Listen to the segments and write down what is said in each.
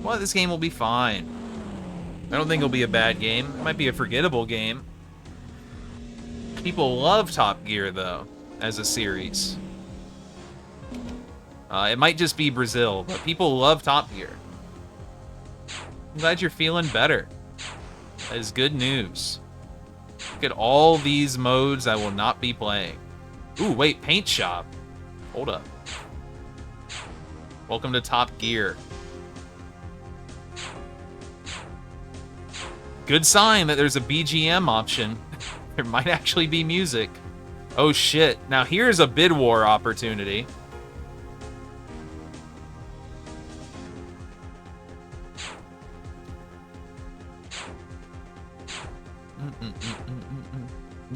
Well, this game will be fine. I don't think it'll be a bad game. It might be a forgettable game. People love Top Gear, though, as a series. It might just be Brazil, but people love Top Gear. I'm glad you're feeling better. That is good news. Look at all these modes I will not be playing. Ooh, wait, Paint Shop. Hold up. Welcome to Top Gear. Good sign that there's a BGM option. There might actually be music. Oh shit. Now here's a bid war opportunity.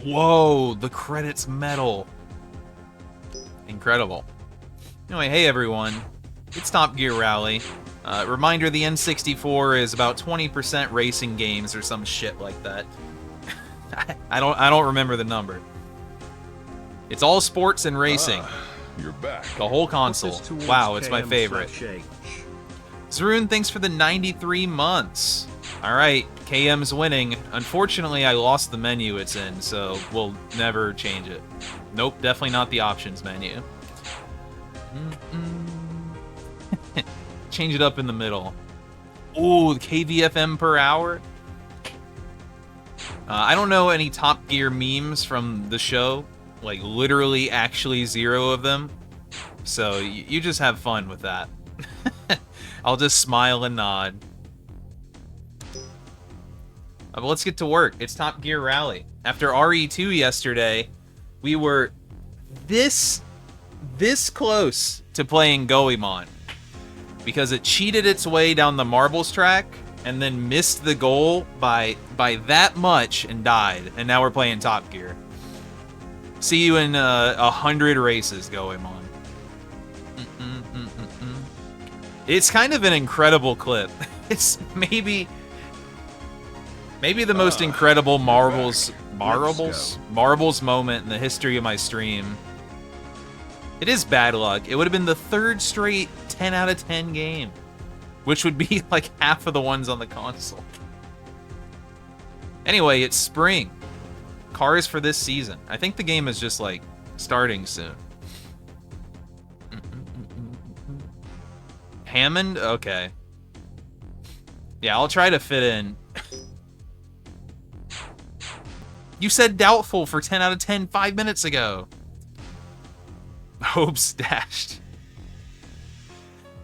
Whoa, the credits metal. Incredible. Anyway, hey everyone. It's Top Gear Rally. Reminder, the N64 is about 20% racing games or some shit like that. I don't remember the number. It's all sports and racing. You're back. The whole console. Wow, it's my favorite. Zaroon, thanks for the 93 months. Alright, KM's winning. Unfortunately, I lost the menu it's in, so we'll never change it. Nope, definitely not the options menu. Change it up in the middle. Ooh, KVFM per hour. I don't know any Top Gear memes from the show. Like, literally, actually 0 of them. So, you just have fun with that. I'll just smile and nod. But let's get to work. It's Top Gear Rally. After RE2 yesterday, we were this close to playing Goemon. Because it cheated its way down the marbles track and then missed the goal by that much and died. And now we're playing Top Gear. See you in 100 races, Goemon. It's kind of an incredible clip. It's maybe the most incredible marbles moment in the history of my stream. It is bad luck. It would have been the 3rd straight 10 out of 10 game, which would be like half of the ones on the console. Anyway, it's spring. Cars for this season. I think the game is just like starting soon. Hammond? Okay. Yeah, I'll try to fit in. You said doubtful for 10 out of 10 5 minutes ago. Hopes dashed.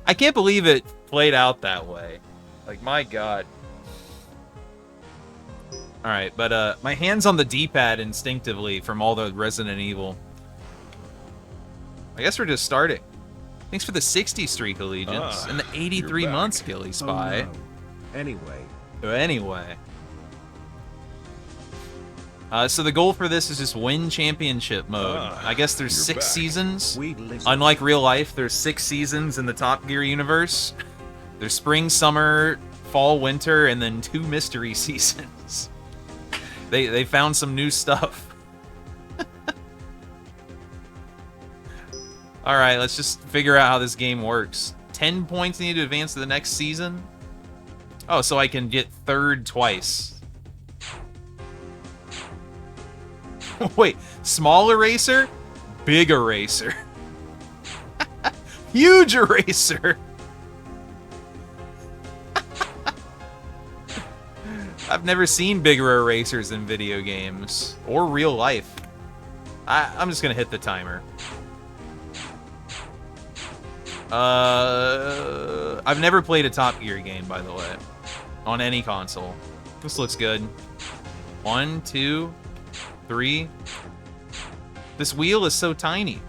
I can't believe it played out that way. Like, my god. Alright, but my hand's on the D-pad instinctively from all the Resident Evil. I guess we're just starting. Thanks for the 60 streak allegiance and the 83 months, Gilly Spy. Oh, no. Anyway. So the goal for this is just win championship mode. I guess there's 6 seasons. Unlike real life, there's 6 seasons in the Top Gear universe. There's spring, summer, fall, winter, and then 2 mystery seasons. They found some new stuff. Alright, let's just figure out how this game works. 10 points need to advance to the next season? Oh, so I can get 3rd twice. Wait, small eraser? Big eraser. Huge eraser. I've never seen bigger erasers in video games. Or real life. I'm just gonna hit the timer. I've never played a Top Gear game, by the way. On any console. This looks good. 1, 2, 3. This wheel is so tiny.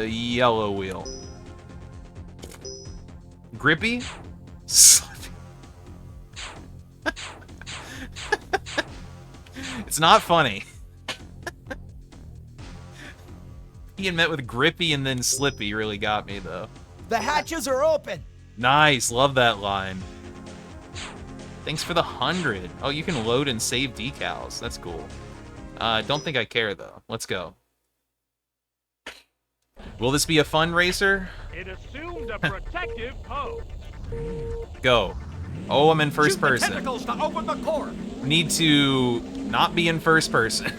Yellow wheel. Grippy? Slippy. It's not funny. Being met with grippy and then slippy really got me, though. The hatches are open! Nice, love that line. Thanks for the 100. Oh, you can load and save decals. That's cool. Don't think I care, though. Let's go. Will this be a fun racer? It assumed a protective pose. Go. Oh, I'm in first Shoot the person. tentacles to open the core. Need to not be in first person.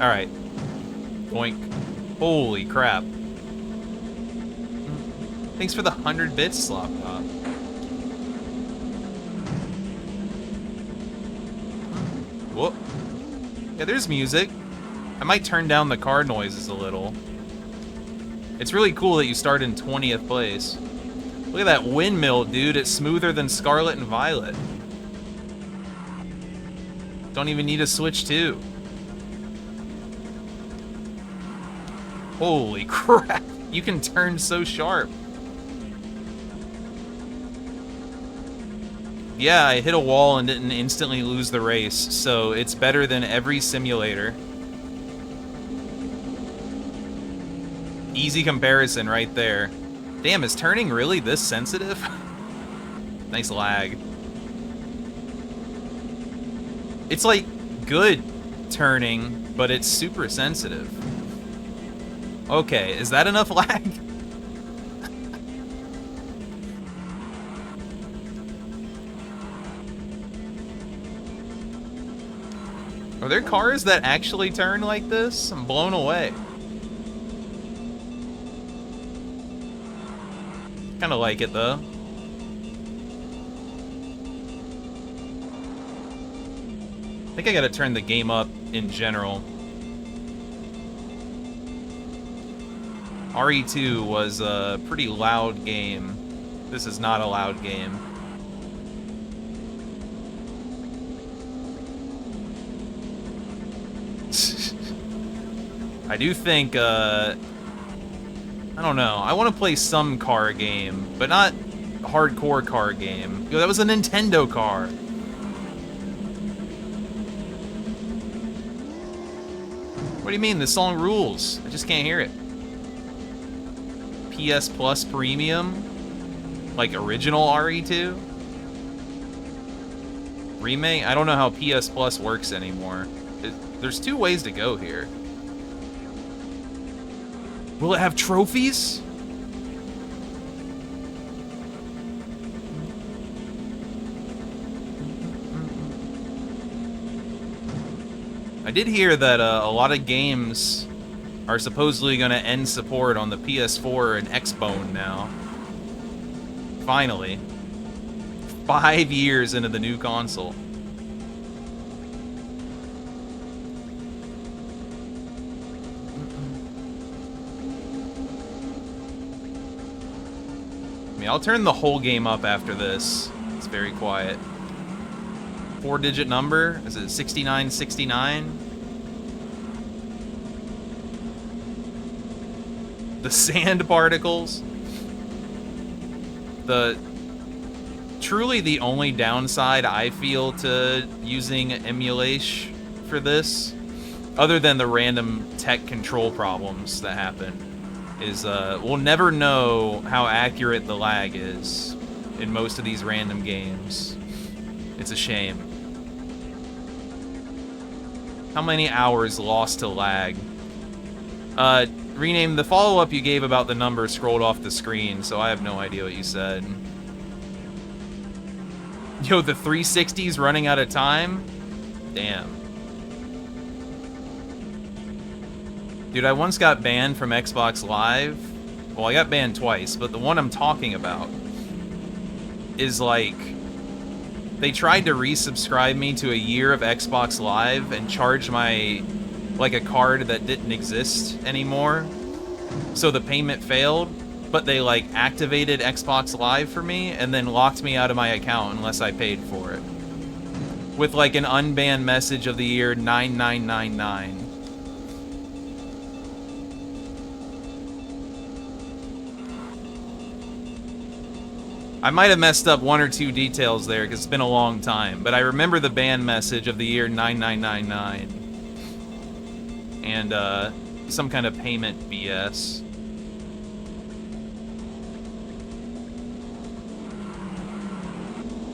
Alright. Boink. Holy crap. Thanks for the 100 bits, Slop Top. Whoop. Yeah, there's music. I might turn down the car noises a little. It's really cool that you start in 20th place. Look at that windmill, dude. It's smoother than Scarlet and Violet. Don't even need a Switch 2. Holy crap. You can turn so sharp. Yeah, I hit a wall and didn't instantly lose the race, so it's better than every simulator. Easy comparison right there. Damn, is turning really this sensitive? Nice lag. It's like good turning, but it's super sensitive. Okay, is that enough lag? Are there cars that actually turn like this? I'm blown away. Kinda like it though. I think I gotta turn the game up in general. RE2 was a pretty loud game. This is not a loud game. I do think, I don't know. I want to play some car game, but not hardcore car game. Yo, that was a Nintendo car. What do you mean? This song rules. I just can't hear it. PS Plus Premium? Like original RE2? Remake? I don't know how PS Plus works anymore. There's two ways to go here. Will it have trophies? I did hear that a lot of games are supposedly going to end support on the PS4 and Xbone now. Finally. 5 years into the new console. I mean, I'll turn the whole game up after this. It's very quiet. 4-digit number? Is it 6969? The sand particles? Truly the only downside I feel to using emulation for this, other than the random tech control problems that happen, is we'll never know how accurate the lag is in most of these random games. It's a shame. How many hours lost to lag? Rename the follow-up you gave about the number scrolled off the screen, so I have no idea what you said. Yo, the 360's running out of time? Damn. Dude, I once got banned from Xbox Live. Well, I got banned twice, but the one I'm talking about is like... They tried to resubscribe me to a year of Xbox Live and charge my... like a card that didn't exist anymore. So the payment failed, but they like activated Xbox Live for me and then locked me out of my account unless I paid for it. With like an unbanned message of the year 9999. I might have messed up one or two details there because it's been a long time, but I remember the ban message of the year 9999. And some kind of payment BS.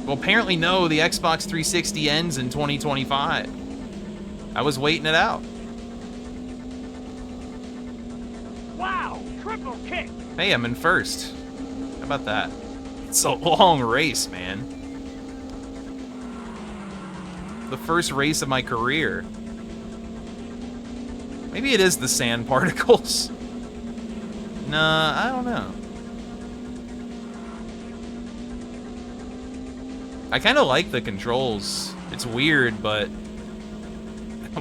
Well, apparently no, the Xbox 360 ends in 2025. I was waiting it out. Wow! Triple kick. Hey, I'm in first. How about that? It's a long race, man. The first race of my career. Maybe it is the sand particles. Nah, I don't know. I kind of like the controls. It's weird, but...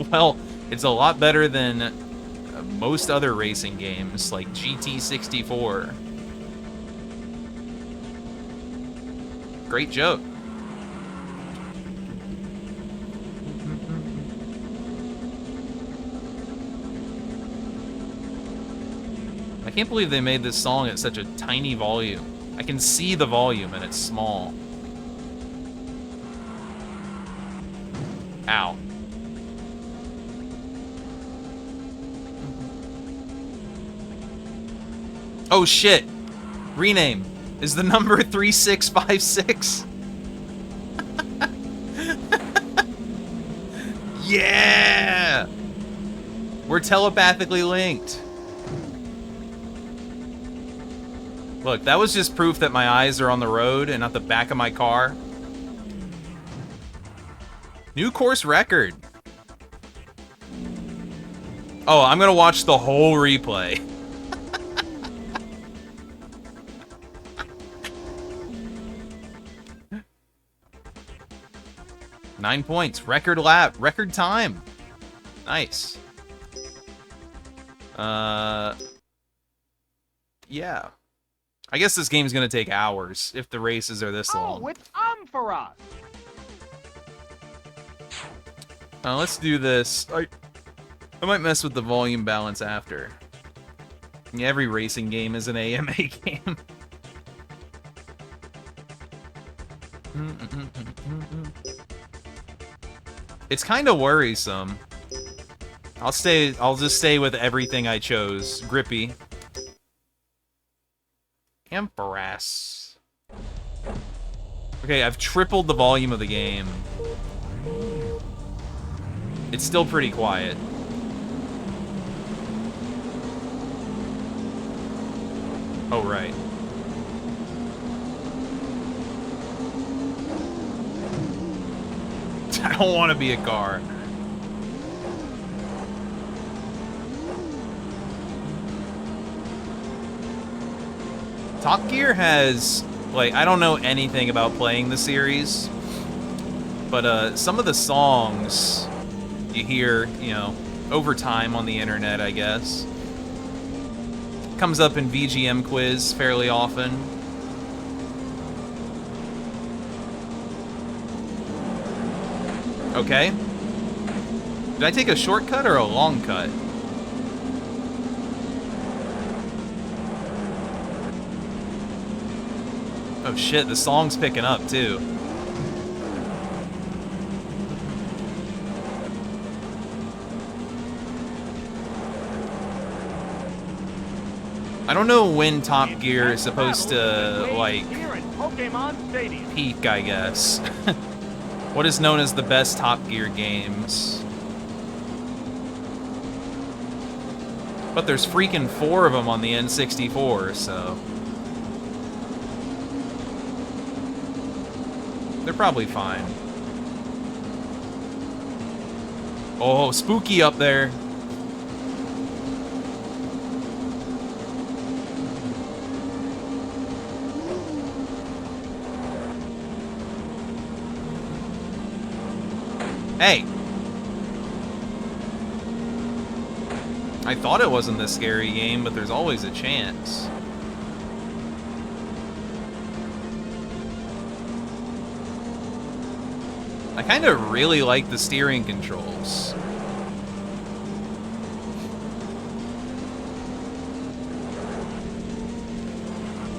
well, it's a lot better than most other racing games, like GT64. Great joke. I can't believe they made this song at such a tiny volume. I can see the volume and it's small. Ow. Oh shit! Rename is the number 3656. Yeah! We're telepathically linked. Look, that was just proof that my eyes are on the road and not the back of my car. New course record. Oh, I'm gonna watch the whole replay. 9 points. Record lap. Record time. Nice. Yeah. I guess this game's gonna take hours if the races are this long. Oh, it's for us. Let's do this. I might mess with the volume balance after. Yeah, every racing game is an AMA game. It's kind of worrisome. I'll just stay with everything I chose. Grippy. Empress. Okay, I've tripled the volume of the game. It's still pretty quiet. Oh, right. I don't want to be a car. Top Gear has, like, I don't know anything about playing the series, but some of the songs you hear, you know, over time on the internet, I guess. Comes up in VGM quiz fairly often. Okay. Did I take a shortcut or a long cut? Oh shit, the song's picking up too. I don't know when Top Gear is supposed to, like, peak, I guess. What is known as the best Top Gear games. But there's freaking 4 of them on the N64, so... they're probably fine. Oh, spooky up there. Hey! I thought it wasn't this scary game, but there's always a chance. I kind of really like the steering controls.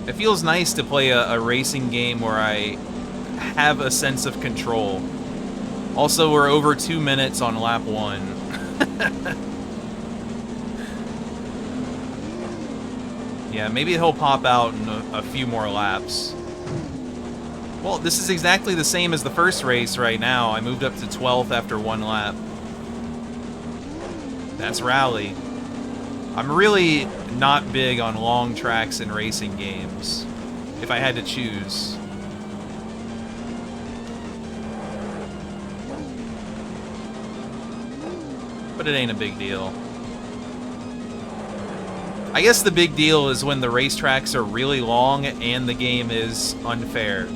It feels nice to play a racing game where I have a sense of control. Also, we're over 2 minutes on lap 1. Yeah, maybe he'll pop out in a few more laps. Well, this is exactly the same as the first race right now. I moved up to 12th after 1 lap. That's rally. I'm really not big on long tracks in racing games, if I had to choose. But it ain't a big deal. I guess the big deal is when the racetracks are really long and the game is unfair.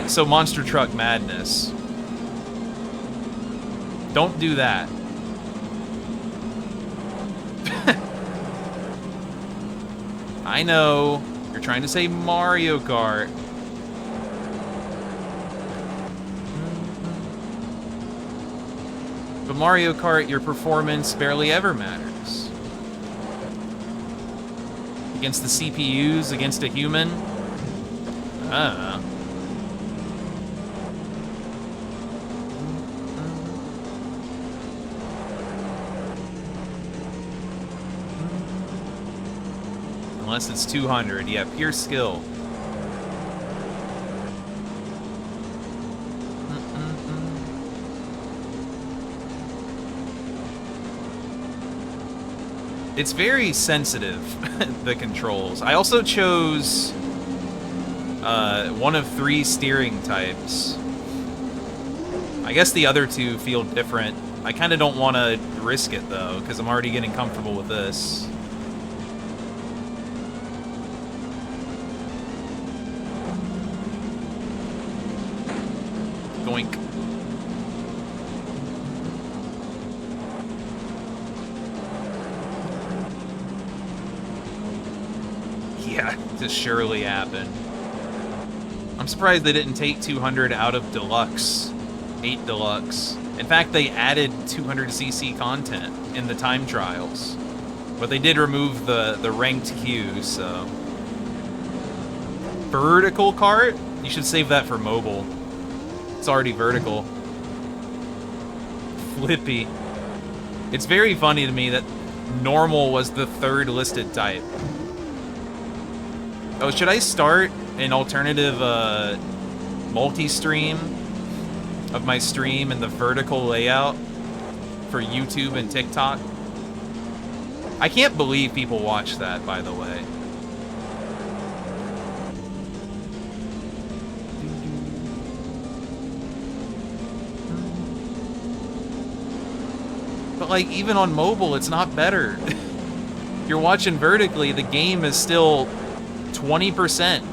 So Monster Truck Madness. Don't do that. I know, you're trying to say Mario Kart. But Mario Kart, your performance barely ever matters. Against the CPUs, against a human? I don't know. Unless it's 200, yeah, pure skill. It's very sensitive, the controls. I also chose one of 3 steering types. I guess the other 2 feel different. I kind of don't want to risk it, though, because I'm already getting comfortable with this. Goink. Yeah, this surely happened. I'm surprised they didn't take 200 out of Deluxe, 8 Deluxe. In fact, they added 200cc content in the time trials. But they did remove the ranked queue, so... Vertical cart? You should save that for mobile. It's already vertical. Flippy. It's very funny to me that normal was the 3rd listed type. Oh, should I start an alternative multi-stream of my stream in the vertical layout for YouTube and TikTok? I can't believe people watch that, by the way. But like, even on mobile, it's not better. You're watching vertically, the game is still 20%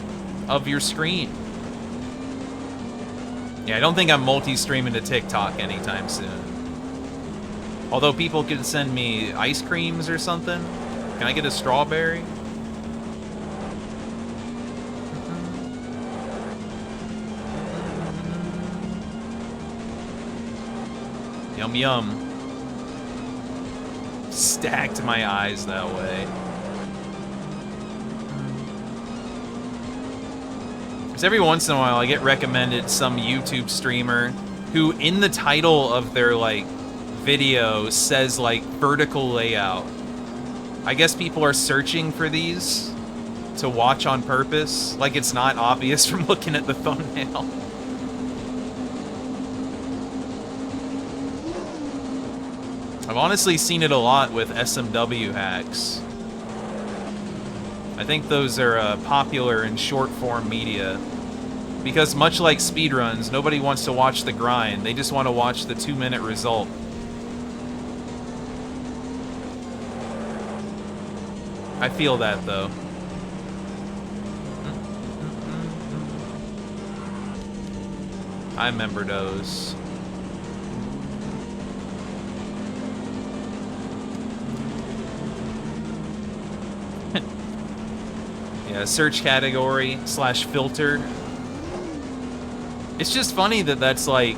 of your screen. Yeah, I don't think I'm multi-streaming to TikTok anytime soon. Although people could send me ice creams or something. Can I get a strawberry? Yum yum. Stacked my eyes that way. Because every once in a while I get recommended some YouTube streamer who in the title of their like video says like vertical layout. I guess people are searching for these to watch on purpose. Like it's not obvious from looking at the thumbnail. I've honestly seen it a lot with SMW hacks. I think those are popular in short form media. Because much like speedruns, nobody wants to watch the grind. They just want to watch the 2-minute result. I feel that though. I remember those. Yeah, search category / filter. It's just funny that that's like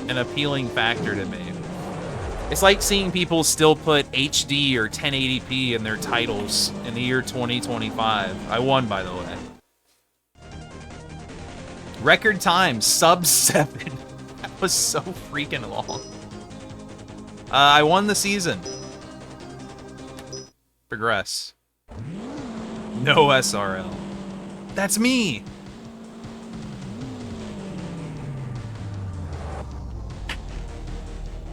an appealing factor to me. It's like seeing people still put HD or 1080p in their titles in the year 2025. I won, by the way. Record time, sub 7. That was so freaking long. I won the season. Progress. No SRL. That's me!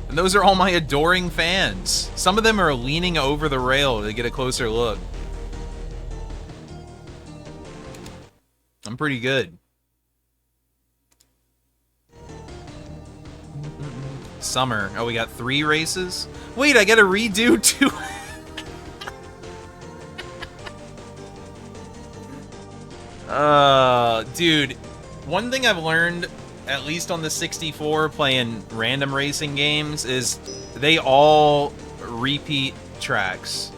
And those are all my adoring fans. Some of them are leaning over the rail to get a closer look. I'm pretty good. Summer. Oh, we got 3 races? Wait, I gotta redo 2. Dude, one thing I've learned, at least on the 64, playing random racing games, is they all repeat tracks.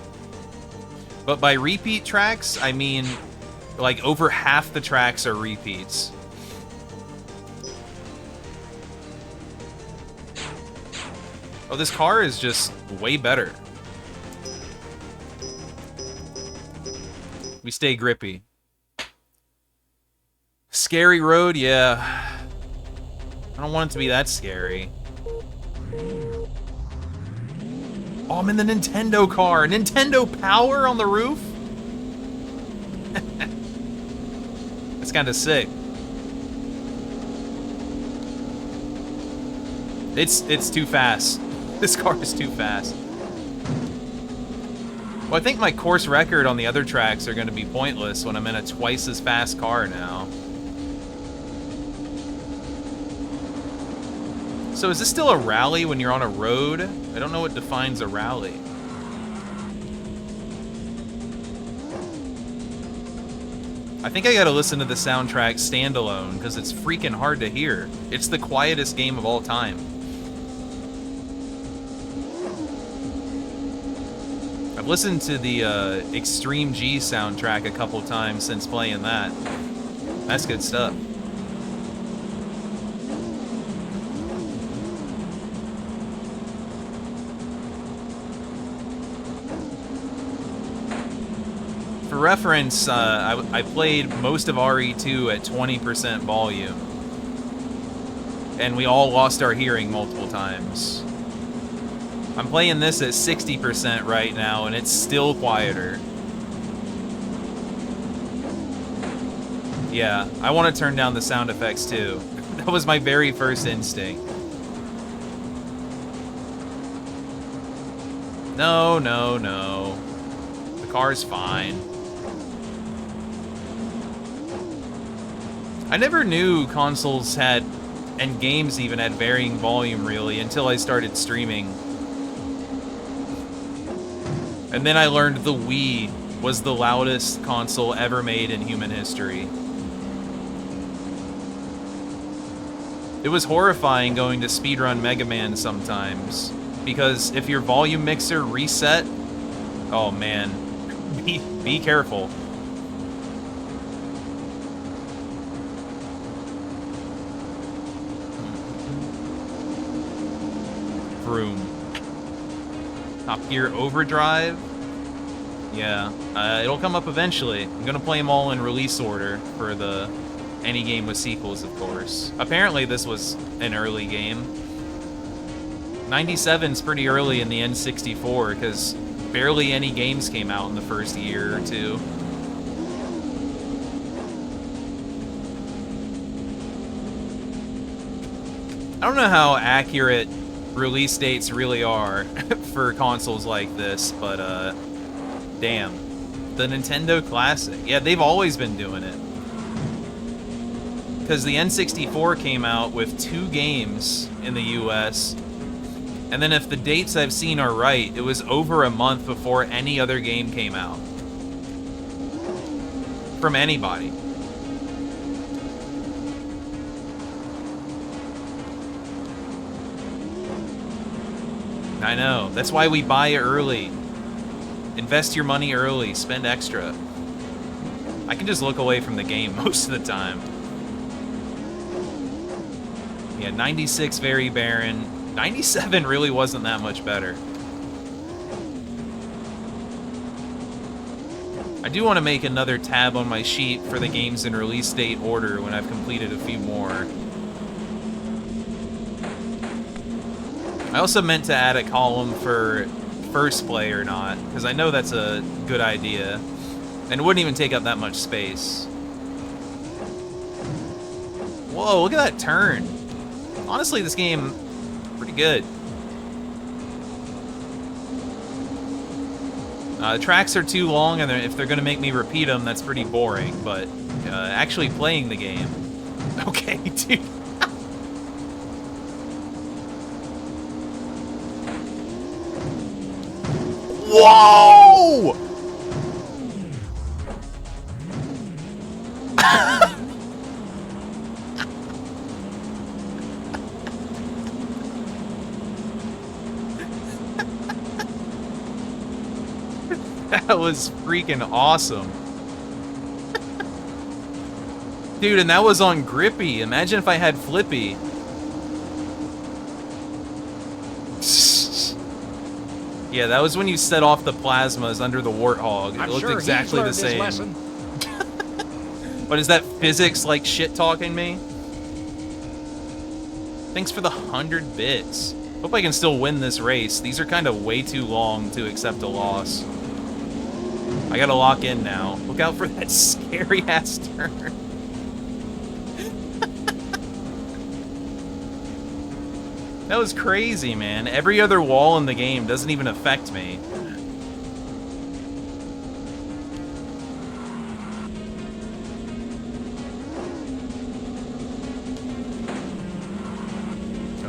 But by repeat tracks, I mean, like, over half the tracks are repeats. Oh, this car is just way better. We stay grippy. Scary road, yeah. I don't want it to be that scary. Oh, I'm in the Nintendo car. Nintendo Power on the roof? That's kind of sick. It's too fast. This car is too fast. Well, I think my course record on the other tracks are going to be pointless when I'm in a twice as fast car now. So is this still a rally when you're on a road? I don't know what defines a rally. I think I gotta listen to the soundtrack standalone, because it's freaking hard to hear. It's the quietest game of all time. I've listened to the Extreme G soundtrack a couple times since playing that. That's good stuff. For reference, I played most of RE2 at 20% volume. And we all lost our hearing multiple times. I'm playing this at 60% right now, and it's still quieter. Yeah, I want to turn down the sound effects too. That was my very first instinct. No, no, no. The car's fine. I never knew consoles had, and games even had, varying volume really until I started streaming. And then I learned the Wii was the loudest console ever made in human history. It was horrifying going to speedrun Mega Man sometimes, because if your volume mixer reset, oh man, be careful. Vroom. Top Gear Overdrive. Yeah, it'll come up eventually. I'm gonna play them all in release order for the any game with sequels, of course. Apparently this was an early game. 97's pretty early in the N64 because barely any games came out in the first year or two. I don't know how accurate release dates really are for consoles like this, but damn. The Nintendo Classic. Yeah, they've always been doing it. Because the N64 came out with 2 games in the US, and then if the dates I've seen are right, it was over a month before any other game came out. From anybody. I know. That's why we buy early. Invest your money early. Spend extra. I can just look away from the game most of the time. Yeah, 96 very barren. 97 really wasn't that much better. I do want to make another tab on my sheet for the games in release date order when I've completed a few more. I also meant to add a column for first play or not, because I know that's a good idea, and it wouldn't even take up that much space. Whoa, look at that turn. Honestly, this game, pretty good. Tracks are too long, and if they're gonna make me repeat them, that's pretty boring, but actually playing the game... Okay, dude. Whoa! That was freaking awesome. Dude, and that was on grippy. Imagine if I had flippy. Yeah, that was when you set off the plasmas under the warthog. It looked exactly the same. What is that, physics like shit talking me? Thanks for the 100 bits. Hope I can still win this race. These are kind of way too long to accept a loss. I gotta lock in now. Look out for that scary ass turn. That was crazy, man. Every other wall in the game doesn't even affect me.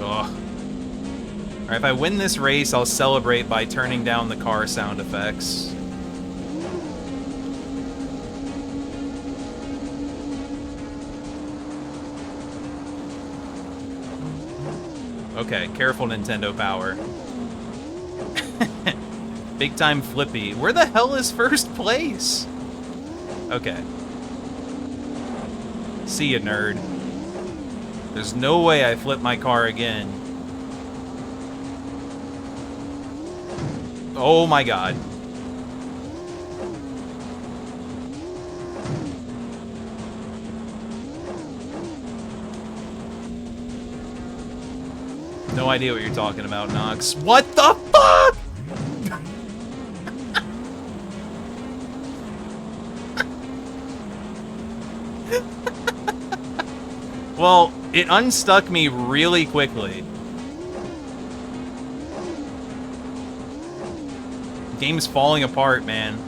Ugh. Alright, if I win this race, I'll celebrate by turning down the car sound effects. Okay, careful, Nintendo Power. Big time flippy. Where the hell is first place? Okay. See ya, nerd. There's no way I flip my car again. Oh my god. No idea what you're talking about, Nox. What the fuck?! Well, it unstuck me really quickly. Game's falling apart, man.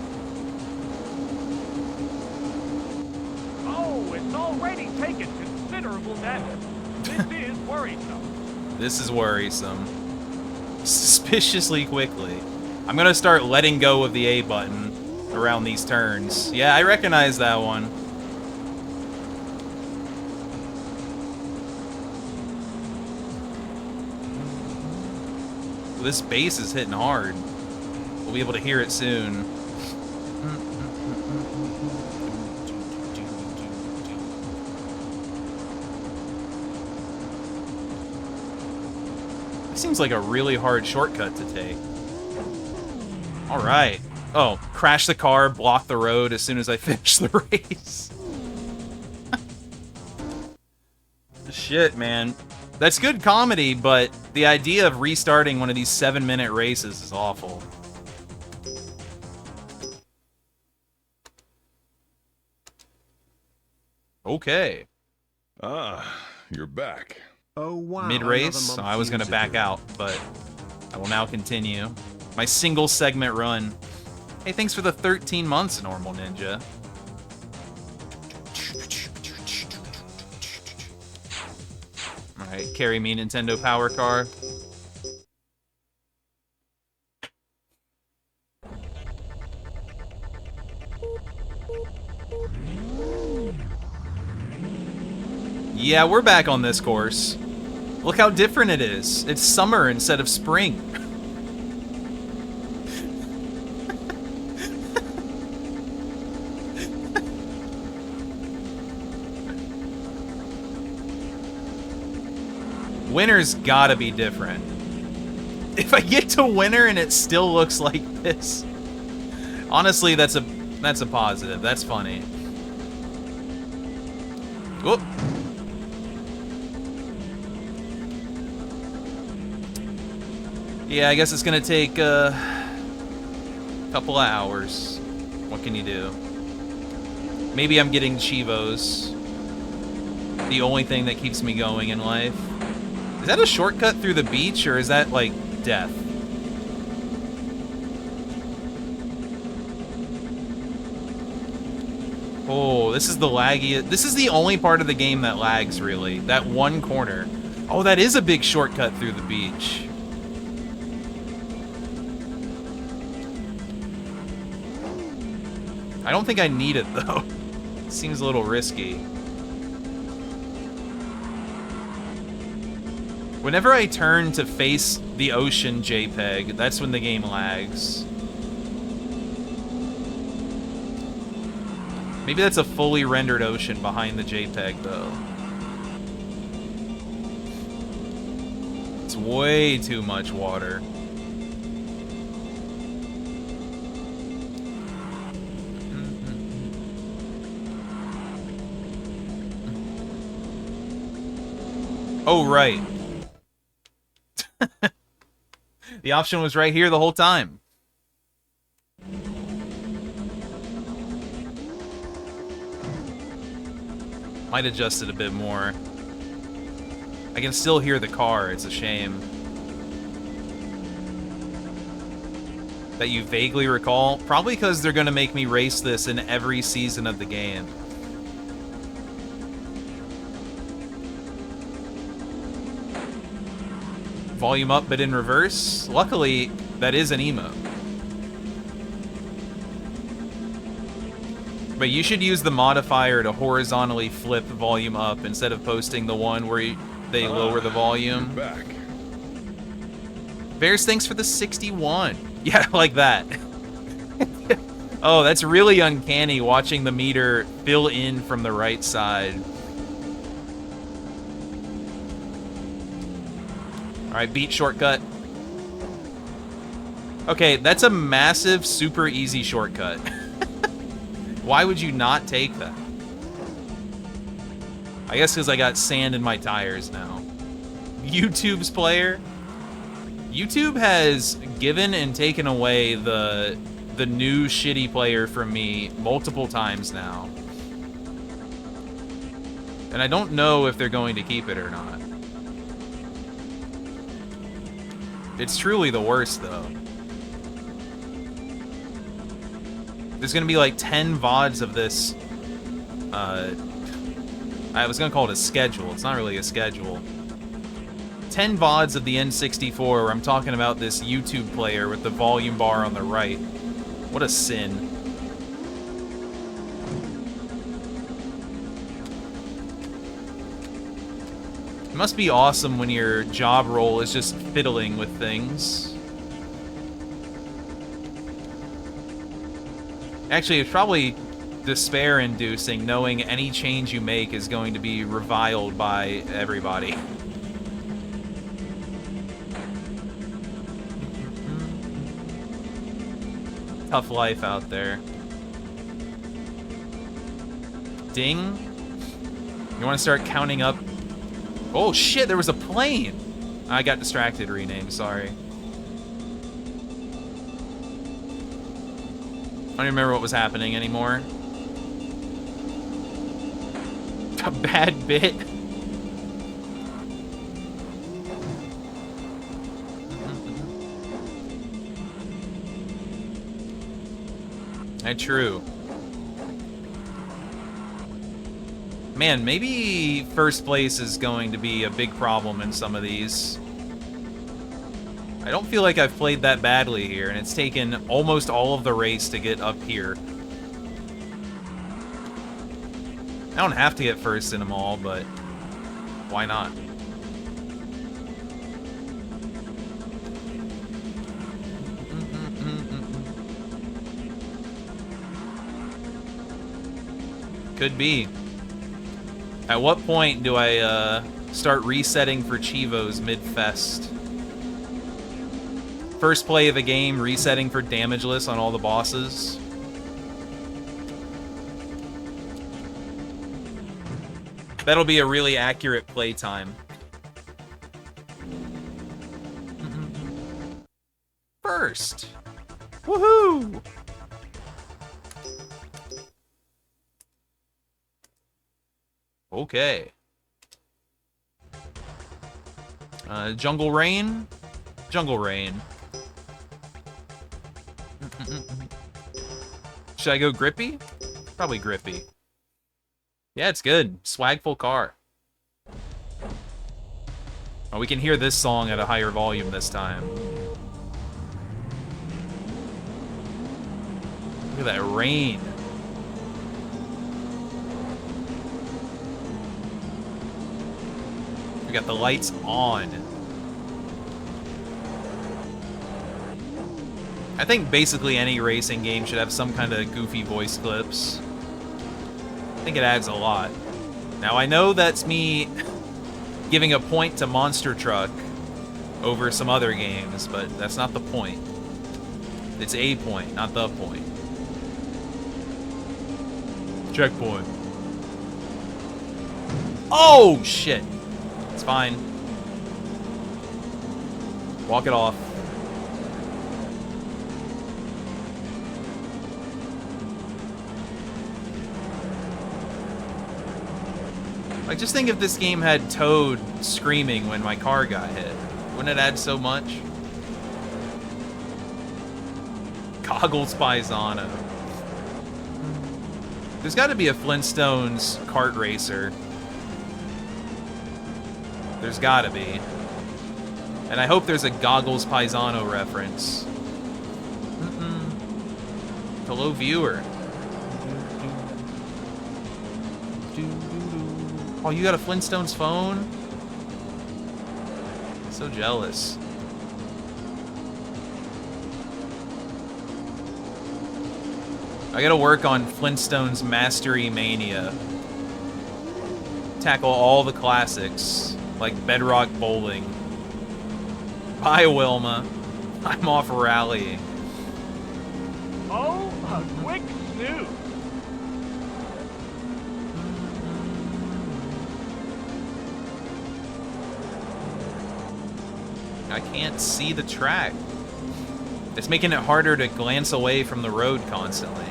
Oh, it's already taken considerable damage. This is worrisome. This is worrisome. Suspiciously quickly. I'm gonna start letting go of the A button around these turns. Yeah, I recognize that one. This bass is hitting hard. We'll be able to hear it soon. Seems like a really hard shortcut to take. Alright. Oh, crash the car, block the road as soon as I finish the race. Shit, man. That's good comedy, but the idea of restarting one of these 7-minute races is awful. Okay. Ah, you're back. Oh, wow. Mid-race, I was gonna back out, but I will now continue. My single segment run. Hey, thanks for the 13 months, Normal Ninja. Alright, carry me, Nintendo Power Car. Yeah, we're back on this course. Look how different it is. It's summer instead of spring. Winter's gotta be different. If I get to winter and it still looks like this, honestly, that's a positive. That's funny. Whoop. Yeah, I guess it's gonna take a couple of hours. What can you do? Maybe I'm getting Chivos. The only thing that keeps me going in life. Is that a shortcut through the beach, or is that, like, death? Oh, this is the laggy. This is the only part of the game that lags, really. That one corner. Oh, that is a big shortcut through the beach. I don't think I need it, though. It seems a little risky. Whenever I turn to face the ocean JPEG, that's when the game lags. Maybe that's a fully rendered ocean behind the JPEG, though. It's way too much water. Oh, right. The option was right here the whole time. Might adjust it a bit more. I can still hear the car, it's a shame. That you vaguely recall? Probably because they're gonna make me race this in every season of the game. Volume up but in reverse? Luckily, that is an emote. But you should use the modifier to horizontally flip volume up instead of posting the one where they lower the volume. Back. Bears, thanks for the 61. Yeah, like that. Oh, that's really uncanny watching the meter fill in from the right side. Alright, beat shortcut. Okay, that's a massive, super easy shortcut. Why would you not take that? I guess because I got sand in my tires now. YouTube's player? YouTube has given and taken away the new shitty player from me multiple times now. And I don't know if they're going to keep it or not. It's truly the worst, though. There's gonna be like 10 VODs of this. I was gonna call it a schedule. It's not really a schedule. 10 VODs of the N64 where I'm talking about this YouTube player with the volume bar on the right. What a sin. It must be awesome when your job role is just fiddling with things. Actually, it's probably despair-inducing knowing any change you make is going to be reviled by everybody. Tough life out there. Ding. You want to start counting up? Oh shit, there was a plane! I got distracted, rename, sorry. I don't remember what was happening anymore. A bad bit. True. Man, maybe first place is going to be a big problem in some of these. I don't feel like I've played that badly here, and it's taken almost all of the race to get up here. I don't have to get first in them all, but why not? Could be. At what point do I start resetting for Chivos mid-fest? First play of the game, resetting for damageless on all the bosses. That'll be a really accurate playtime. First! Woohoo! Okay. Jungle Rain? Jungle Rain. Should I go Grippy? Probably Grippy. Yeah, it's good. Swagful car. Oh, we can hear this song at a higher volume this time. Look at that rain. We got the lights on. I think basically any racing game should have some kind of goofy voice clips. I think it adds a lot. Now, I know that's me giving a point to Monster Truck over some other games, but that's not the point. It's a point, not the point. Checkpoint. Oh, shit. It's fine. Walk it off. Like, just think if this game had Toad screaming when my car got hit. Wouldn't it add so much? Goggles Paisano. There's got to be a Flintstones kart racer. There's got to be. And I hope there's a Goggles Paisano reference. Hello, viewer. Oh, you got a Flintstones phone? So jealous. I gotta work on Flintstones Mastery Mania. Tackle all the classics, like Bedrock Bowling. Bye, Wilma. I'm off rallying. Oh, a quick snooze. I can't see the track. It's making it harder to glance away from the road constantly.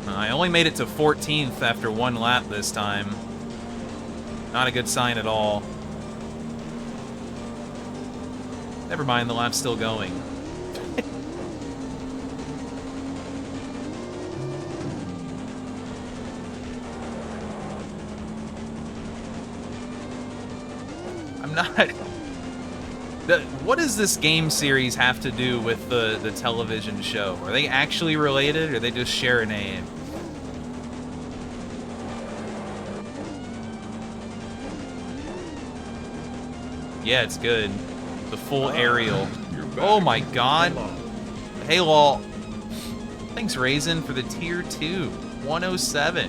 I only made it to 14th after one lap this time. Not a good sign at all. Never mind, the lap's still going. I'm not... What does this game series have to do with the television show? Are they actually related, or they just share a name? Yeah, it's good. The full aerial. Oh my god. Hey, lol. Thanks, Raisin, for the tier 2. 107.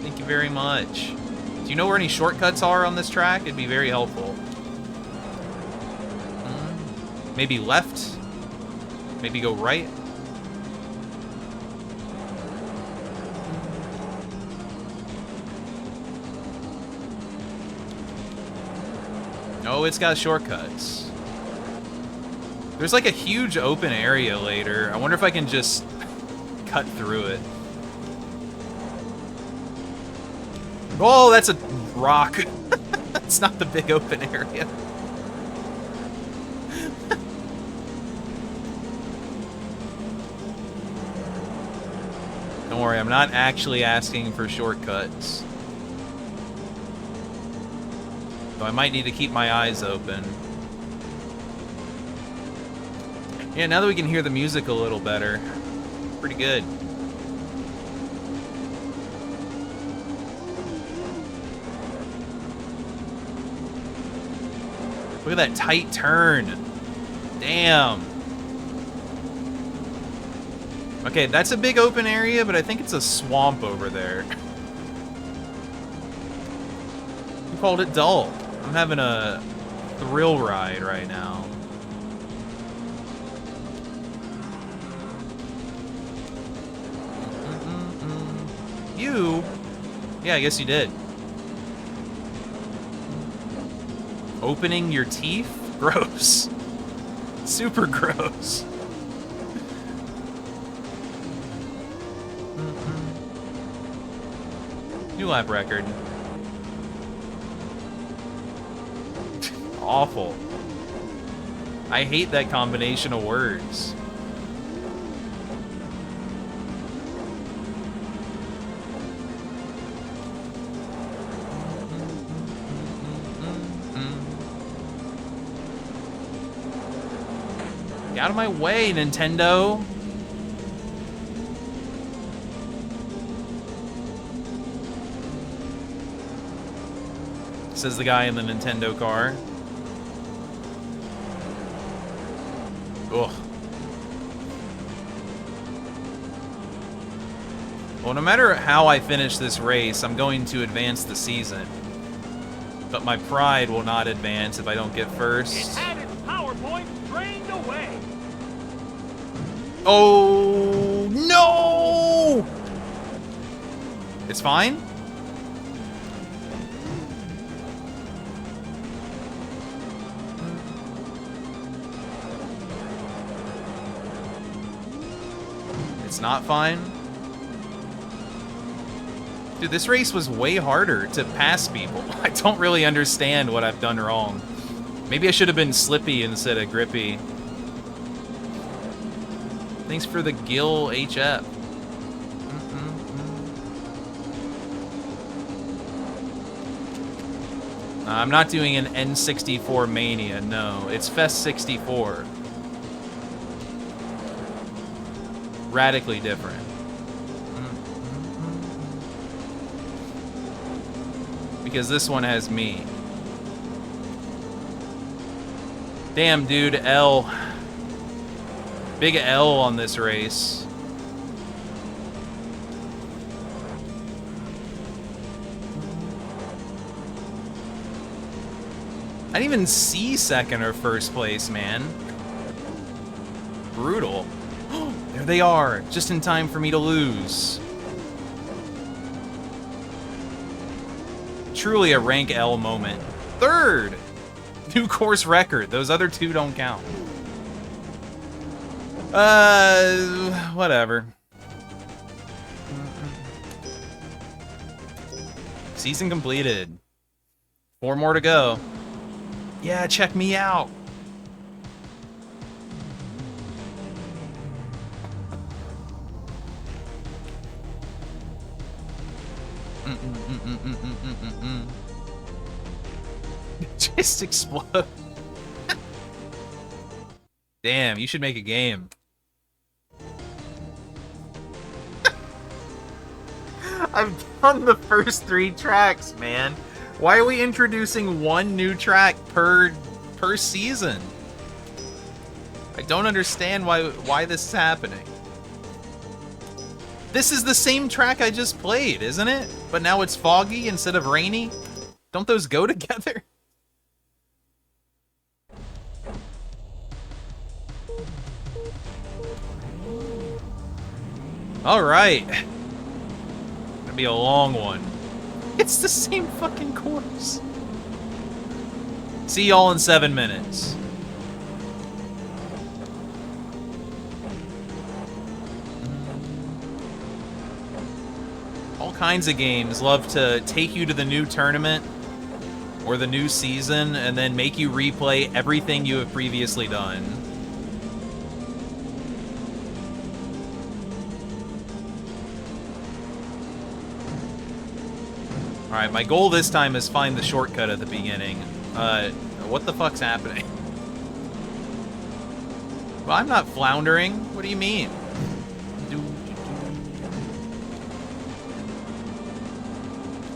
Thank you very much. Do you know where any shortcuts are on this track? It'd be very helpful. Maybe left? Maybe go right? Oh, it's got shortcuts. There's like a huge open area later. I wonder if I can just cut through it. Oh, that's a rock. That's not the big open area. Don't worry, I'm not actually asking for shortcuts. So I might need to keep my eyes open. Yeah, now that we can hear the music a little better, pretty good. Look at that tight turn. Damn. Okay, that's a big open area, but I think it's a swamp over there. You called it dull. I'm having a thrill ride right now. You? Yeah, I guess you did. Opening your teeth? Gross. Super gross. New lap record. Awful. I hate that combination of words. Get out of my way, Nintendo. Says the guy in the Nintendo car. Ugh. Well, no matter how I finish this race, I'm going to advance the season. But my pride will not advance if I don't get It first. had its power point drained away. Oh, no! It's fine? It's not fine? Dude, this race was way harder to pass people. I don't really understand what I've done wrong. Maybe I should have been slippy instead of grippy. Thanks for the Gil HF. I'm not doing an N64 Mania, no. It's Fest64. Radically different. Because this one has me. Damn, dude, L. Big L on this race. I didn't even see second or first place, man. Brutal. There they are, just in time for me to lose. Truly a rank L moment. Third! New course record. Those other two don't count. Whatever. Season completed. 4 more to go. Yeah, check me out. Just explode. Damn, you should make a game. I've done the first 3 tracks, man. Why are we introducing 1 new track per season? I don't understand why this is happening. This is the same track I just played, isn't it? But now it's foggy instead of rainy? Don't those go together? Alright. Gonna be a long one. It's the same fucking course. See y'all in 7 minutes. All kinds of games love to take you to the new tournament or the new season and then make you replay everything you have previously done. Alright, my goal this time is find the shortcut at the beginning. What the fuck's happening? Well, I'm not floundering. What do you mean?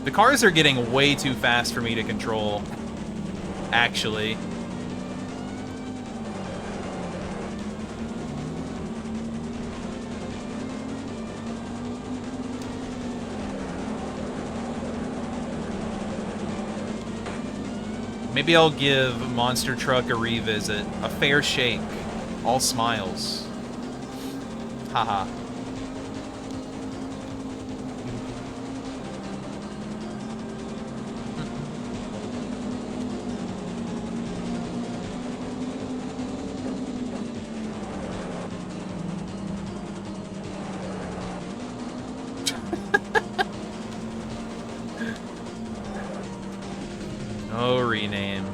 The cars are getting way too fast for me to control, actually. Maybe I'll give Monster Truck a revisit. A fair shake. All smiles. Haha. No rename.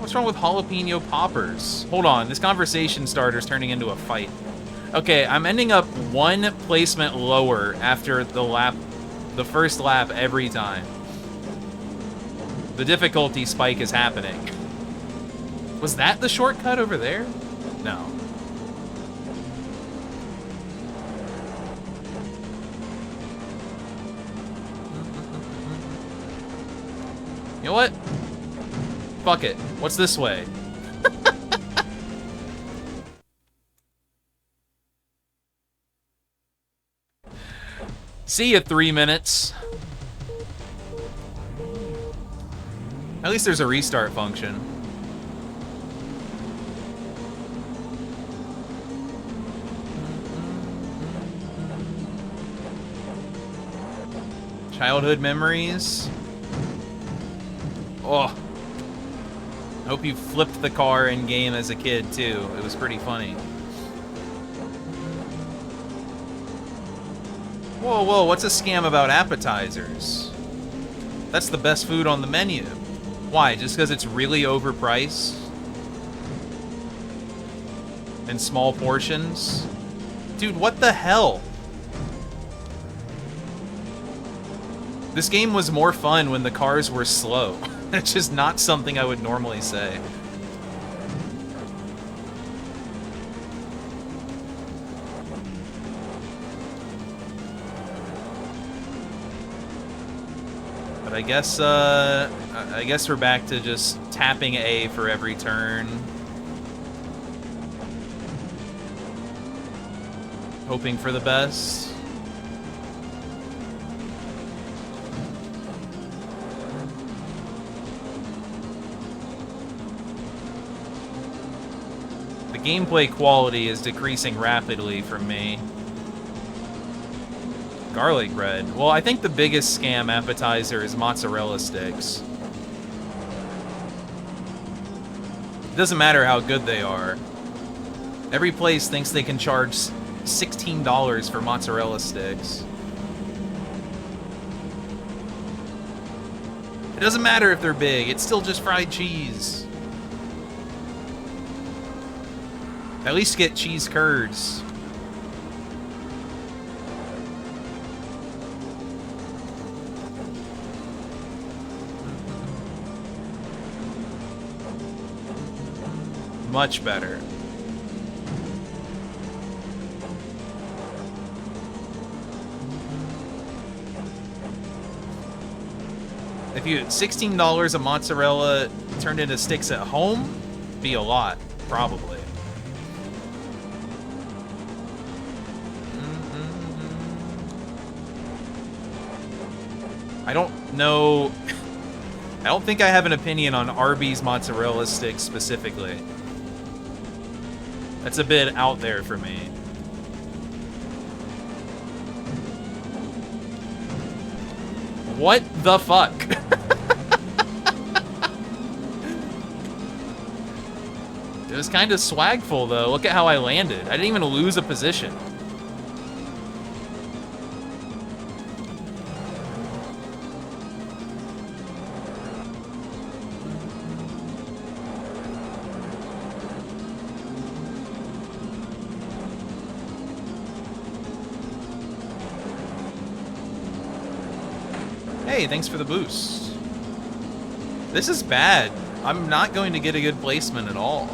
What's wrong with jalapeno poppers? Hold on, this conversation starter's turning into a fight. Okay, I'm ending up one placement lower after the first lap every time. The difficulty spike is happening. Was that the shortcut over there? No. You know what? Fuck it. What's this way? See ya, 3 minutes. At least there's a restart function. Childhood memories. Oh. I hope you flipped the car in game as a kid too. It was pretty funny. Whoa, whoa, what's a scam about appetizers? That's the best food on the menu. Why? Just because it's really overpriced? In small portions? Dude, what the hell? This game was more fun when the cars were slow. It's just not something I would normally say. But I guess we're back to just tapping A for every turn. Hoping for the best. The gameplay quality is decreasing rapidly for me. Garlic bread. Well, I think the biggest scam appetizer is mozzarella sticks. It doesn't matter how good they are. Every place thinks they can charge $16 for mozzarella sticks. It doesn't matter if they're big, it's still just fried cheese. At least get cheese curds. Much better. If you had $16 a mozzarella turned into sticks at home, be a lot, probably. I don't know. I don't think I have an opinion on Arby's mozzarella sticks specifically. That's a bit out there for me. What the fuck? It was kind of swagful though. Look at how I landed. I didn't even lose a position. Hey, thanks for the boost. This is bad. I'm not going to get a good placement at all.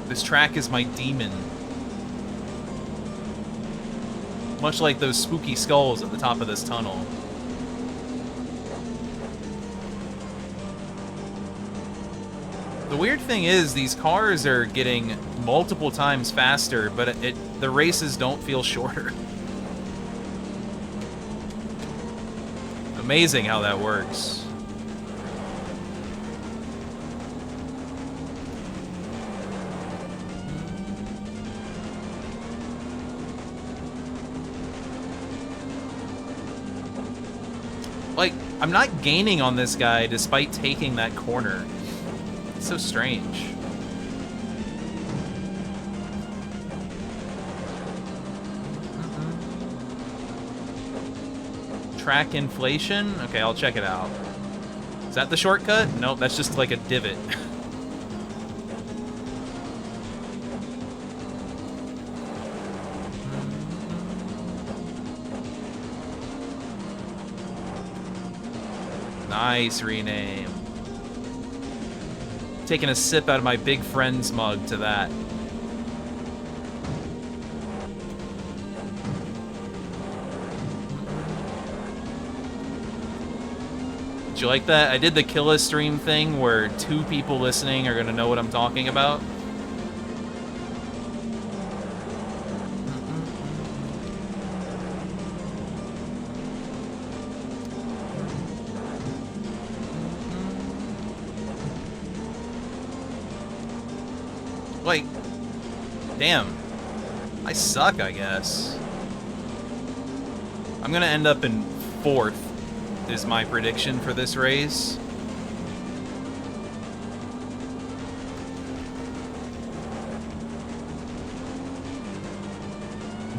This track is my demon. Much like those spooky skulls at the top of this tunnel. The weird thing is, these cars are getting multiple times faster, but the races don't feel shorter. Amazing how that works. Like, I'm not gaining on this guy despite taking that corner. It's so strange. track inflation? Okay, I'll check it out. Is that the shortcut? Nope, that's just like a divot. Nice rename. Taking a sip out of my big friend's mug to that. Did you like that? I did the kill a stream thing where 2 people listening are gonna know what I'm talking about. Like, damn. I suck, I guess. I'm gonna end up in 4th, is my prediction for this race.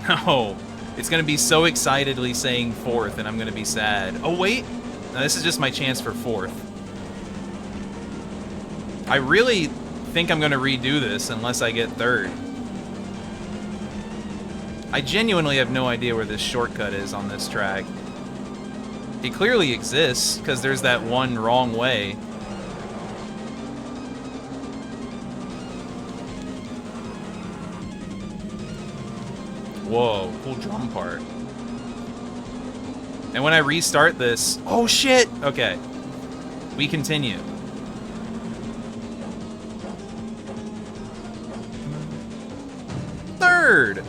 No. It's gonna be so excitedly saying 4th, and I'm gonna be sad. Oh, wait. No, this is just my chance for 4th. I really think I'm gonna redo this unless I get 3rd. I genuinely have no idea where this shortcut is on this track. It clearly exists, because there's that one wrong way. Whoa, cool drum part. And when I restart this... Oh shit! Okay. We continue. Third!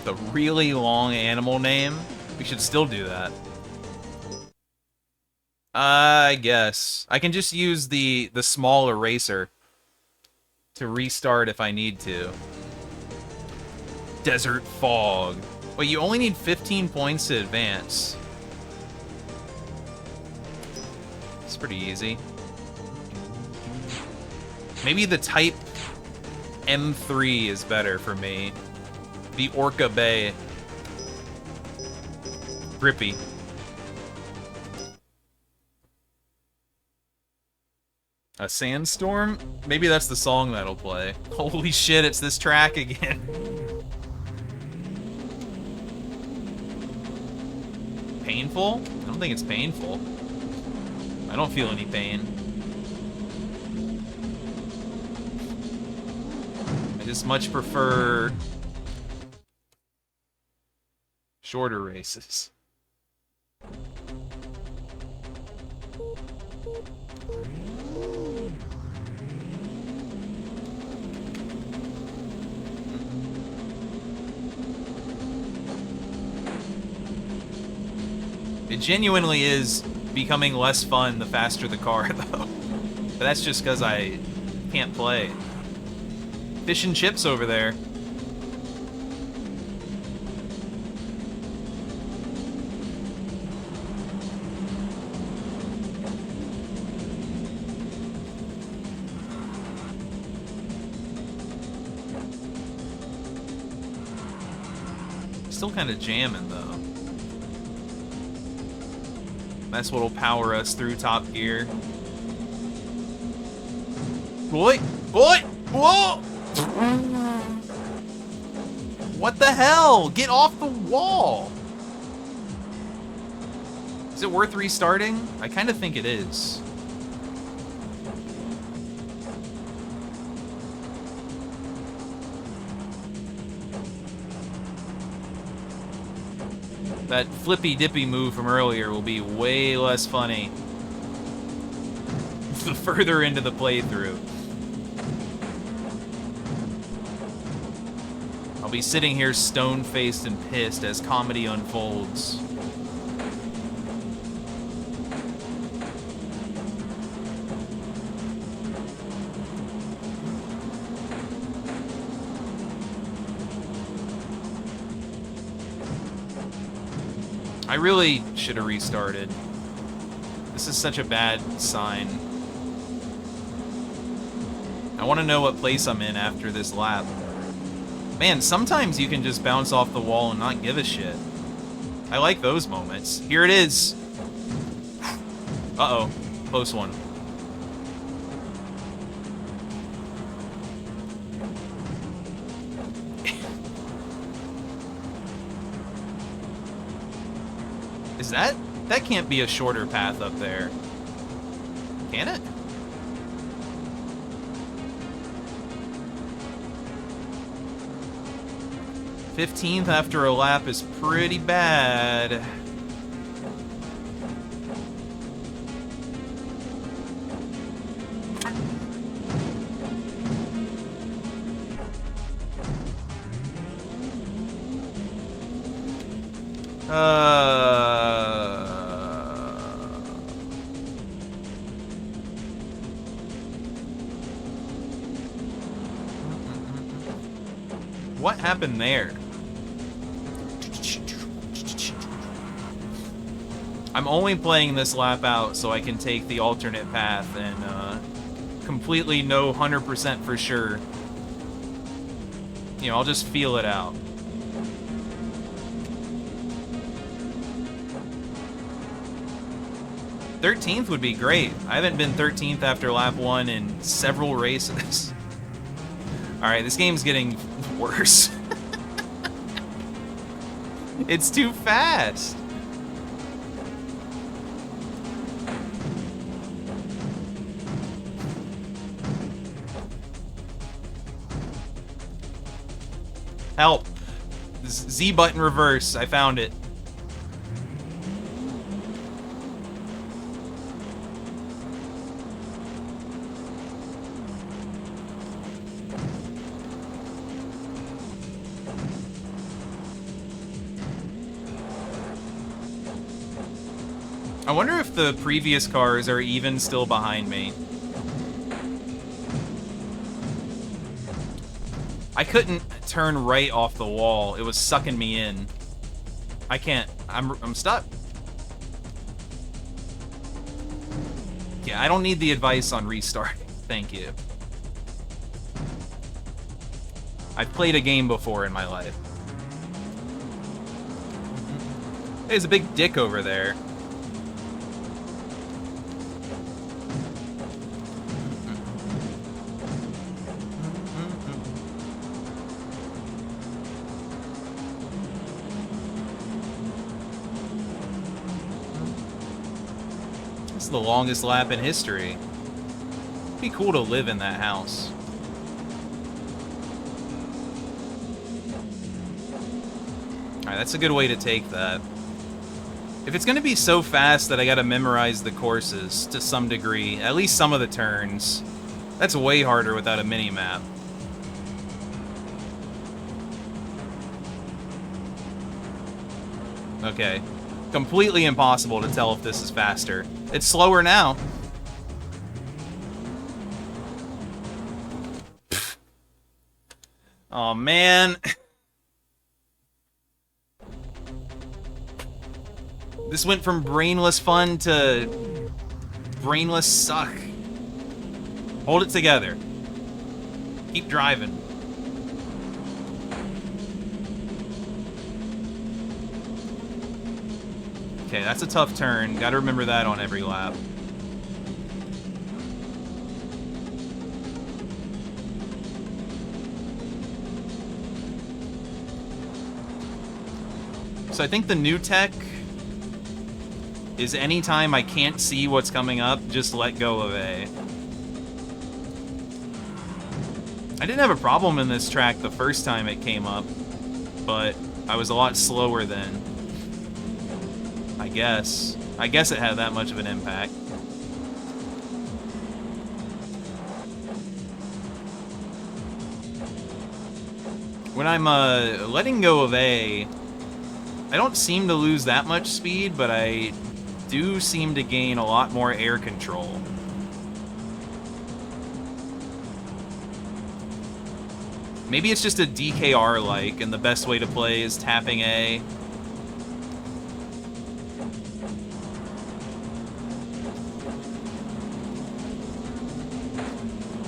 The really long animal name? We should still do that. I guess. I can just use the small eraser to restart if I need to. Desert Fog. Wait, you only need 15 points to advance. It's pretty easy. Maybe the type M3 is better for me. The Orca Bay. Grippy. A sandstorm? Maybe that's the song that'll play. Holy shit, it's this track again. Painful? I don't think it's painful. I don't feel any pain. I just much prefer shorter races. It genuinely is becoming less fun the faster the car, though. But that's just because I can't play. Fish and chips over there. Still kind of jamming, though. That's what'll power us through Top Gear. Boy! Boy! Whoa! What the hell? Get off the wall! Is it worth restarting? I kind of think it is. That flippy-dippy move from earlier will be way less funny the further into the playthrough. I'll be sitting here stone-faced and pissed as comedy unfolds. I really should have restarted. This is such a bad sign. I want to know what place I'm in after this lap. Man, sometimes you can just bounce off the wall and not give a shit. I like those moments. Here it is. Uh-oh. Close one. Is that? That can't be a shorter path up there. Can it? "15th after a lap is pretty bad. What happened there? I'm only playing this lap out so I can take the alternate path and completely know 100% for sure. You know, I'll just feel it out. "13th would be great. I haven't been 13th after lap 1 in several races. Alright, this game's getting worse. It's too fast. Help. Z button reverse. I found it. I wonder if the previous cars are even still behind me. I couldn't turn right off the wall. It was sucking me in. I can't. I'm stuck. Yeah, I don't need the advice on restarting. Thank you. I've played a game before in my life. Hey, there's a big dick over there. The longest lap in history. It'd be cool to live in that house. Alright, that's a good way to take that. If it's gonna be so fast that I gotta memorize the courses to some degree, at least some of the turns, that's way harder without a mini-map. Okay. Completely impossible to tell if this is faster. It's slower now. Oh man. This went from brainless fun to brainless suck. Hold it together. Keep driving. Okay, that's a tough turn. Gotta remember that on every lap. So I think the new tech is anytime I can't see what's coming up, just let go of A. I didn't have a problem in this track the first time it came up, but I was a lot slower then. I guess it had that much of an impact. When I'm letting go of A, I don't seem to lose that much speed, but I do seem to gain a lot more air control. Maybe it's just a DKR-like, and the best way to play is tapping A.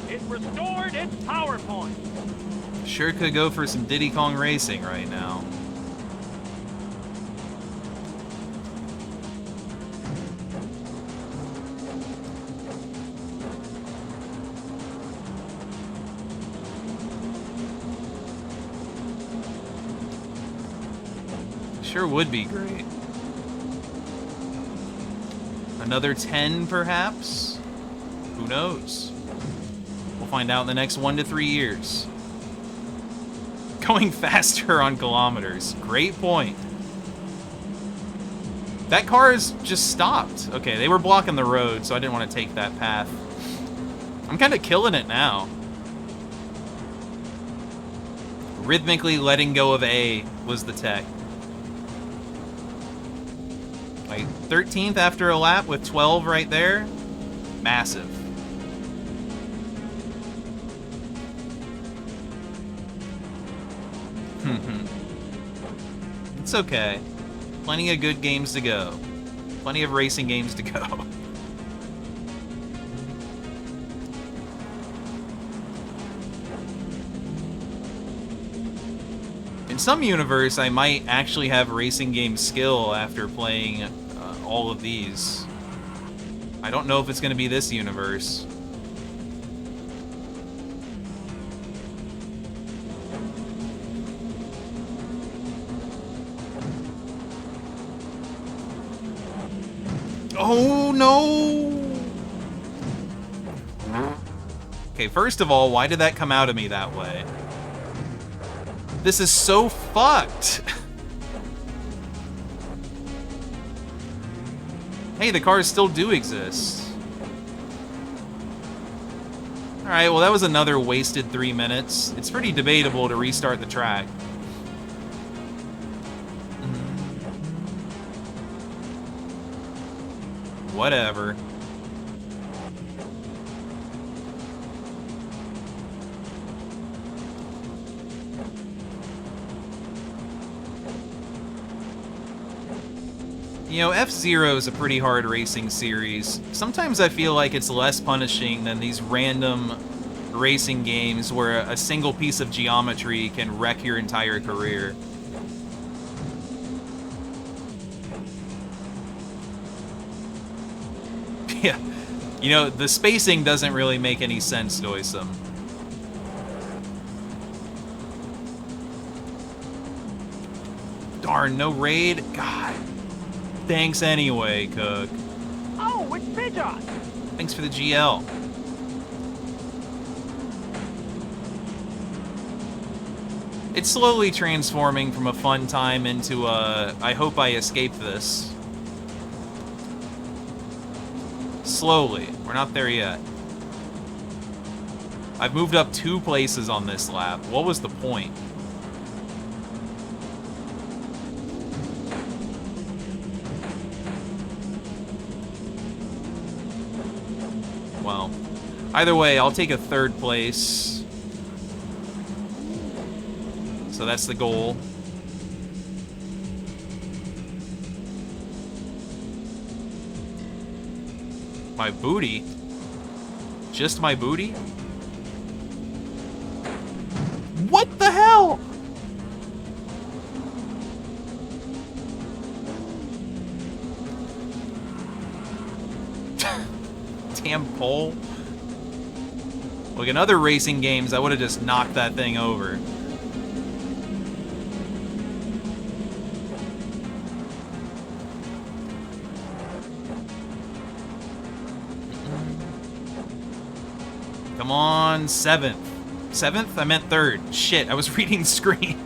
It restores It's PowerPoint. Sure could go for some Diddy Kong Racing right now. Sure would be great. Another 10, perhaps? Who knows? We'll find out in the next 1 to 3 years. Going faster on kilometers. Great point. That car has just stopped. Okay, they were blocking the road, so I didn't want to take that path. I'm kind of killing it now. Rhythmically letting go of A was the tech. Like 13th after a lap with 12 right there. Massive. It's okay. Plenty of good games to go. Plenty of racing games to go. In some universe, I might actually have racing game skill after playing all of these. I don't know if it's going to be this universe. Oh, no! Okay, first of all, why did that come out of me that way? This is so fucked! Hey, the cars still do exist. Alright, well that was another wasted 3 minutes. It's pretty debatable to restart the track. Whatever. You know, F-Zero is a pretty hard racing series. Sometimes I feel like it's less punishing than these random racing games where a single piece of geometry can wreck your entire career. Yeah, you know, the spacing doesn't really make any sense, Doisum. Darn, no raid? God. Thanks anyway, Cook. Oh, it's Pidgeot. Thanks for the GL. It's slowly transforming from a fun time into a, I hope I escape this. Slowly. We're not there yet. I've moved up 2 places on this lap. What was the point? Well, either way, I'll take a 3rd place. So that's the goal. My booty? Just my booty? What the hell? Damn pole. Like in other racing games, I would have just knocked that thing over. Come on, 7th. 7th? I meant 3rd. Shit, I was reading the screen.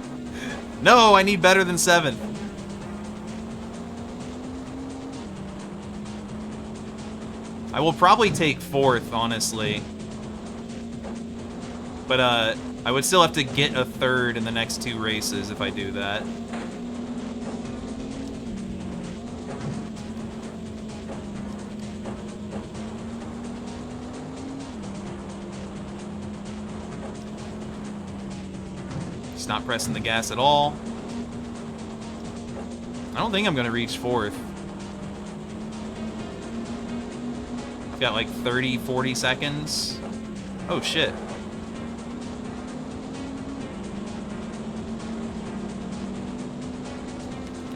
No, I need better than 7th. I will probably take 4th, honestly. But, I would still have to get a 3rd in the next 2 races if I do that. Just not pressing the gas at all. I don't think I'm gonna reach 4th. I've got like 30, 40 seconds. Oh shit.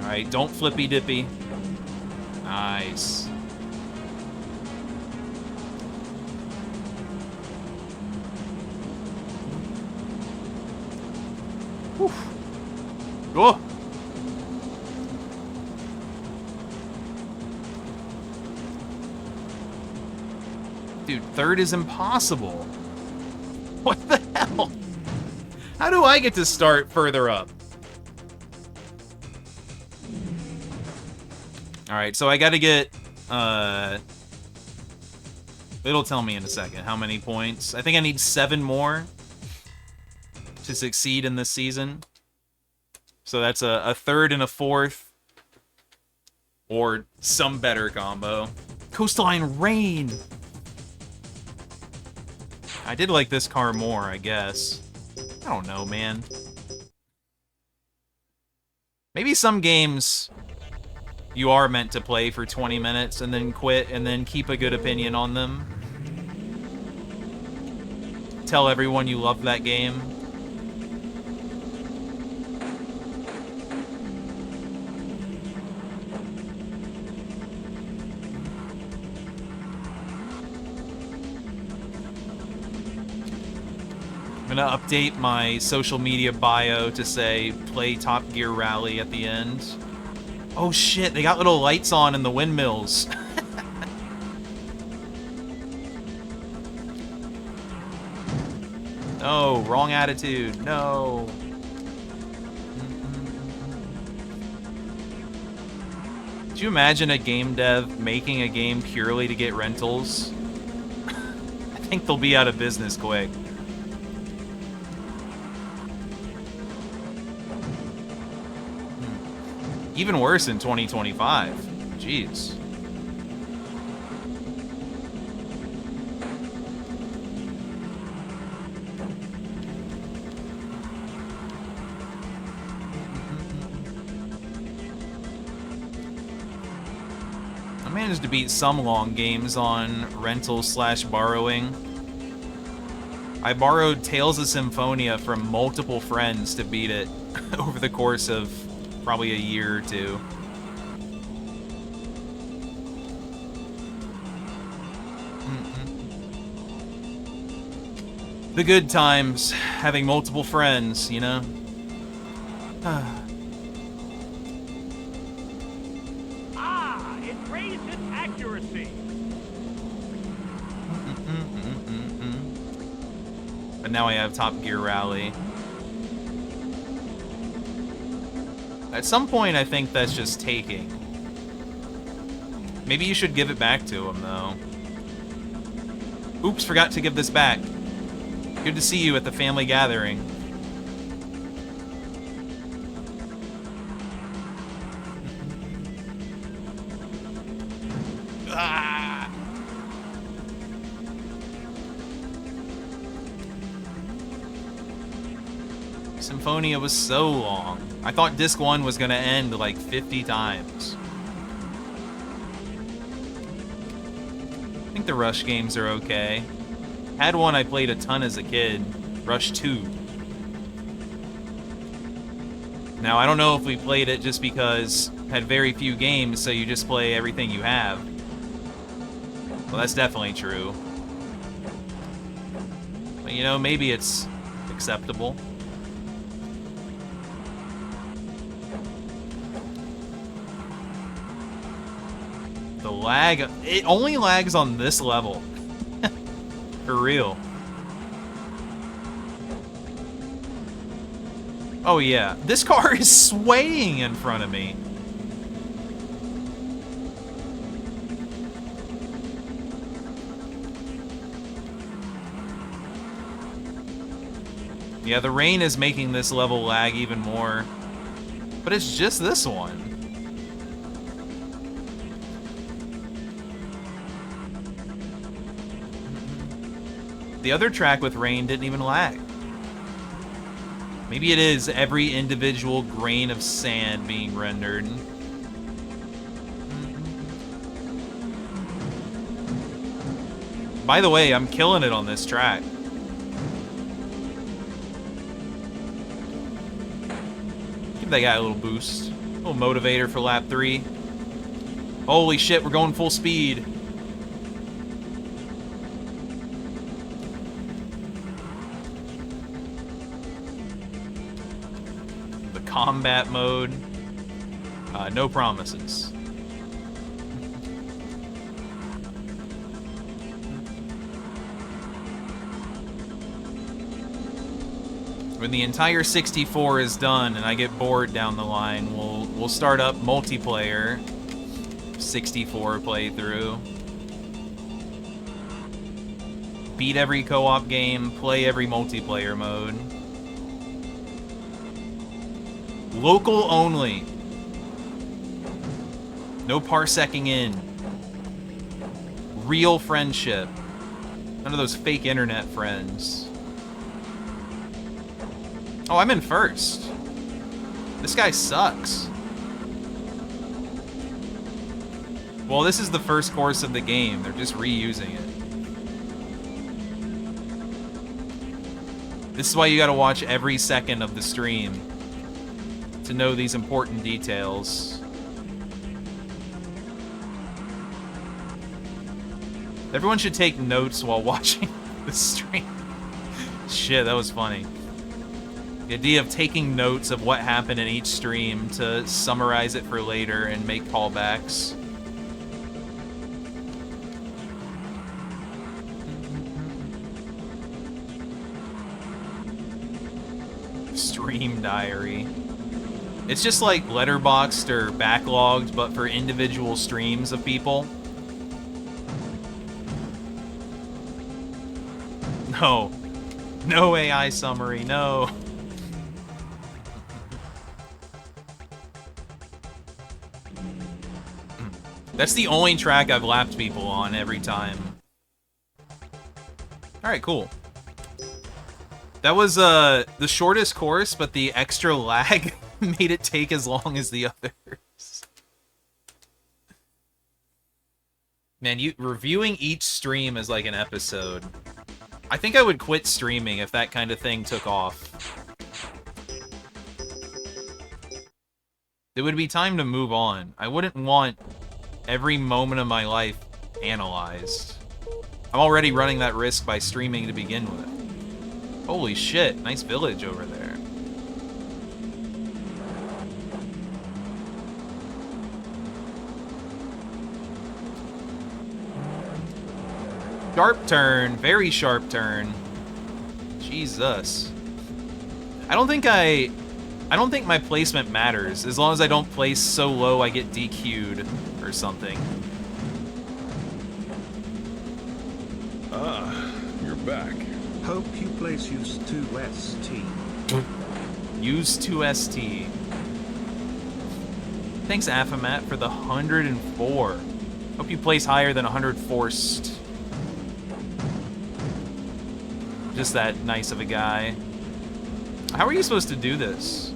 Alright, don't flippy dippy. Nice. Whew. Oh! Dude, third is impossible. What the hell? How do I get to start further up? Alright, so I gotta get, it'll tell me in a second how many points. I think I need 7 more to succeed in this season. So that's a third and a fourth. Or some better combo. Coastline Rain! I did like this car more, I guess. I don't know, man. Maybe some games you are meant to play for 20 minutes and then quit and then keep a good opinion on them. Tell everyone you love that game. I'm gonna update my social media bio to say play Top Gear Rally at the end. Oh shit, they got little lights on in the windmills. No, wrong attitude. No. Could you imagine a game dev making a game purely to get rentals? I think they'll be out of business quick. Even worse in 2025. Jeez. I managed to beat some long games on rental/borrowing. I borrowed Tales of Symphonia from multiple friends to beat it over the course of probably a year or two. The good times, having multiple friends, you know? It raised its accuracy. But now I have Top Gear Rally. At some point, I think that's just taking. Maybe you should give it back to him, though. Oops, forgot to give this back. Good to see you at the family gathering. Ah! Symphonia was so long. I thought Disc 1 was gonna end like 50 times. I think the Rush games are okay. Had one I played a ton as a kid, Rush 2. Now, I don't know if we played it just because it had very few games, so you just play everything you have. Well, that's definitely true. But, you know, maybe it's acceptable. The lag, it only lags on this level. For real. Oh yeah, this car is swaying in front of me. Yeah, the rain is making this level lag even more. But it's just this one. The other track with rain didn't even lag. Maybe it is every individual grain of sand being rendered. By the way, I'm killing it on this track. Give that guy a little boost. Little motivator for lap 3. Holy shit, we're going full speed. The combat mode. No promises. When the entire 64 is done and I get bored down the line, we'll start up multiplayer 64 playthrough. Beat every co-op game, play every multiplayer mode. Local only. No parsecing in. Real friendship. None of those fake internet friends. Oh, I'm in first. This guy sucks. Well, this is the first course of the game. They're just reusing it. This is why you gotta watch every second of the stream to know these important details. Everyone should take notes while watching the stream. Shit, that was funny. The idea of taking notes of what happened in each stream to summarize it for later and make callbacks. Stream diary. It's just like letterboxed or backlogged, but for individual streams of people. No. No AI summary, no. That's the only track I've lapped people on every time. Alright, cool. That was the shortest course, but the extra lag made it take as long as the others. Man, reviewing each stream is like an episode. I think I would quit streaming if that kind of thing took off. It would be time to move on. I wouldn't want every moment of my life analyzed. I'm already running that risk by streaming to begin with. Holy shit, nice village over there. Sharp turn, very sharp turn. Jesus. I don't think my placement matters, as long as I don't place so low I get DQ'd or something. Ah, you're back. Hope you place used to ST. Use 2ST. Thanks, Aphomat, for the 104. Hope you place higher than 100 forced. Just that nice of a guy. How are you supposed to do this?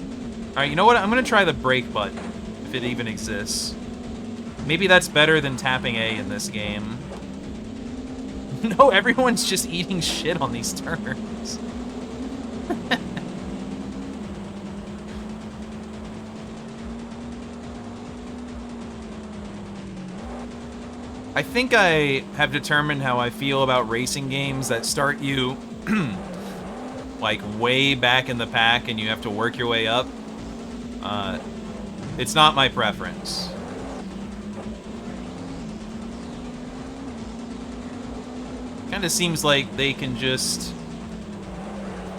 Alright, you know what? I'm gonna try the brake button, if it even exists. Maybe that's better than tapping A in this game. No, everyone's just eating shit on these turns. I think I have determined how I feel about racing games that start you like way back in the pack and you have to work your way up. It's not my preference. Kind of seems like they can just,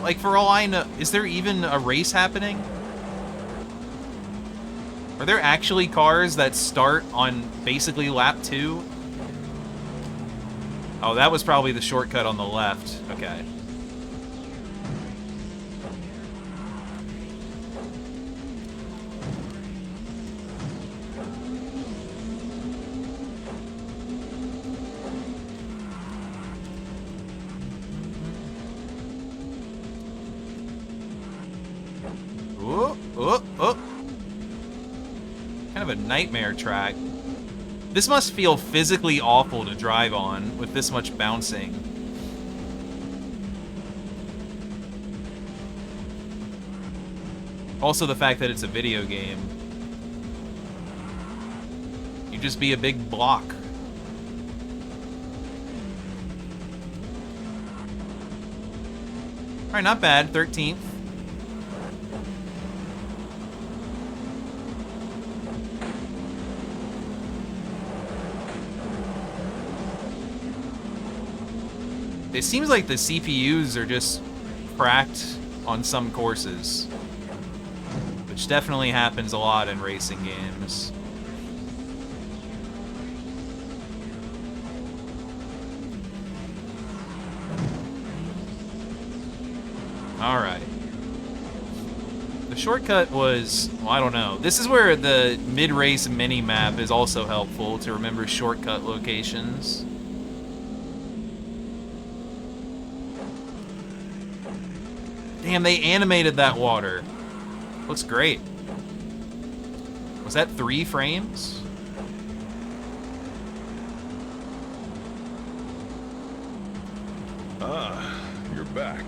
like, for all I know, is there even a race happening? Are there actually cars that start on basically lap 2? Oh, that was probably the shortcut on the left. Okay. Oh, oh, oh. Kind of a nightmare track. This must feel physically awful to drive on with this much bouncing. Also the fact that it's a video game. just be a big block. Alright, not bad. 13th. It seems like the CPUs are just cracked on some courses, which definitely happens a lot in racing games. Alright. The shortcut was, well, I don't know. This is where the mid-race mini-map is also helpful to remember shortcut locations. Damn, they animated that water. Looks great. Was that 3 frames? Ah, you're back.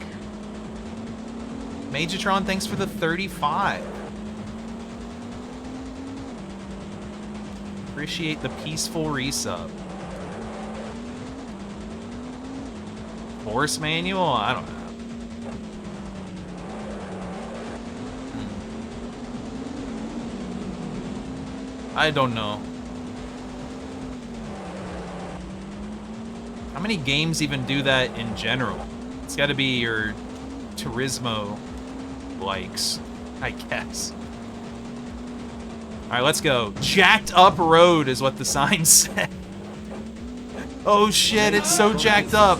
Majatron, thanks for the 35. Appreciate the peaceful resub. Horse manual? I don't know. I don't know. How many games even do that in general? It's got to be your Turismo likes, I guess. All right, let's go. Jacked up road is what the sign said. Oh shit, it's so jacked up.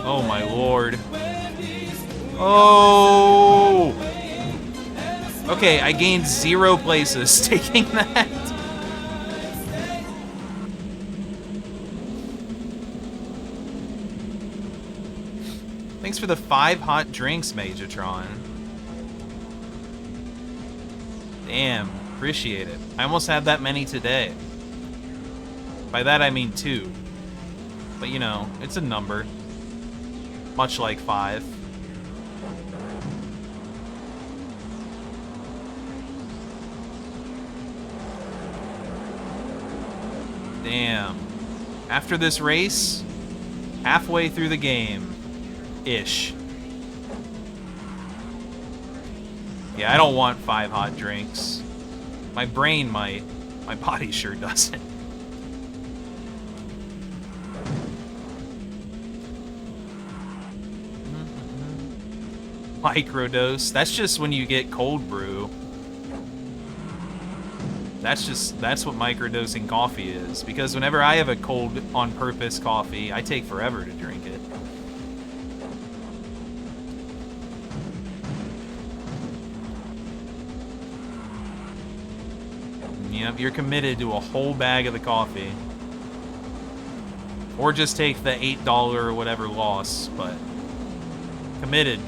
Oh my lord. Oh! Okay, I gained 0 places taking that. Thanks for the 5 hot drinks, Majatron. Damn, appreciate it. I almost had that many today. By that I mean 2. But you know, it's a number. Much like 5. Damn. After this race, halfway through the game-ish. Yeah, I don't want 5 hot drinks. My brain might. My body sure doesn't. Microdose. That's just when you get cold brew. That's what microdosing coffee is. Because whenever I have a cold on purpose coffee, I take forever to drink it. Yep, you're committed to a whole bag of the coffee. Or just take the $8 or whatever loss, but committed.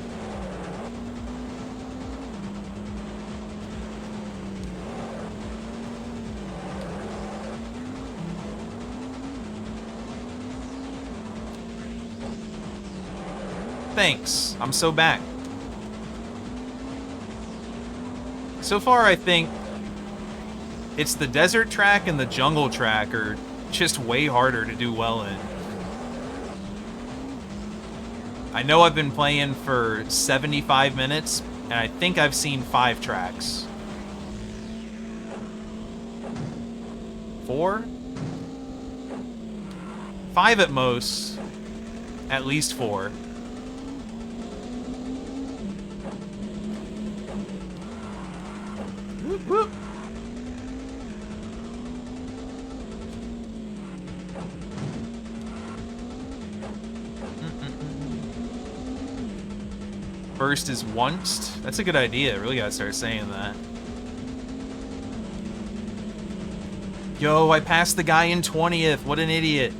Thanks. I'm so back. So far, I think it's the desert track and the jungle track are just way harder to do well in. I know I've been playing for 75 minutes, and I think I've seen 5 tracks. 4? 5 at most. At least 4. Whoop, whoop. First is once. That's a good idea. Really gotta start saying that. Yo, I passed the guy in 20th. What an idiot.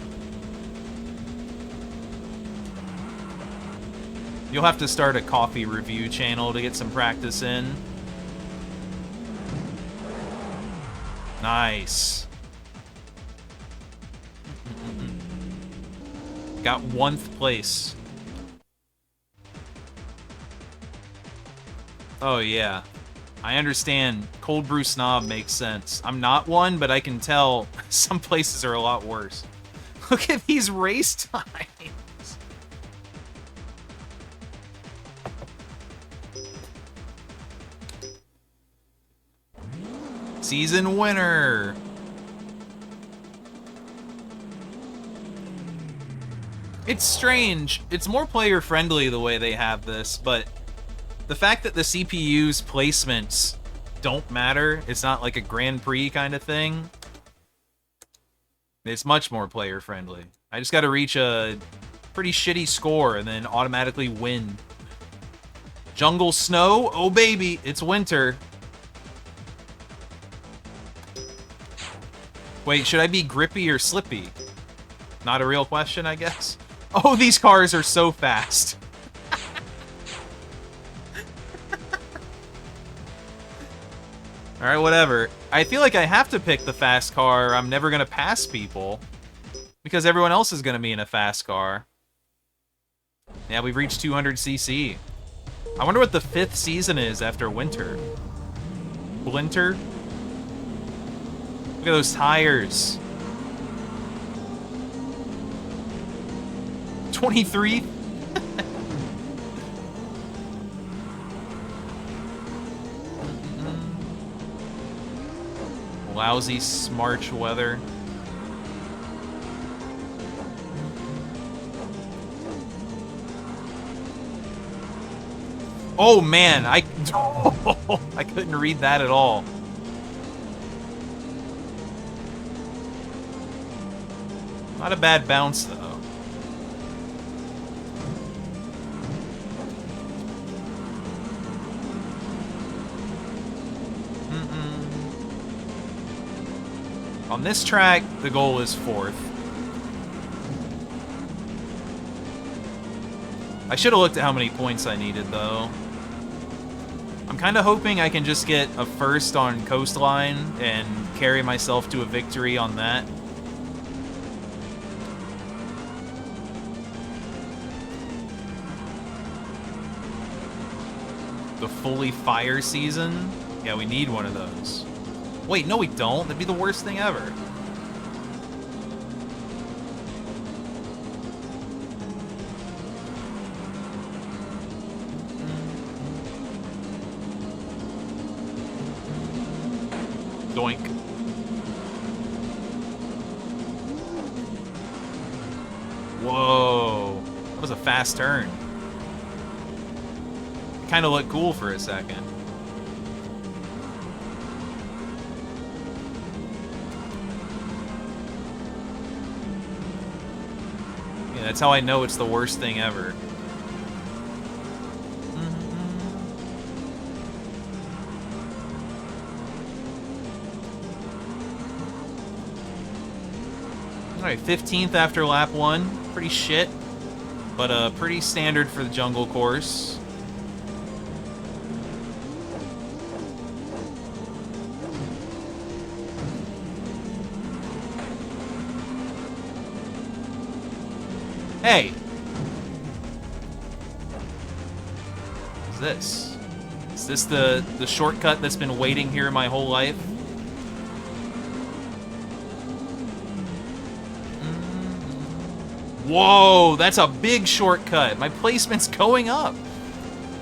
You'll have to start a coffee review channel to get some practice in. Nice. Got 1st place. Oh yeah. I understand. Cold brew snob makes sense. I'm not one, but I can tell some places are a lot worse. Look at these race times. Season winner. It's strange. It's more player friendly the way they have this, but the fact that the CPU's placements don't matter, it's not like a Grand Prix kind of thing, it's much more player friendly. I just gotta reach a pretty shitty score and then automatically win. Jungle snow? Oh baby, it's winter. Wait, should I be grippy or slippy? Not a real question, I guess. Oh, these cars are so fast. Alright, whatever. I feel like I have to pick the fast car or I'm never gonna pass people. Because everyone else is gonna be in a fast car. Yeah, we've reached 200cc. I wonder what the 5th season is after winter. Blinter? Look at those tires. 23? Lousy smarch weather. Oh man, I couldn't read that at all. Not a bad bounce though. On this track, the goal is 4th. I should have looked at how many points I needed, though. I'm kind of hoping I can just get a 1st on Coastline and carry myself to a victory on that. The fully fire season? Yeah, we need one of those. Wait, no we don't. That'd be the worst thing ever. Doink. Whoa. That was a fast turn. It kind of looked cool for a second. That's how I know it's the worst thing ever. Alright, 15th after lap 1. Pretty shit, but pretty standard for the jungle course. Hey! What's this? Is this the shortcut that's been waiting here my whole life? Whoa, that's a big shortcut. My placement's going up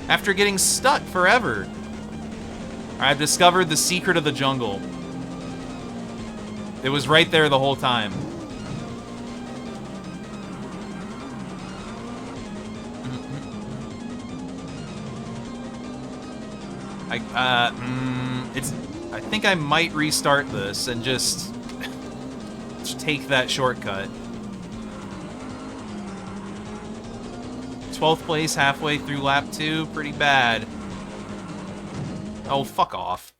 after getting stuck forever. I've discovered the secret of the jungle. It was right there the whole time. I think I might restart this and just take that shortcut. 12th place halfway through lap 2, pretty bad. Oh, fuck off.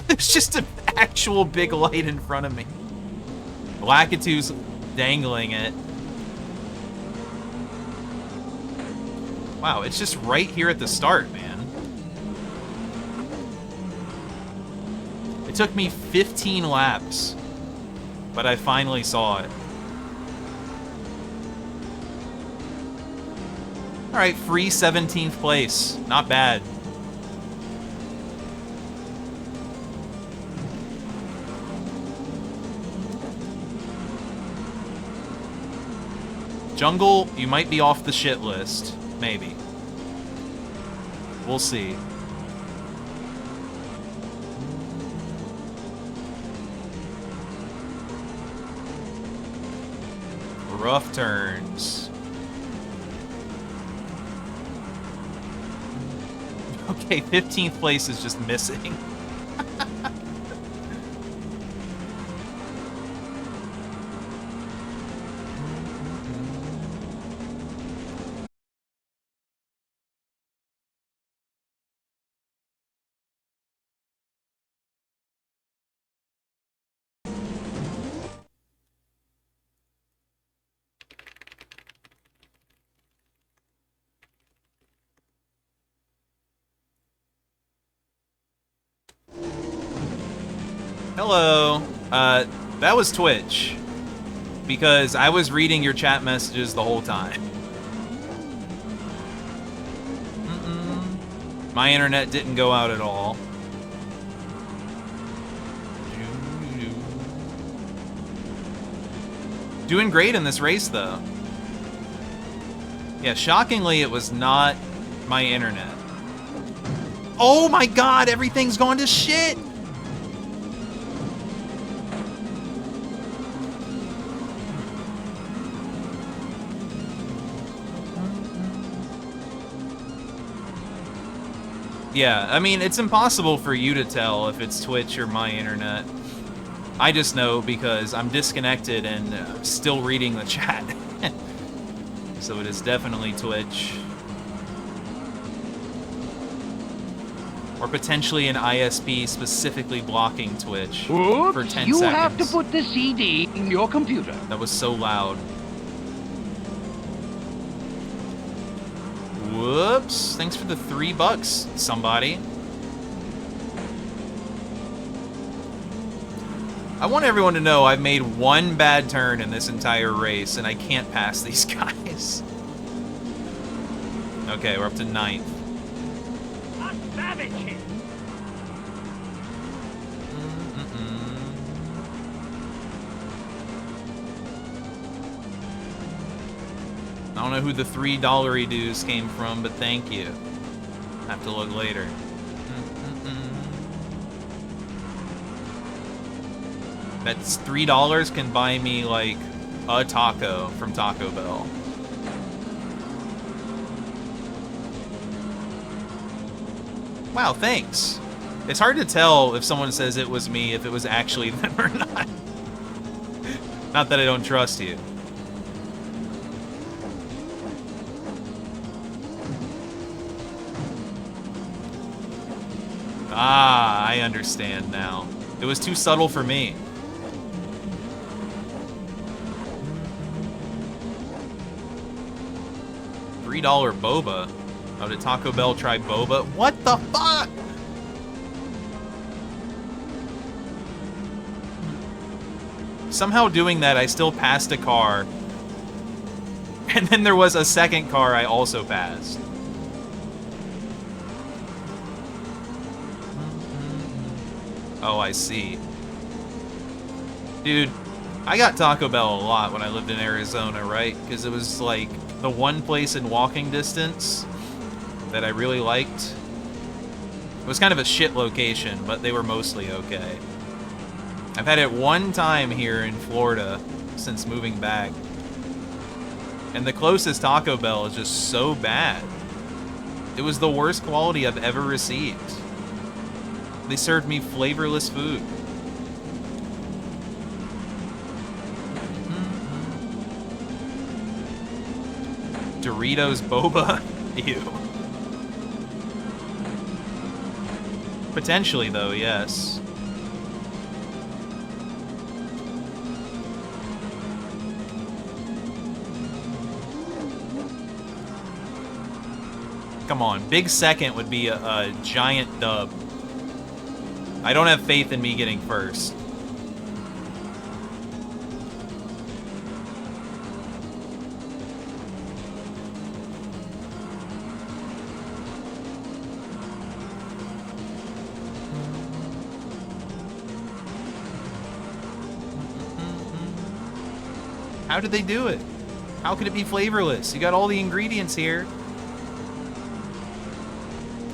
There's just an actual big light in front of me. Lakitu's dangling it. Wow, it's just right here at the start, man. It took me 15 laps, but I finally saw it. All right, free 17th place. Not bad. Jungle, you might be off the shit list. Maybe. We'll see. Rough turns. Okay, 15th place is just missing. Hello. That was Twitch. Because I was reading your chat messages the whole time. My internet didn't go out at all. Doing great in this race, though. Yeah, shockingly, it was not my internet. Oh my god, everything's gone to shit! Yeah, I mean, it's impossible for you to tell if it's Twitch or my internet. I just know because I'm disconnected and still reading the chat. So it is definitely Twitch. Or potentially an ISP specifically blocking Twitch for 10 seconds. You have to put the CD in your computer. That was so loud. Whoops. Thanks for the $3, somebody. I want everyone to know I've made one bad turn in this entire race, and I can't pass these guys. Okay, we're up to 9th. A savage hit. I don't know who the $3 dues came from, but thank you. Have to look later. That's $3 can buy me, like, a taco from Taco Bell. Wow, thanks. It's hard to tell if someone says it was me, if it was actually them or not. Not that I don't trust you. Ah, I understand now. It was too subtle for me. $3 boba. Oh, did Taco Bell try boba? What the fuck? Somehow doing that, I still passed a car. And then there was a second car I also passed. Oh, I see. Dude, I got Taco Bell a lot when I lived in Arizona, right? Because it was like the one place in walking distance that I really liked. It was kind of a shit location, but they were mostly okay. I've had it one time here in Florida since moving back. And the closest Taco Bell is just so bad. It was the worst quality I've ever received. They served me flavorless food. Doritos boba? Ew. Potentially, though, yes. Come on, big second would be a giant dub. I don't have faith in me getting first. How did they do it? How could it be flavorless? You got all the ingredients here.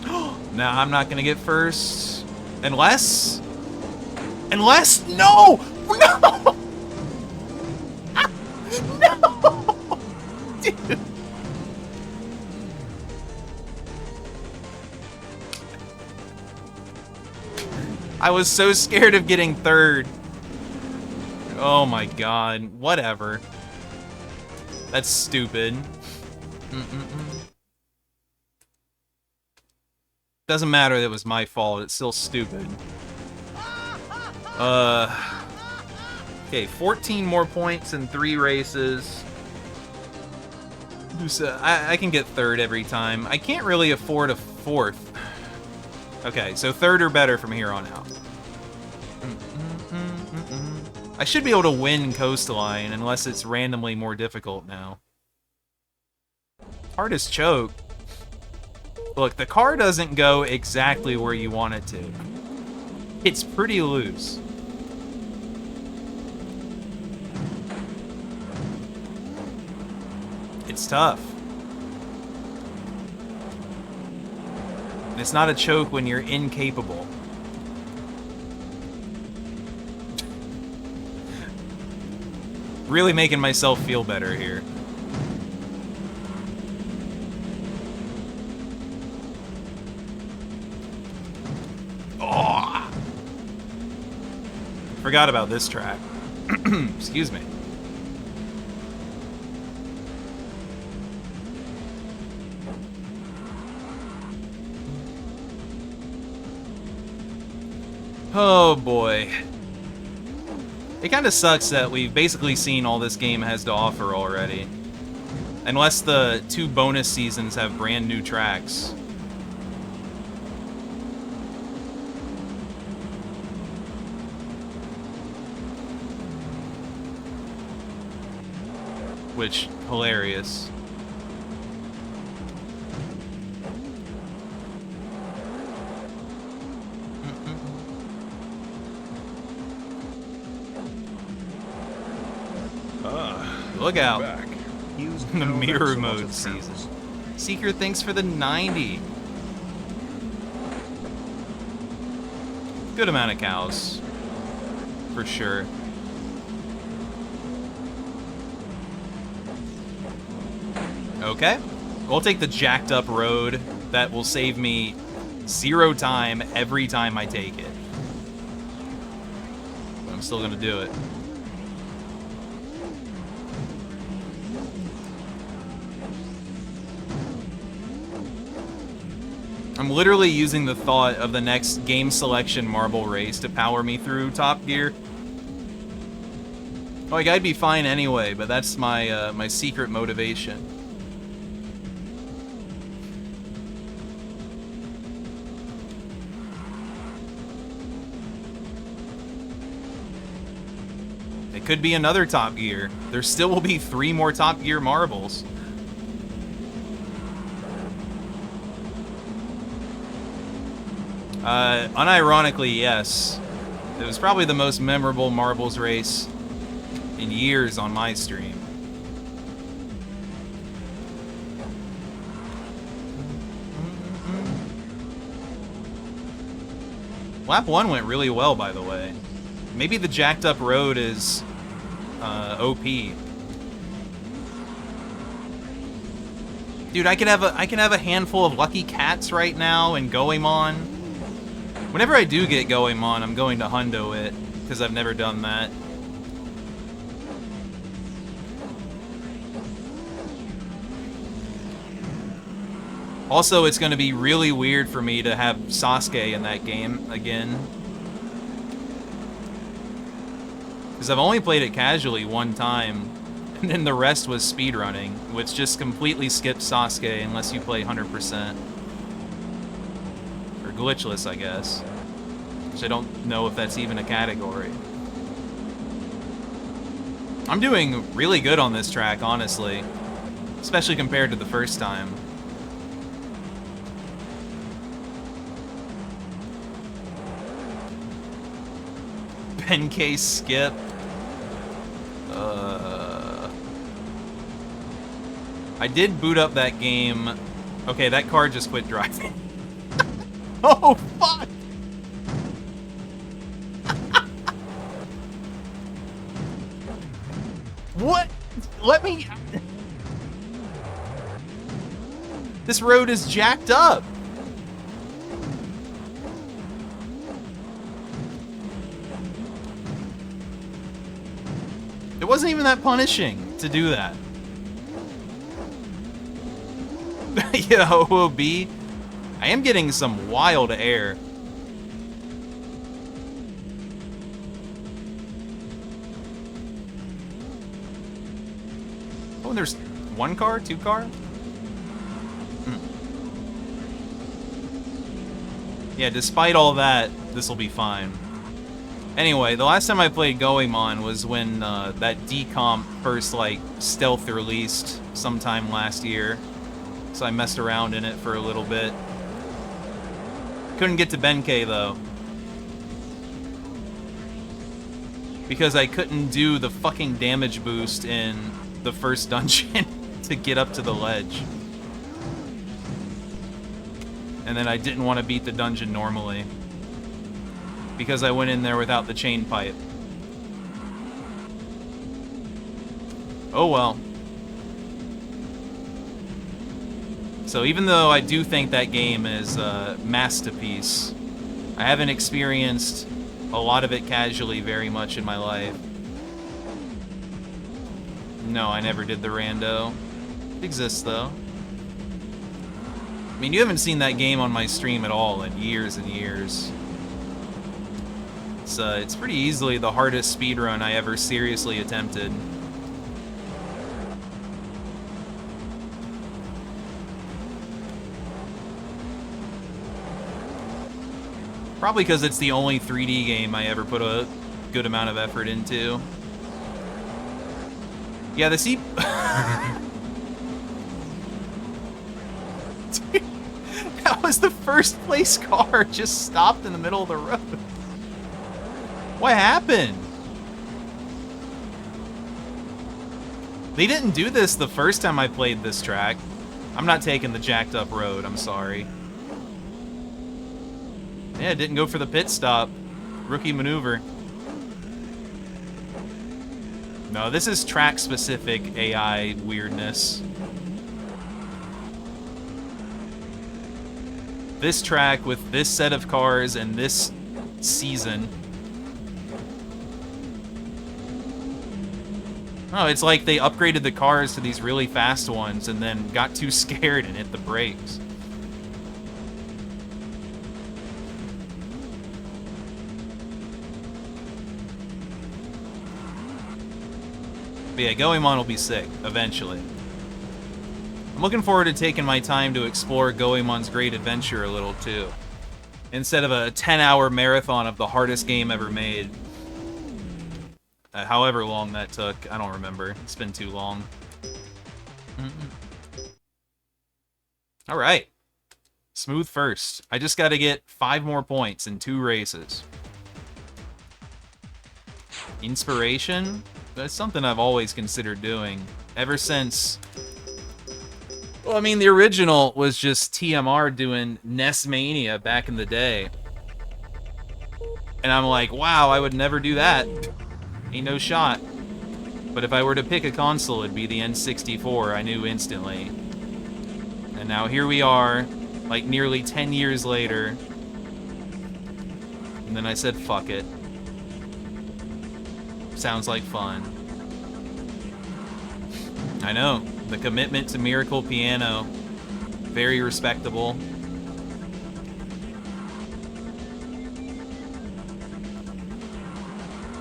Nah, I'm not gonna get first. Unless... No! No! No! Dude. I was so scared of getting third. Oh my god. Whatever. That's stupid. Doesn't matter that it was my fault. It's still stupid. Okay, 14 more points in 3 races. I can get third every time. I can't really afford a fourth. Okay, so third or better from here on out. I should be able to win Coastline unless it's randomly more difficult now. Hardest choke. Look, the car doesn't go exactly where you want it to. It's pretty loose. It's tough. It's not a choke when you're incapable. Really making myself feel better here. Oh! Forgot about this track. Excuse me. Oh boy. It kind of sucks that we've basically seen all this game has to offer already. Unless the 2 bonus seasons have brand new tracks. Which, hilarious. Look out. Back. Use The mirror a lot mode of season. cows. Seeker, thanks for the 90. Good amount of cows. For sure. Okay. We'll take the jacked up road. That will save me 0 time every time I take it. But I'm still gonna do it. I'm literally using the thought of the next game selection marble race to power me through Top Gear. Like, I'd be fine anyway, but that's my my secret motivation. It could be another Top Gear. There still will be 3 more Top Gear marbles. Unironically, yes. It was probably the most memorable marbles race in years on my stream. Lap 1 went really well, by the way. Maybe the jacked up road is OP. Dude, I can have a handful of lucky cats right now in Goemon. Whenever I do get Goemon, I'm going to hundo it, because I've never done that. Also, it's going to be really weird for me to have Sasuke in that game again. Because I've only played it casually 1 time, and then the rest was speedrunning, which just completely skips Sasuke unless you play 100%. Or glitchless, I guess. Which I don't know if that's even a category. I'm doing really good on this track, honestly. Especially compared to the first time. Benkei skip. I did boot up that game. Okay, that car just quit driving. Oh, fuck! What? Let me... This road is jacked up. It wasn't even that punishing to do that. Yeah, OOB. I am getting some wild air. Oh, and there's one car, two car? Yeah, despite all that, this will be fine. Anyway, the last time I played Goemon was when that decomp first, like, stealth released sometime last year. So I messed around in it for a little bit. Couldn't get to Benkei, though. Because I couldn't do the fucking damage boost in the first dungeon to get up to the ledge. And then I didn't want to beat the dungeon normally. Because I went in there without the chain pipe. Oh well. So even though I do think that game is a masterpiece, I haven't experienced a lot of it casually very much in my life. No, I never did the rando. It exists though. I mean, you haven't seen that game on my stream at all in years and years. It's pretty easily the hardest speedrun I ever seriously attempted. Probably because it's the only 3D game I ever put a good amount of effort into. Yeah, the sea... Dude, that was the first place car just stopped in the middle of the road. What happened? They didn't do this the first time I played this track. I'm not taking the jacked up road, I'm sorry. Yeah, didn't go for the pit stop. Rookie maneuver. No, this is track-specific AI weirdness. This track with this set of cars and this season. Oh, it's like they upgraded the cars to these really fast ones and then got too scared and hit the brakes. But yeah, Goemon will be sick, eventually. I'm looking forward to taking my time to explore Goemon's Great Adventure a little, too. Instead of a 10-hour marathon of the hardest game ever made. However long that took, I don't remember. It's been too long. Alright. Smooth first. I just gotta get 5 more points in 2 races. Inspiration? That's something I've always considered doing. Ever since... Well, I mean, the original was just TMR doing NES Mania back in the day. And I'm like, wow, I would never do that. Ain't no shot. But if I were to pick a console, it'd be the N64, I knew instantly. And now here we are, like nearly 10 years later. And then I said, fuck it. Sounds like fun. I know. The commitment to Miracle Piano. Very respectable.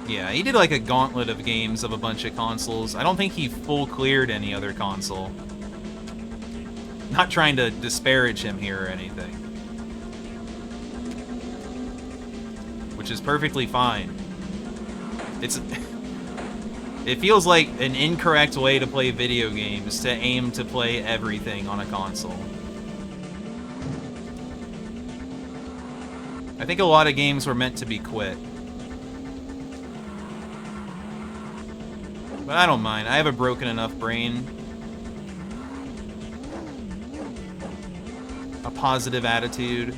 Yeah, he did like a gauntlet of games of a bunch of consoles. I don't think he full cleared any other console. Not trying to disparage him here or anything. Which is perfectly fine. It feels like an incorrect way to play video games to aim to play everything on a console. I think a lot of games were meant to be quit. But I don't mind. I have a broken enough brain. a positive attitude.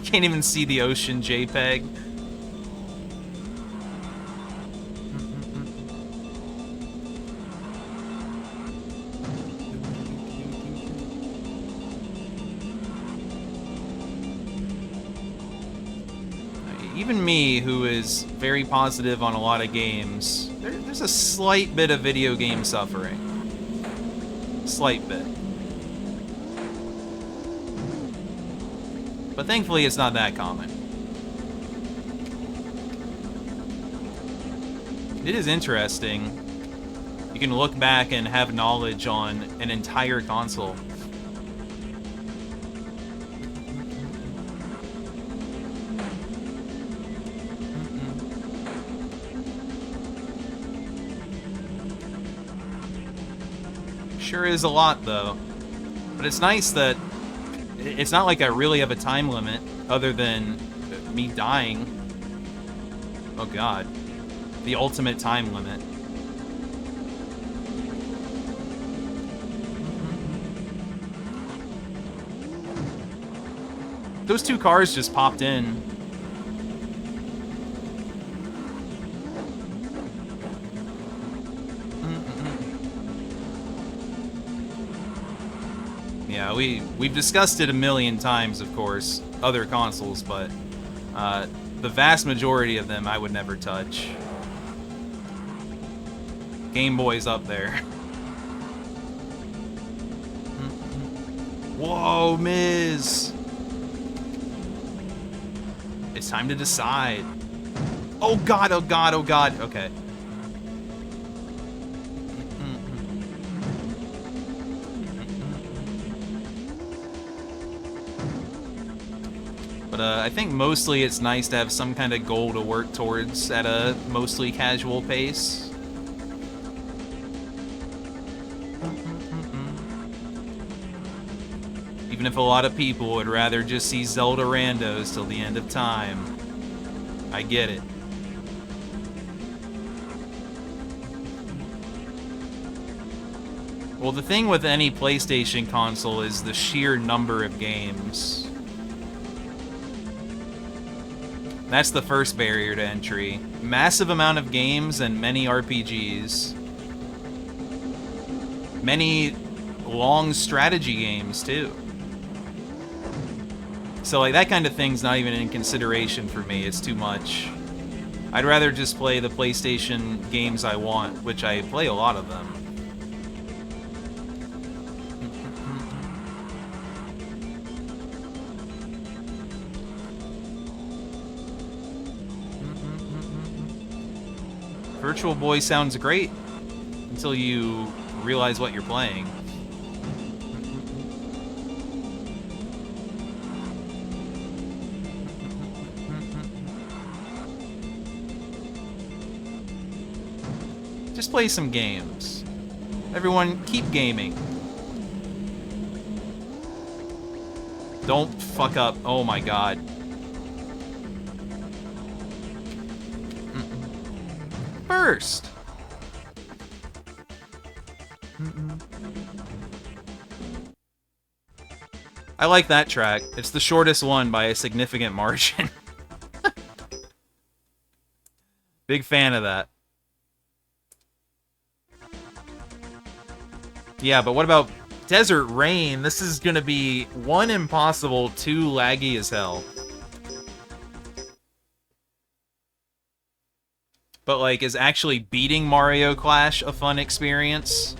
Can't even see the ocean JPEG. Even me, who is very positive on a lot of games, there's a slight bit of video game suffering. Slight bit. But thankfully, it's not that common. It is interesting. You can look back and have knowledge on an entire console. Sure is a lot, though. But it's nice that it's not like I really have a time limit other than me dying. Oh god. The ultimate time limit. Those two cars just popped in. Yeah, we've discussed it a million times, of course, other consoles, but the vast majority of them I would never touch. Game Boy's up there. Whoa, Miz! It's time to decide. Oh god, oh god, oh god. Okay. But I think mostly it's nice to have some kind of goal to work towards at a mostly casual pace. Even if a lot of people would rather just see Zelda randos till the end of time. I get it. Well, the thing with any PlayStation console is the sheer number of games. That's the first barrier to entry. Massive amount of games and many RPGs. Many long strategy games, too. So, like, that kind of thing's not even in consideration for me. It's too much. I'd rather just play the PlayStation games I want, which I play a lot of them. Virtual Boy sounds great until you realize what you're playing. Just play some games. Everyone, keep gaming. Don't fuck up. Oh my god. First. I like that track. It's the shortest one by a significant margin. Big fan of that. Yeah, but what about Desert Rain? This is gonna be 1 impossible, 2 laggy as hell. But, like, is actually beating Mario Clash a fun experience?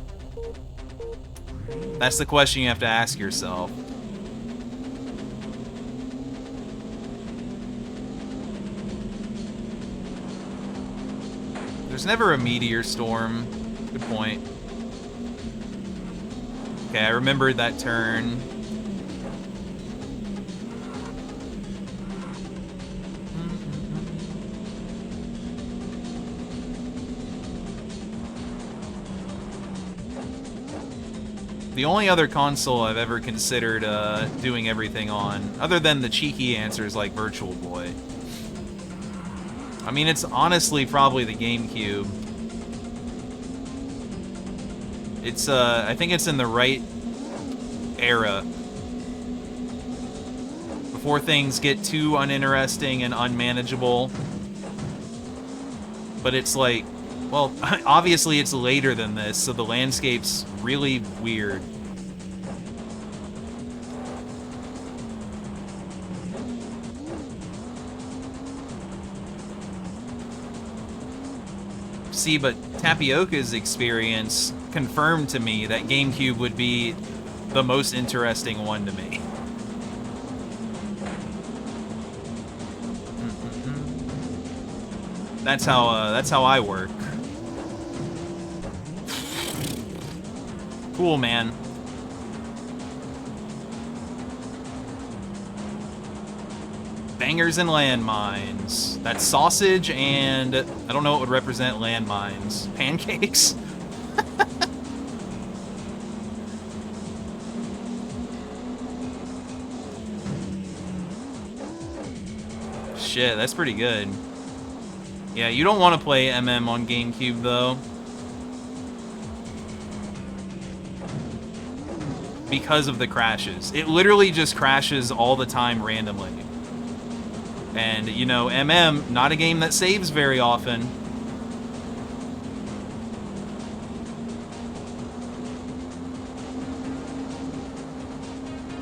That's the question you have to ask yourself. There's never a meteor storm. Good point. Okay, I remembered that turn. The only other console I've ever considered doing everything on, other than the cheeky answers like Virtual Boy, I mean, it's honestly probably the GameCube. It's, I think it's in the right era. Before things get too uninteresting and unmanageable. But it's like, well, obviously it's later than this, so the landscape's really weird. See, but Tapioca's experience confirmed to me that GameCube would be the most interesting one to me. That's how I work. Cool, man. Bangers and landmines. That's sausage and I don't know what would represent landmines. Pancakes? Shit, that's pretty good. Yeah, you don't want to play MM on GameCube, though. Because of the crashes. It literally just crashes all the time randomly. And, you know, MM, not a game that saves very often.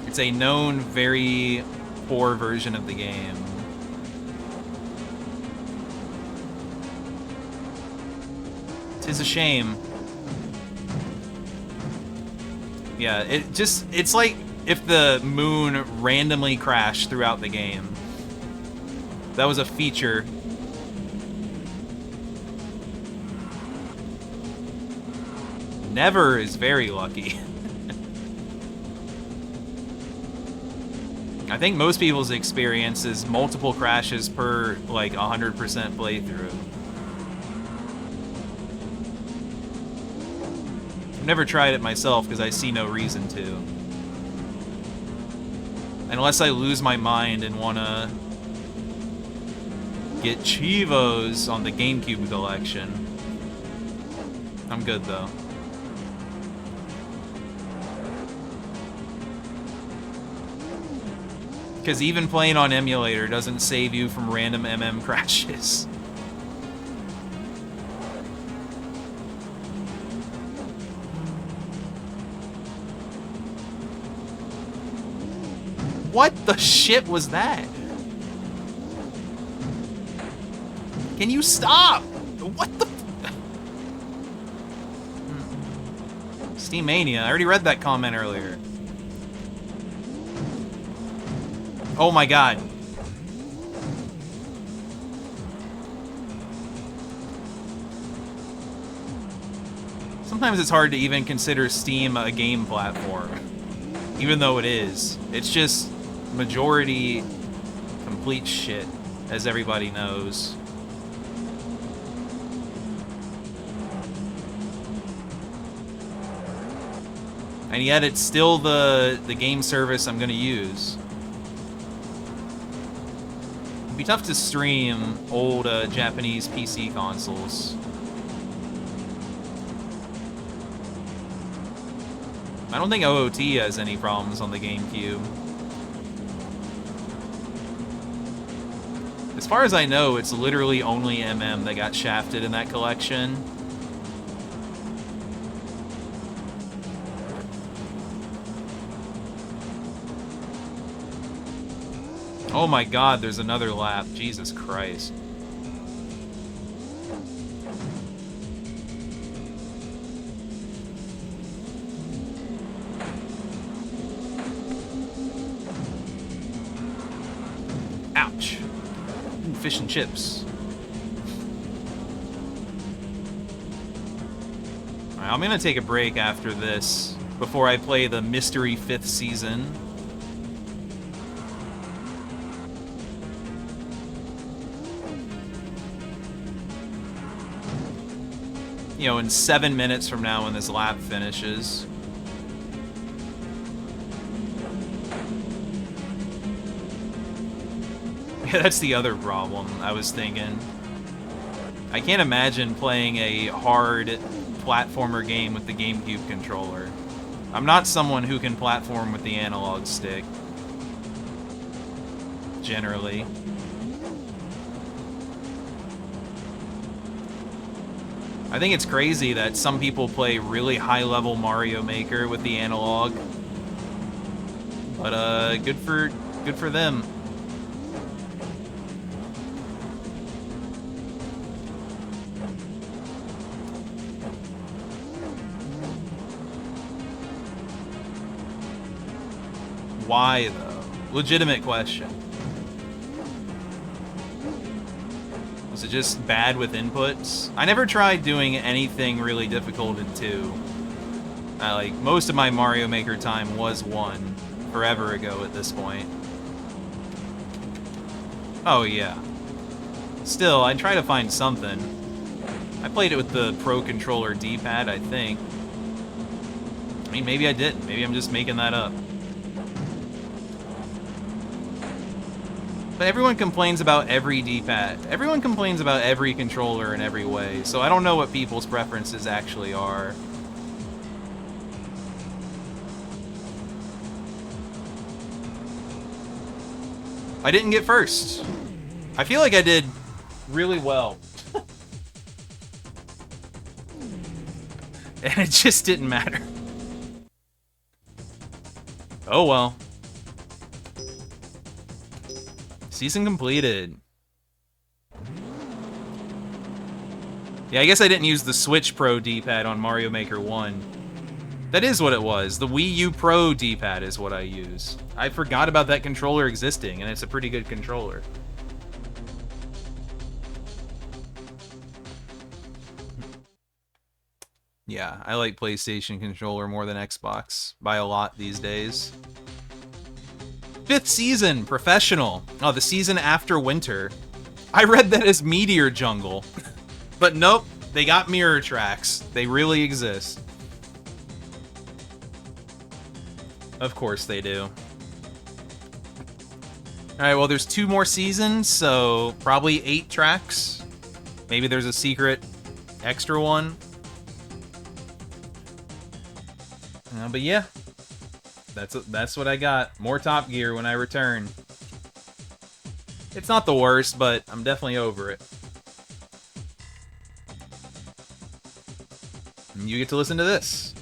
It's a known, very poor version of the game. Tis a shame. Yeah, it's like if the moon randomly crashed throughout the game. That was a feature. Never is very lucky. I think most people's experience is multiple crashes per, like, 100% playthrough. I've never tried it myself because I see no reason to. Unless I lose my mind and want to get Chivos on the GameCube collection. I'm good, though. Because even playing on emulator doesn't save you from random MM crashes. What the shit was that? Can you stop? What the? Steam Mania. I already read that comment earlier. Oh my god. Sometimes it's hard to even consider Steam a game platform. Even though it is. It's just majority complete shit, as everybody knows. And yet it's still the game service I'm gonna use. It'd be tough to stream old Japanese PC consoles. I don't think OOT has any problems on the GameCube. As far as I know, it's literally only MM that got shafted in that collection. Oh my god, there's another lap. Jesus Christ. Ouch. Ooh, fish and chips. Alright, I'm gonna take a break after this before I play the Mystery 5th Season. You know, in 7 minutes from now when this lap finishes. Yeah, that's the other problem I was thinking. I can't imagine playing a hard platformer game with the GameCube controller. I'm not someone who can platform with the analog stick. Generally. I think it's crazy that some people play really high-level Mario Maker with the analog. But good for them. Why, though? Legitimate question. Was it just bad with inputs? I never tried doing anything really difficult in 2. Like, most of my Mario Maker time was 1, forever ago at this point. Oh, yeah. Still, I try to find something. I played it with the Pro Controller D-pad, I think. I mean, maybe I didn't. Maybe I'm just making that up. But everyone complains about every D-pad. Everyone complains about every controller in every way, so I don't know what people's preferences actually are. I didn't get first. I feel like I did really well. And it just didn't matter. Oh well. Season completed. Yeah, I guess I didn't use the Switch Pro D-pad on Mario Maker 1. That is what it was. The Wii U Pro D-pad is what I use. I forgot about that controller existing, and it's a pretty good controller. Yeah, I like PlayStation controller more than Xbox by a lot these days. 5th season, professional. Oh, the season after winter. I read that as Meteor Jungle. But nope, they got mirror tracks. They really exist. Of course they do. Alright, well there's 2 more seasons, so probably 8 tracks. Maybe there's a secret extra one. But yeah. That's what I got. More Top Gear when I return. It's not the worst, but I'm definitely over it. And you get to listen to this.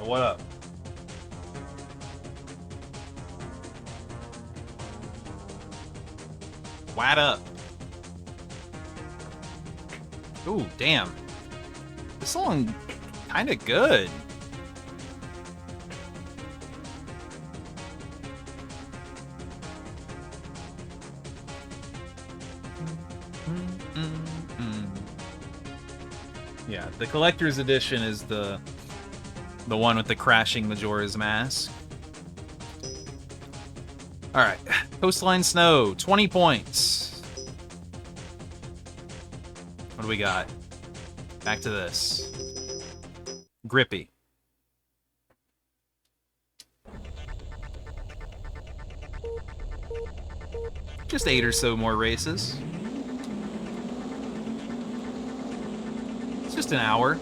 What up? What up? Ooh, damn. This song kinda good. Yeah, the collector's edition is the one with the crashing Majora's Mask. Alright, Coastline Snow, 20 points. What do we got? Back to this. Grippy. Just 8 or so more races. It's just an hour.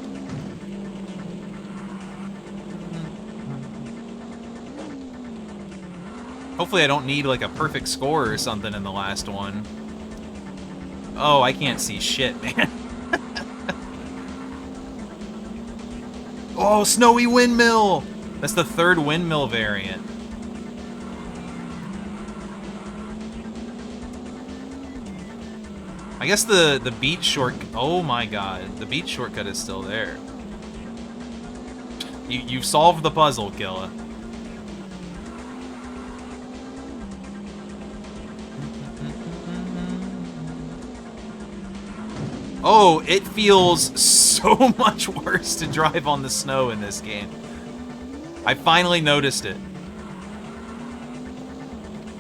Hopefully I don't need like a perfect score or something in the last one. Oh, I can't see shit, man. Oh, Snowy Windmill! That's the third windmill variant. I guess the beach short... Oh my god, the beach shortcut is still there. You've solved the puzzle, Killa. Oh, it feels so much worse to drive on the snow in this game. I finally noticed it.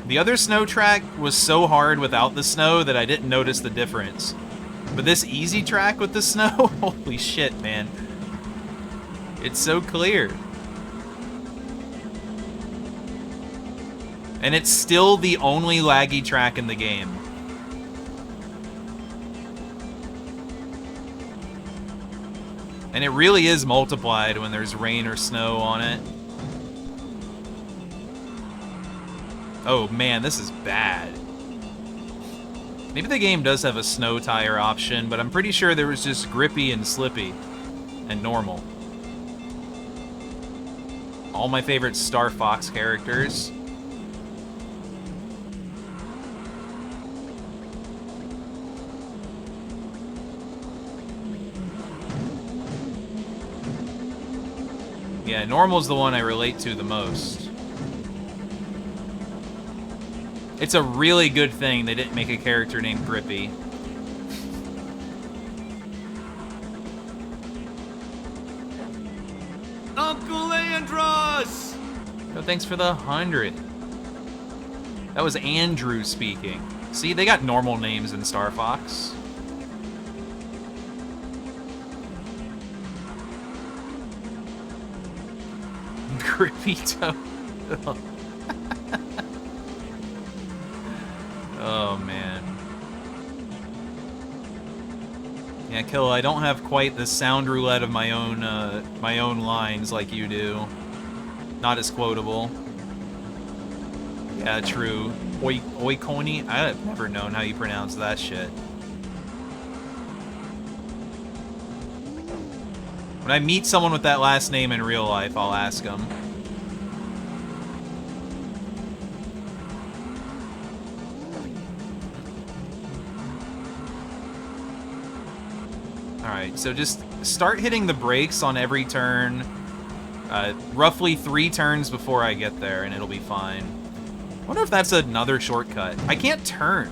The other snow track was so hard without the snow that I didn't notice the difference. But this easy track with the snow, holy shit, man. It's so clear. And it's still the only laggy track in the game. And it really is multiplied when there's rain or snow on it. Oh man, this is bad. Maybe the game does have a snow tire option, but I'm pretty sure there was just grippy and slippy and normal. All my favorite Star Fox characters. Yeah, normal's the one I relate to the most. It's a really good thing they didn't make a character named Grippy. Uncle Andros! Oh, thanks for the 100. That was Andrew speaking. See, they got normal names in Star Fox. Grippy toe. Oh man. Yeah, Kill, I don't have quite the sound roulette of my own lines like you do. Not as quotable. Yeah, true. Oikoni? I've never known how you pronounce that shit. When I meet someone with that last name in real life, I'll ask them. Alright, so just start hitting the brakes on every turn. Roughly 3 turns before I get there, and it'll be fine. I wonder if that's another shortcut. I can't turn.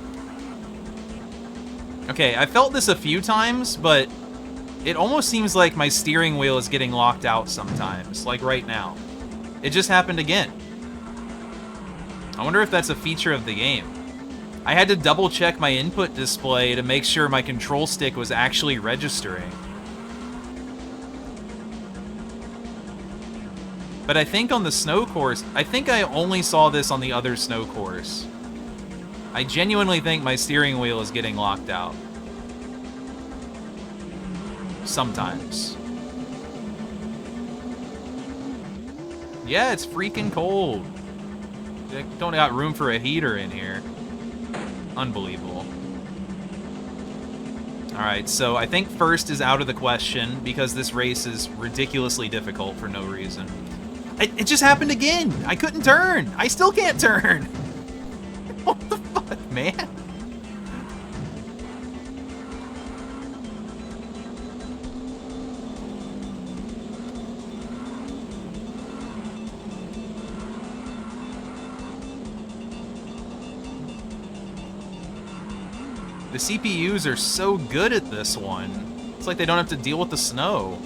Okay, I felt this a few times, but it almost seems like my steering wheel is getting locked out sometimes, like right now. It just happened again. I wonder if that's a feature of the game. I had to double check my input display to make sure my control stick was actually registering. But I think on the snow course, I think I only saw this on the other snow course. I genuinely think my steering wheel is getting locked out. Sometimes. Yeah, it's freaking cold. I don't got room for a heater in here. Unbelievable. Alright, so I think first is out of the question because this race is ridiculously difficult for no reason. It just happened again! I couldn't turn! I still can't turn! What the fuck, man? The CPUs are so good at this one. It's like they don't have to deal with the snow.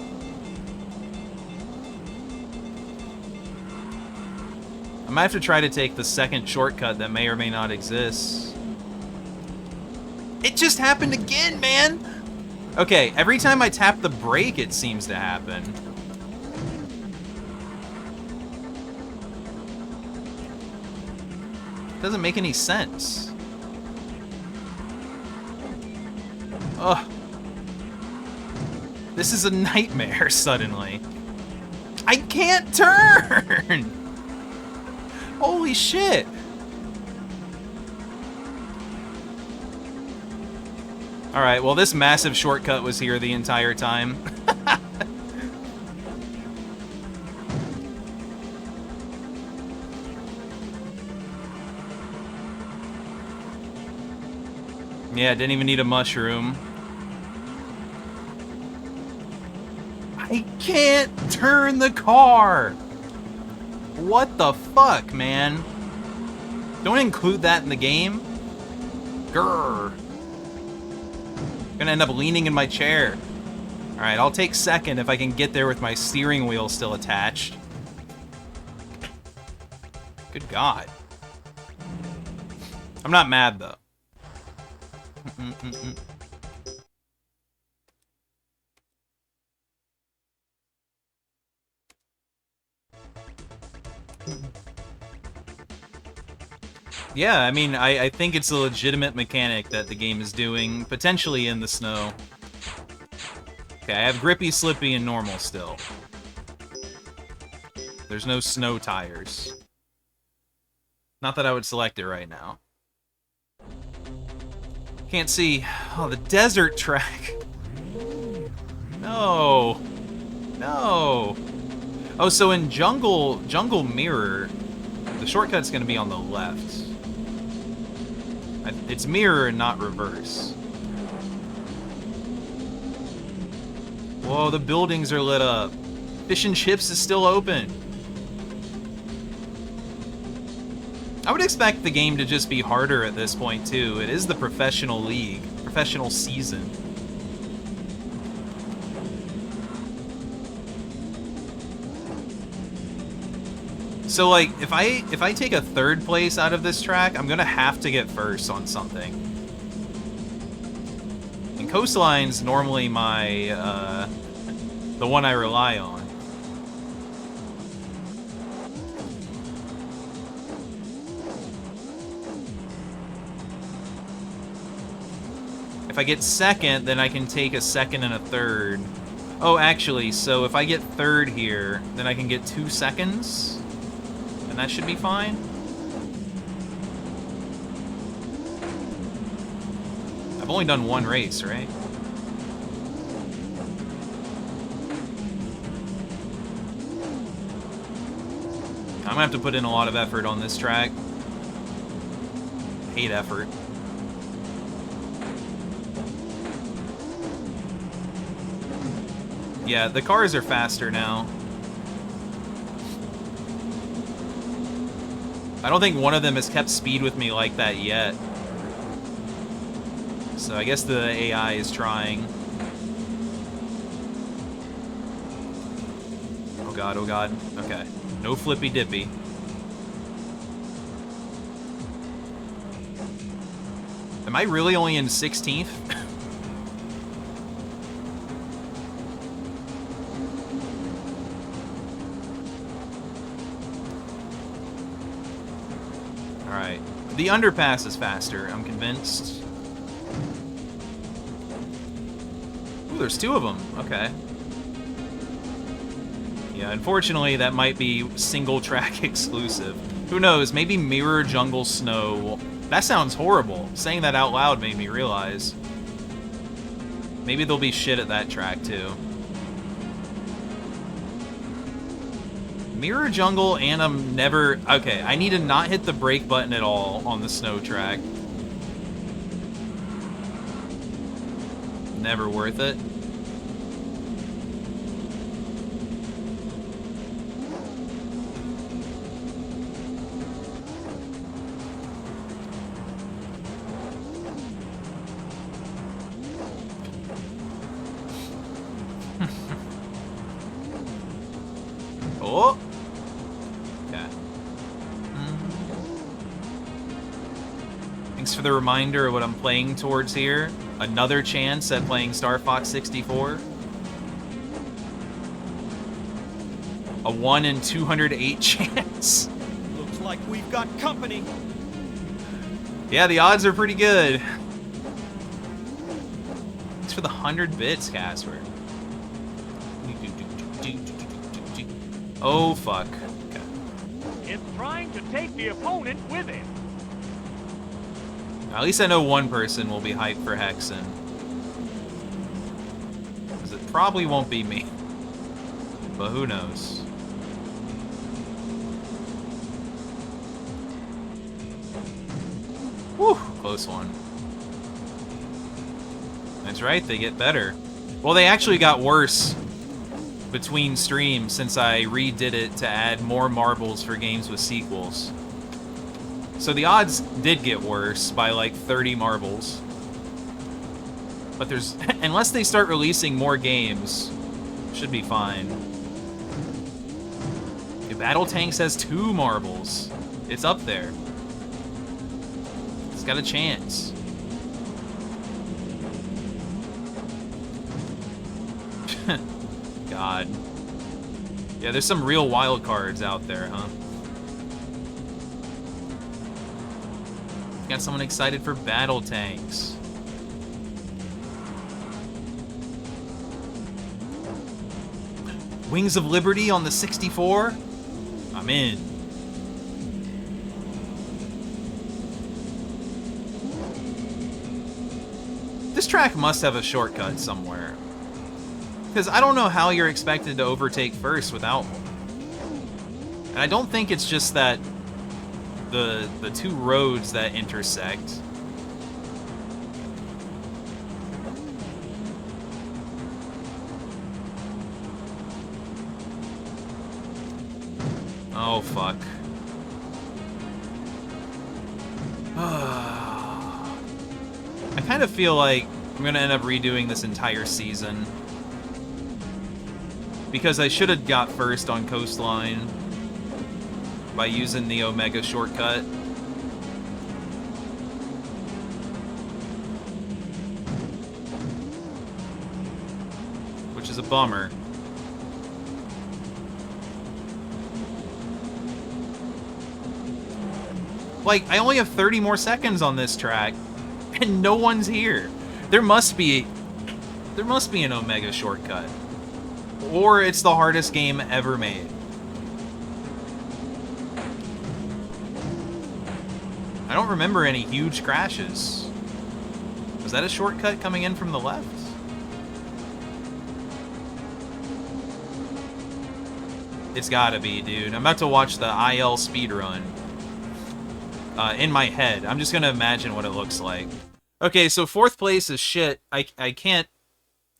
I might have to try to take the second shortcut that may or may not exist. It just happened again, man! Okay, every time I tap the brake, it seems to happen. Doesn't make any sense. Ugh. This is a nightmare, suddenly. I can't turn! Holy shit! Alright, well this massive shortcut was here the entire time. Yeah, didn't even need a mushroom. I can't turn the car! What the fuck, man? Don't include that in the game. Grrr. Gonna end up leaning in my chair. Alright, I'll take second if I can get there with my steering wheel still attached. Good God. I'm not mad, though. Yeah, I mean, I think it's a legitimate mechanic that the game is doing, potentially in the snow. Okay, I have grippy, slippy, and normal still. There's no snow tires. Not that I would select it right now. Can't see. Oh, the desert track. No. No. Oh, so in Jungle Mirror, the shortcut's gonna be on the left. It's mirror and not reverse. Whoa, the buildings are lit up. Fish and Chips is still open. I would expect the game to just be harder at this point, too. It is the professional league, professional season. So, like, if I take a third place out of this track, I'm gonna have to get first on something. And Coastline's normally my, the one I rely on. If I get second, then I can take a second and a third. Oh, actually, so if I get third here, then I can get 2 seconds. And that should be fine. I've only done one race, right? I'm gonna have to put in a lot of effort on this track. Hate effort. Yeah, the cars are faster now. I don't think one of them has kept speed with me like that yet. So I guess the AI is trying. Oh god, oh god. Okay. No flippy dippy. Am I really only in 16th? Alright. The underpass is faster, I'm convinced. Ooh, there's 2 of them. Okay. Yeah, unfortunately, that might be single track exclusive. Who knows? Maybe Mirror Jungle Snow. That sounds horrible. Saying that out loud made me realize. Maybe they'll be shit at that track, too. Mirror jungle, and I'm never... Okay, I need to not hit the brake button at all on the snow track. Never worth it. Oh! Okay. Thanks for the reminder of what I'm playing towards here. Another chance at playing Star Fox 64. A 1 in 208 chance. Looks like we've got company. Yeah, the odds are pretty good. Thanks for the 100 bits, Casper. Oh, fuck. Okay. It's trying to take the opponent with it. At least I know one person will be hyped for Hexen. Because it probably won't be me. But who knows? Whew, close one. That's right, they get better. Well, they actually got worse between streams since I redid it to add more marbles for games with sequels. So the odds did get worse by like 30 marbles. But there's... unless they start releasing more games, should be fine. The Battle Tanks has 2 marbles. It's up there. It's got a chance. God. Yeah, there's some real wild cards out there, huh? Got someone excited for Battle Tanks. Wings of Liberty on the 64? I'm in. This track must have a shortcut somewhere. Because I don't know how you're expected to overtake first without one. And I don't think it's just that the 2 roads that intersect. Oh, fuck. I kind of feel like I'm going to end up redoing this entire season. Because I should have got first on Coastline by using the Omega shortcut. Which is a bummer. Like, I only have 30 more seconds on this track, and no one's here. There must be an Omega shortcut. Or it's the hardest game ever made. I don't remember any huge crashes. Was that a shortcut coming in from the left? It's gotta be, dude. I'm about to watch the IL speedrun. In my head. I'm just gonna imagine what it looks like. Okay, so 4th place is shit. I can't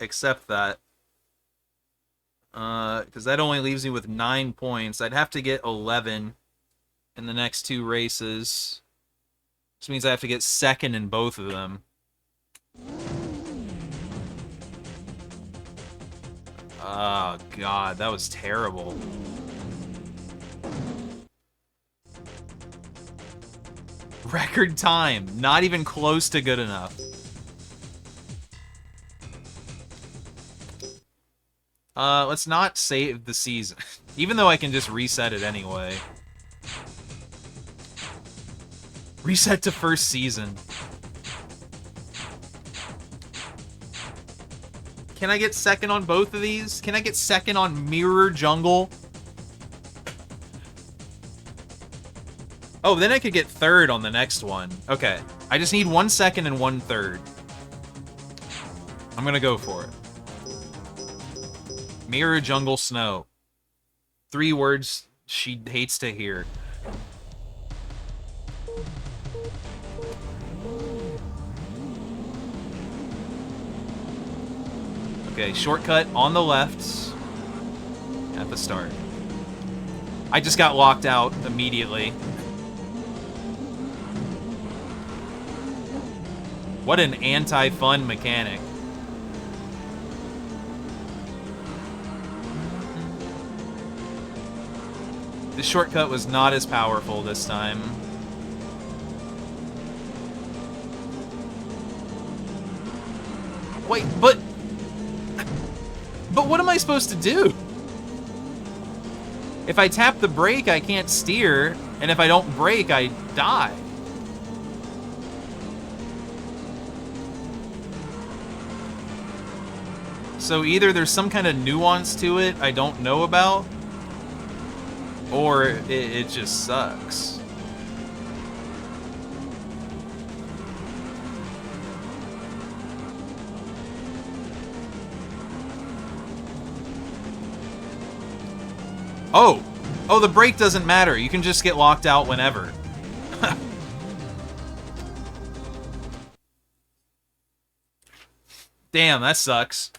accept that. Because that only leaves me with 9 points. I'd have to get 11 in the next 2 races. Which means I have to get 2nd in both of them. Oh, God, that was terrible. Record time. Not even close to good enough. Let's not save the season. Even though I can just reset it anyway. Reset to first season. Can I get 2nd on both of these? Can I get 2nd on Mirror Jungle? Oh, then I could get 3rd on the next one. Okay. I just need 1 second and 1 third. I'm gonna go for it. Mirror jungle snow. 3 words she hates to hear. Okay, shortcut on the left at the start. I just got locked out immediately. What an anti-fun mechanic. The shortcut was not as powerful this time. Wait, but what am I supposed to do? If I tap the brake, I can't steer, and if I don't brake, I die. So either there's some kind of nuance to it I don't know about, or it just sucks. Oh, the brake doesn't matter. You can just get locked out whenever. Damn, that sucks.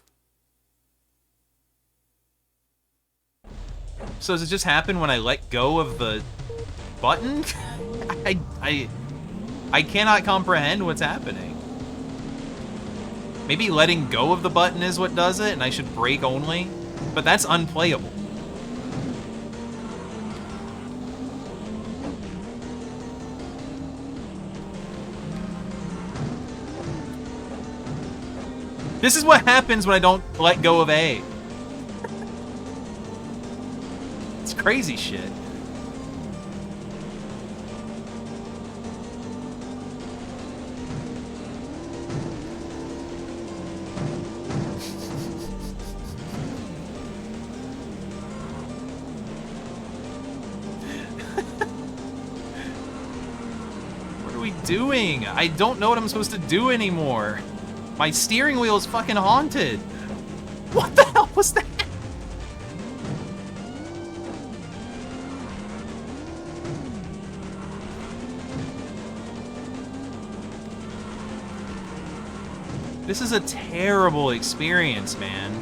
So does it just happen when I let go of the button? I cannot comprehend what's happening. Maybe letting go of the button is what does it, and I should brake only? But that's unplayable. This is what happens when I don't let go of A. It's crazy shit. What are we doing? I don't know what I'm supposed to do anymore. My steering wheel is fucking haunted. What the hell was that? This is a terrible experience, man.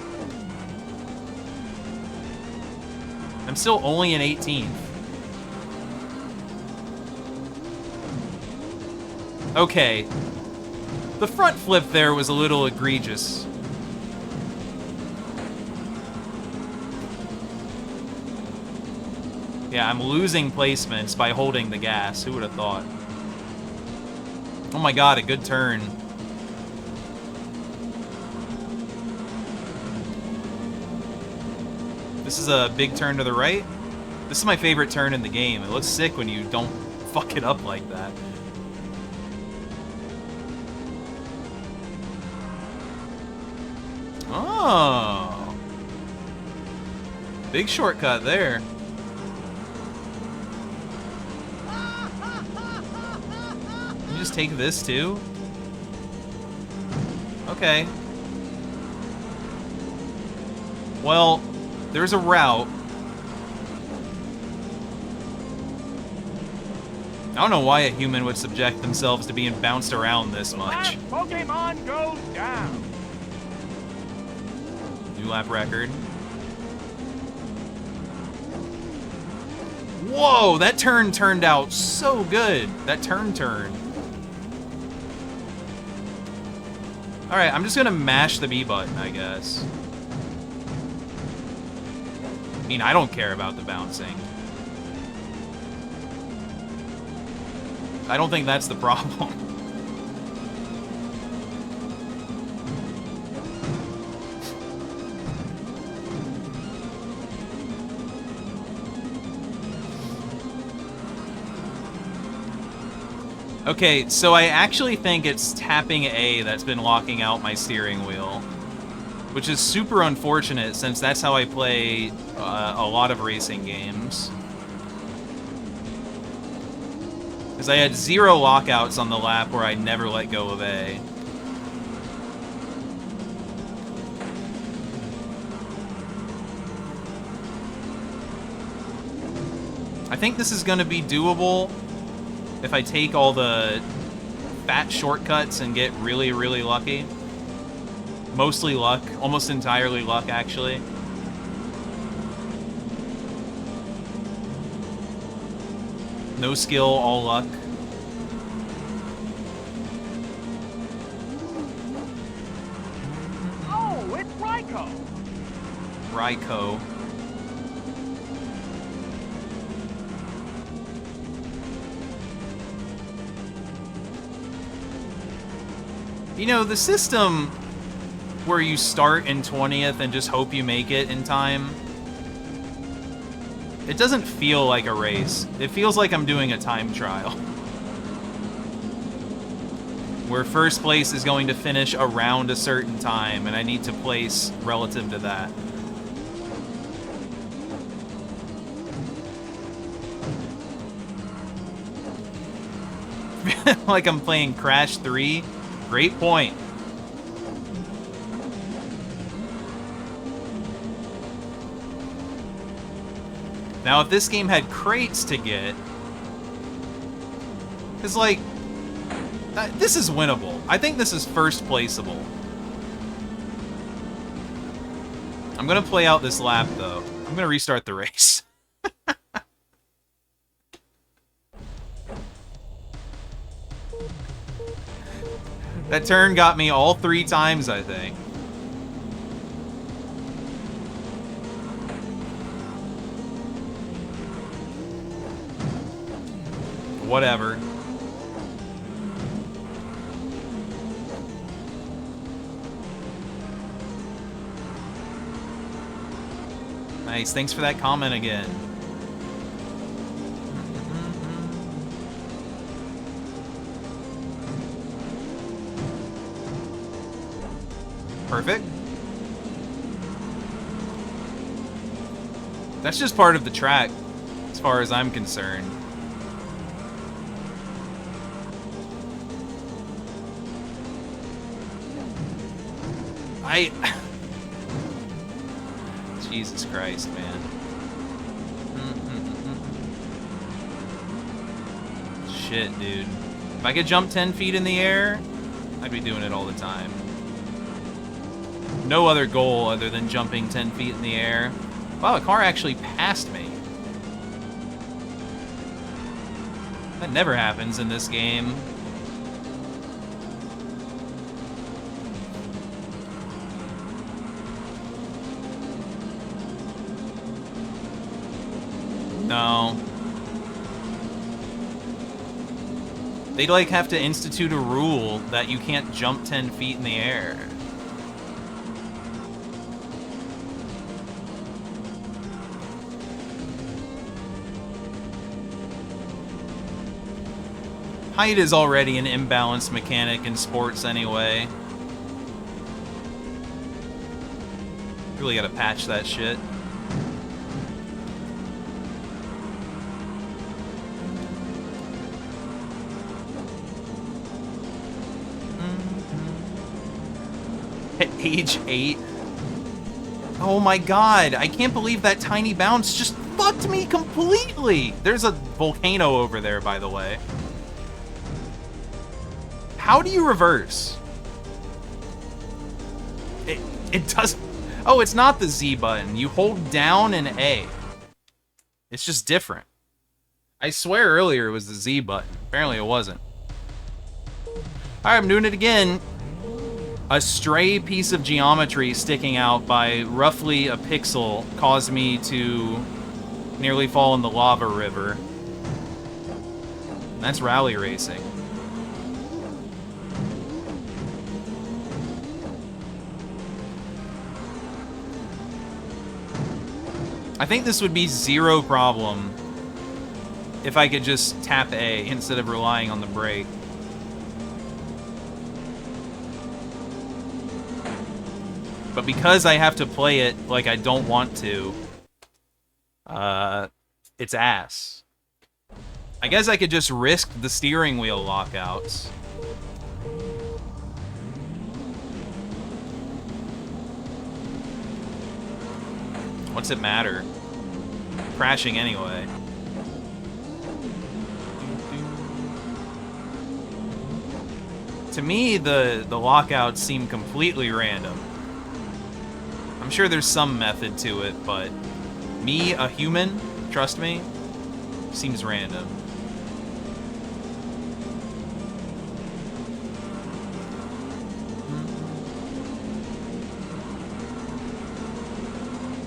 I'm still only in 18th. Okay. The front flip there was a little egregious. Yeah, I'm losing placements by holding the gas. Who would have thought? Oh my god, a good turn. This is a big turn to the right. This is my favorite turn in the game. It looks sick when you don't fuck it up like that. Oh. Big shortcut there. You just take this too? Okay. Well, there's a route. I don't know why a human would subject themselves to being bounced around this much. Last Pokemon goes down. New lap record. Whoa, that turn turned out so good. That turn. Alright, I'm just gonna mash the B button, I guess. I mean, I don't care about the bouncing. I don't think that's the problem. Okay, so I actually think it's tapping A that's been locking out my steering wheel, which is super unfortunate since that's how I play a lot of racing games. Because I had 0 lockouts on the lap where I never let go of A. I think this is going to be doable if I take all the fat shortcuts and get really, really lucky. Mostly luck. Almost entirely luck, actually. No skill, all luck. Oh, it's Ryko. Ryko. You know, the system where you start in 20th and just hope you make it in time, it doesn't feel like a race. It feels like I'm doing a time trial. Where first place is going to finish around a certain time, and I need to place relative to that. Like I'm playing Crash 3? Great point. Now, if this game had crates to get... Because, like... this is winnable. I think this is first placeable. I'm gonna play out this lap, though. I'm gonna restart the race. That turn got me all 3 times, I think. Whatever. Nice, thanks for that comment again. Perfect. That's just part of the track, as far as I'm concerned. Jesus Christ, man. Shit, dude. If I could jump 10 feet in the air, I'd be doing it all the time. No other goal other than jumping 10 feet in the air. Wow, a car actually passed me. That never happens in this game. No. They'd like have to institute a rule that you can't jump 10 feet in the air. Height is already an imbalanced mechanic in sports anyway. Really gotta patch that shit. Age 8. Oh my god, I can't believe that tiny bounce just fucked me completely! There's a volcano over there, by the way. How do you reverse? It does... Oh, it's not the Z button. You hold down and A. It's just different. I swear earlier it was the Z button. Apparently it wasn't. Alright, I'm doing it again. A stray piece of geometry sticking out by roughly a pixel caused me to nearly fall in the lava river. That's rally racing. I think this would be zero problem if I could just tap A instead of relying on the brake. But because I have to play it like I don't want to, it's ass. I guess I could just risk the steering wheel lockouts. What's it matter? Crashing anyway. To me, the lockouts seem completely random. I'm sure there's some method to it, but me, a human, trust me, seems random.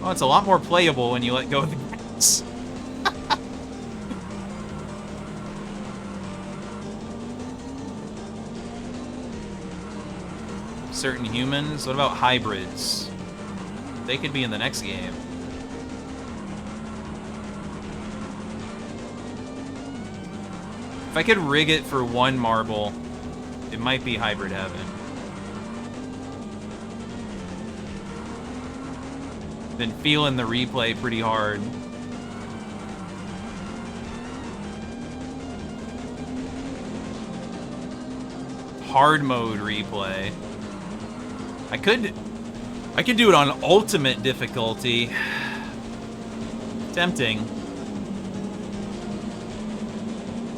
Oh, it's a lot more playable when you let go of the gas. Certain humans? What about hybrids? They could be in the next game. If I could rig it for one marble, it might be hybrid heaven. Been feeling the replay pretty hard. Hard mode replay. I could do it on ultimate difficulty. Tempting.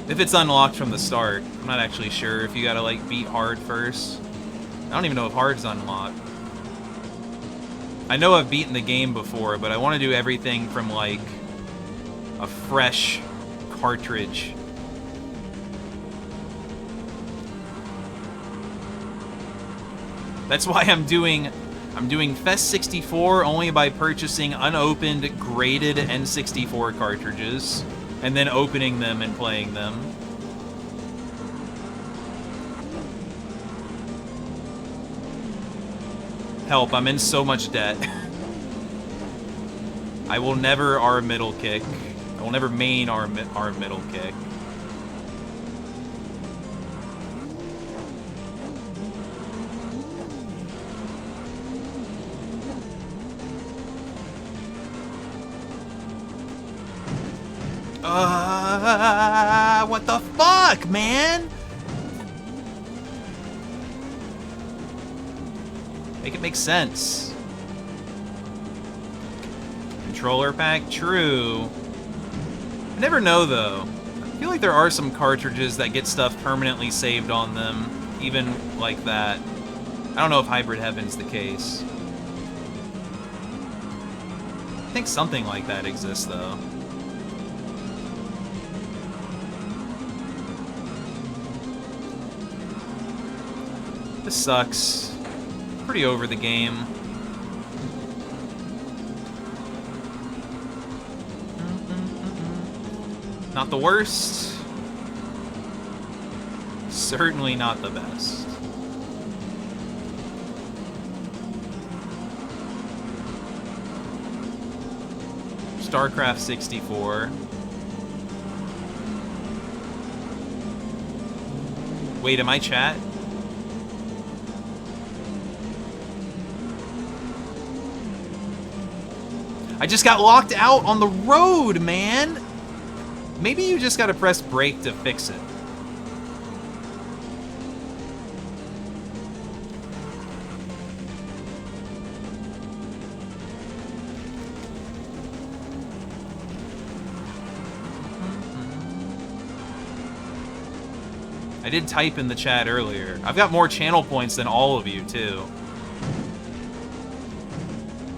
If it's unlocked from the start. I'm not actually sure if you gotta like beat hard first. I don't even know if hard's unlocked. I know I've beaten the game before, but I want to do everything from like a fresh cartridge. That's why I'm doing Fest64 only by purchasing unopened, graded N64 cartridges, and then opening them and playing them. Help, I'm in so much debt. I will never R middle kick. I will never main R middle kick. What the fuck, man? Make it make sense. Controller pack, true. I never know, though. I feel like there are some cartridges that get stuff permanently saved on them, even like that. I don't know if Hybrid Heaven's the case. I think something like that exists, though. This sucks. Pretty over the game. Not the worst. Certainly not the best. StarCraft 64. Wait, am I chat? I just got locked out on the road, man! Maybe you just gotta press brake to fix it. I did type in the chat earlier. I've got more channel points than all of you, too.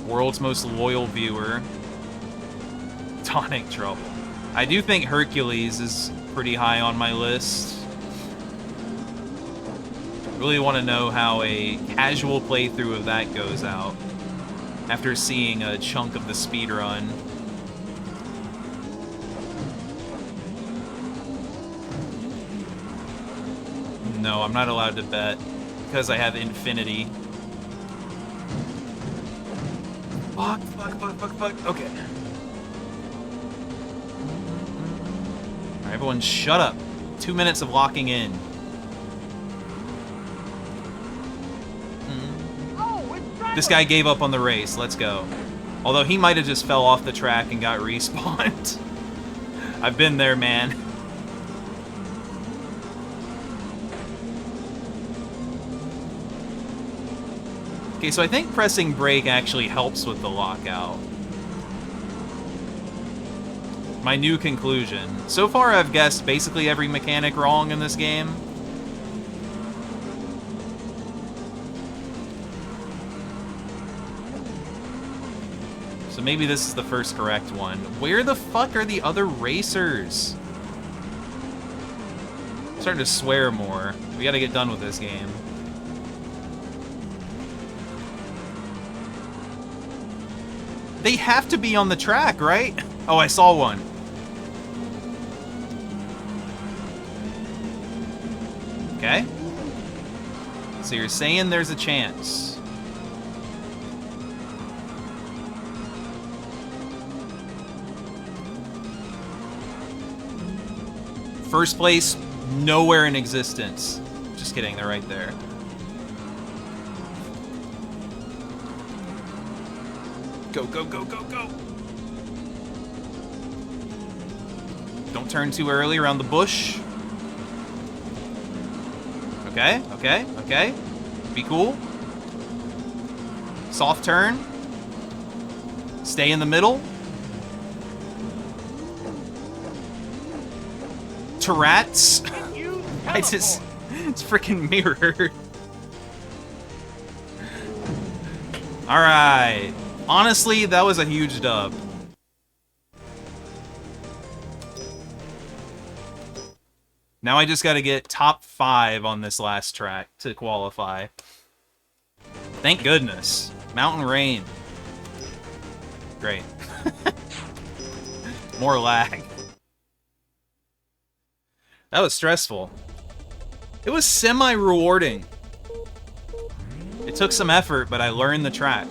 World's most loyal viewer. Tonic Trouble. I do think Hercules is pretty high on my list. Really want to know how a casual playthrough of that goes out after seeing a chunk of the speedrun. No, I'm not allowed to bet because I have infinity. Fuck. Okay. Alright, everyone shut up. 2 minutes of locking in. This guy gave up on the race. Let's go. Although he might have just fell off the track and got respawned. I've been there, man. Okay, so I think pressing brake actually helps with the lockout. My new conclusion. So far I've guessed basically every mechanic wrong in this game. So maybe this is the first correct one. Where the fuck are the other racers? I'm starting to swear more. We gotta get done with this game. They have to be on the track, right? Oh, I saw one. Okay. So you're saying there's a chance. First place, nowhere in existence. Just kidding, they're right there. Go, go, go, go, go! Don't turn too early around the bush. Okay, okay, okay. Be cool. Soft turn. Stay in the middle. Turrets. I just... It's freaking mirrored. Alright. Honestly, that was a huge dub. Now I just gotta get top 5 on this last track to qualify. Thank goodness. Mountain Rain. Great. More lag. That was stressful. It was semi-rewarding. It took some effort, but I learned the track.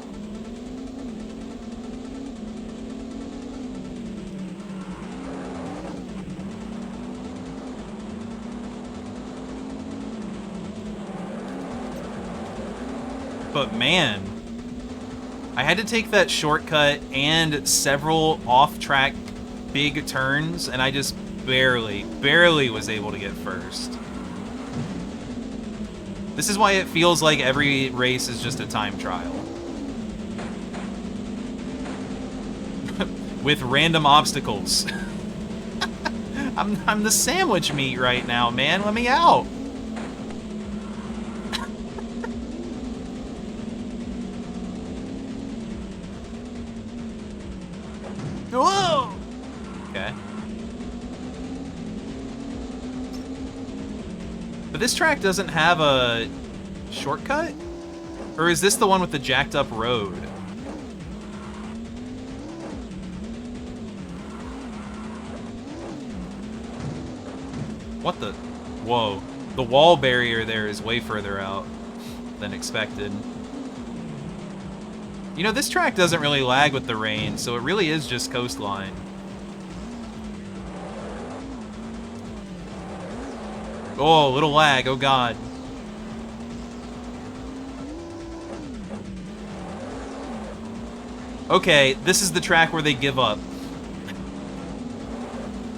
But man, I had to take that shortcut and several off-track big turns, and I just barely was able to get first. This is why it feels like every race is just a time trial. With random obstacles. I'm the sandwich meat right now, man. Let me out. Whoa! Okay. But this track doesn't have a shortcut? Or is this the one with the jacked up road? What the? Whoa. The wall barrier there is way further out than expected. You know, this track doesn't really lag with the rain, so it really is just coastline. Oh, little lag, oh god. Okay, this is the track where they give up.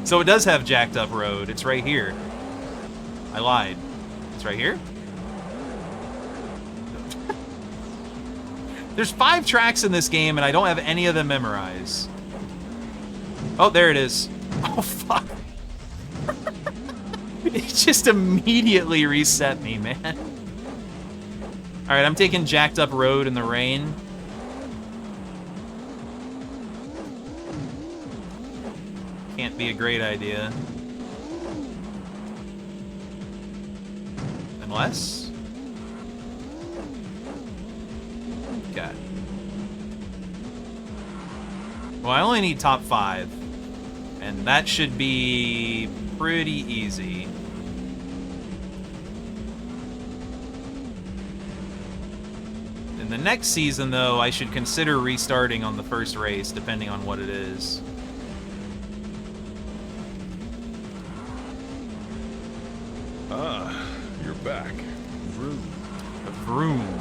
So it does have jacked up road, it's right here. I lied. It's right here? There's 5 tracks in this game, and I don't have any of them memorized. Oh, there it is. Oh, fuck. It just immediately reset me, man. Alright, I'm taking jacked up road in the rain. Can't be a great idea. Unless... Okay. Well, I only need top 5. And that should be pretty easy. In the next season, though, I should consider restarting on the first race, depending on what it is. Ah, you're back. Vroom. Vroom.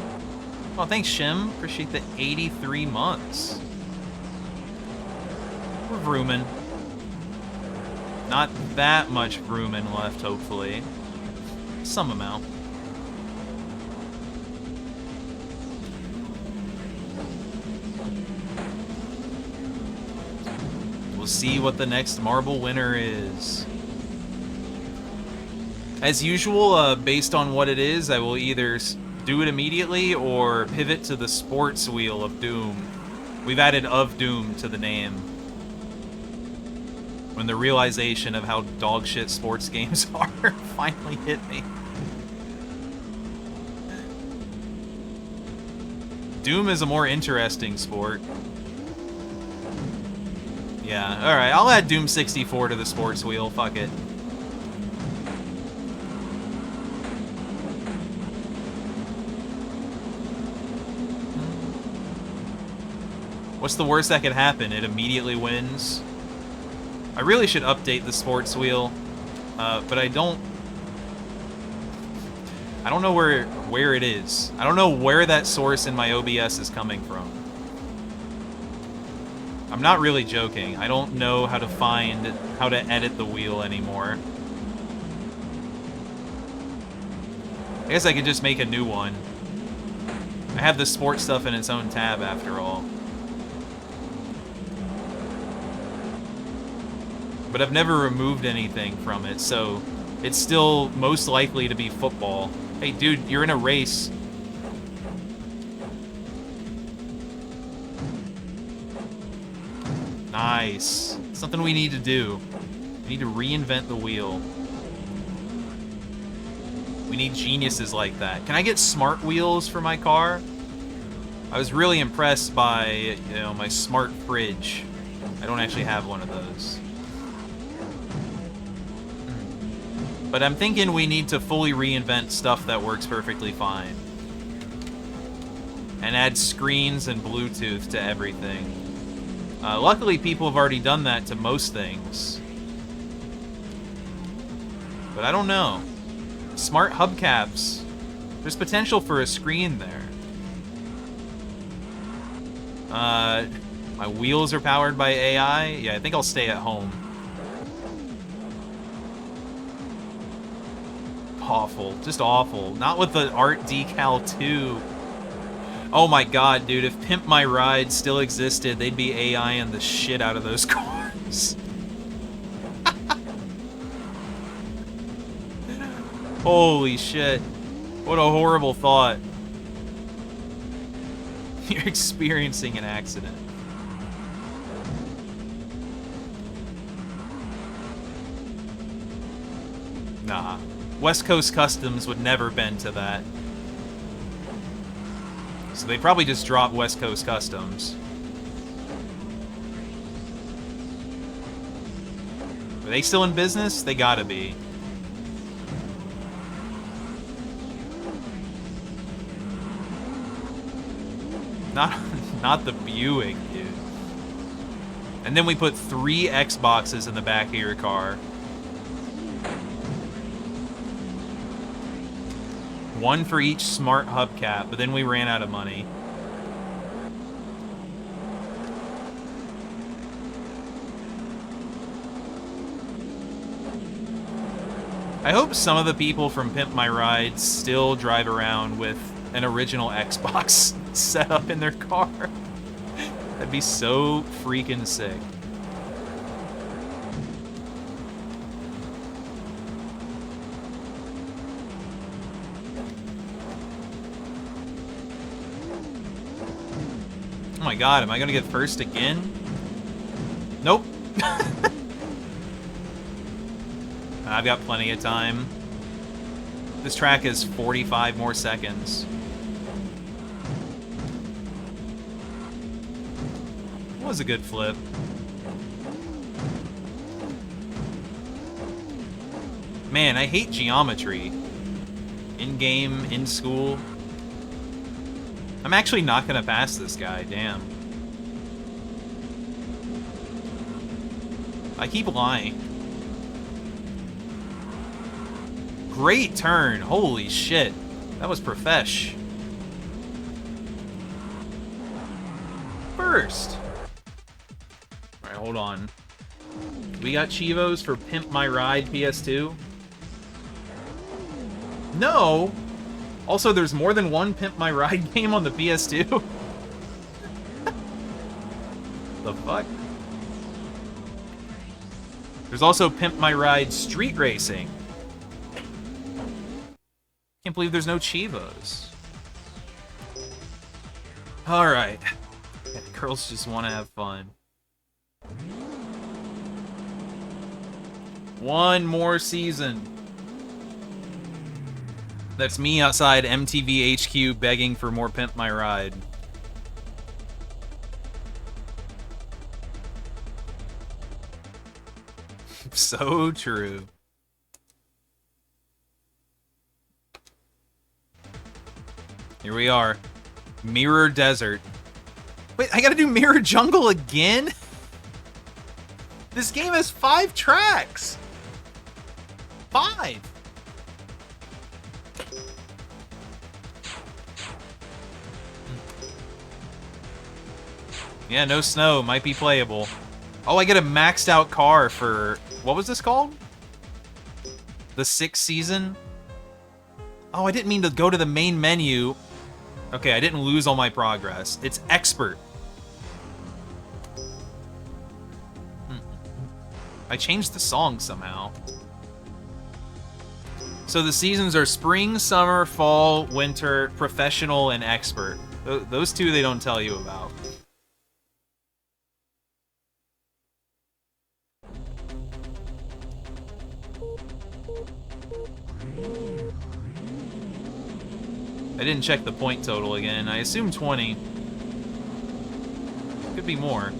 Oh, thanks, Shim. Appreciate the 83 months. We're vrooming. Not that much vrooming left, hopefully. Some amount. We'll see what the next marble winner is. As usual, based on what it is, I will either do it immediately or pivot to the sports wheel of doom. We've added of Doom to the name. When the realization of how dog shit sports games are finally hit me. Doom is a more interesting sport. Yeah, alright, I'll add Doom 64 to the sports wheel, fuck it. What's the worst that could happen? It immediately wins. I really should update the sports wheel, but I don't know where it is. I don't know where that source in my OBS is coming from. I'm not really joking. I don't know how to edit the wheel anymore. I guess I could just make a new one. I have the sports stuff in its own tab after all. But I've never removed anything from it, so it's still most likely to be football. Hey, dude, you're in a race. Nice. Something we need to do. We need to reinvent the wheel. We need geniuses like that. Can I get smart wheels for my car? I was really impressed by, my smart fridge. I don't actually have one of those. But I'm thinking we need to fully reinvent stuff that works perfectly fine. And add screens and Bluetooth to everything. Luckily, people have already done that to most things. But I don't know. Smart hubcaps. There's potential for a screen there. My wheels are powered by AI. Yeah, I think I'll stay at home. Awful. Just awful. Not with the art decal too. Oh my god, dude. If Pimp My Ride still existed, they'd be AIing the shit out of those cars. Holy shit. What a horrible thought. You're experiencing an accident. Nah. West Coast Customs would never bend to that. So they probably just drop West Coast Customs. Are they still in business? They gotta be. Not the Buick, dude. And then we put 3 Xboxes in the back of your car. One for each smart hubcap, but then we ran out of money. I hope some of the people from Pimp My Ride still drive around with an original Xbox set up in their car. That'd be so freaking sick. Oh my god, am I gonna get first again? Nope. I've got plenty of time. This track is 45 more seconds. Was a good flip. Man, I hate geometry. In-game, in school. I'm actually not gonna pass this guy, damn. I keep lying. Great turn, holy shit. That was profesh. First. Alright, hold on. We got Chivos for Pimp My Ride PS2? No! Also, there's more than one Pimp My Ride game on the PS2? The fuck? There's also Pimp My Ride Street Racing. Can't believe there's no Chivos. Alright. Yeah, girls just want to have fun. One more season. That's me outside MTV HQ begging for more Pimp My Ride. So true. Here we are. Mirror Desert. Wait, I gotta do Mirror Jungle again? This game has 5 tracks! 5! Yeah, no snow. Might be playable. Oh, I get a maxed out car for... What was this called? The 6th season? Oh, I didn't mean to go to the main menu. Okay, I didn't lose all my progress. It's Expert. I changed the song somehow. So the seasons are Spring, Summer, Fall, Winter, Professional, and Expert. Those 2 they don't tell you about. I didn't check the point total again. I assume 20. Could be more.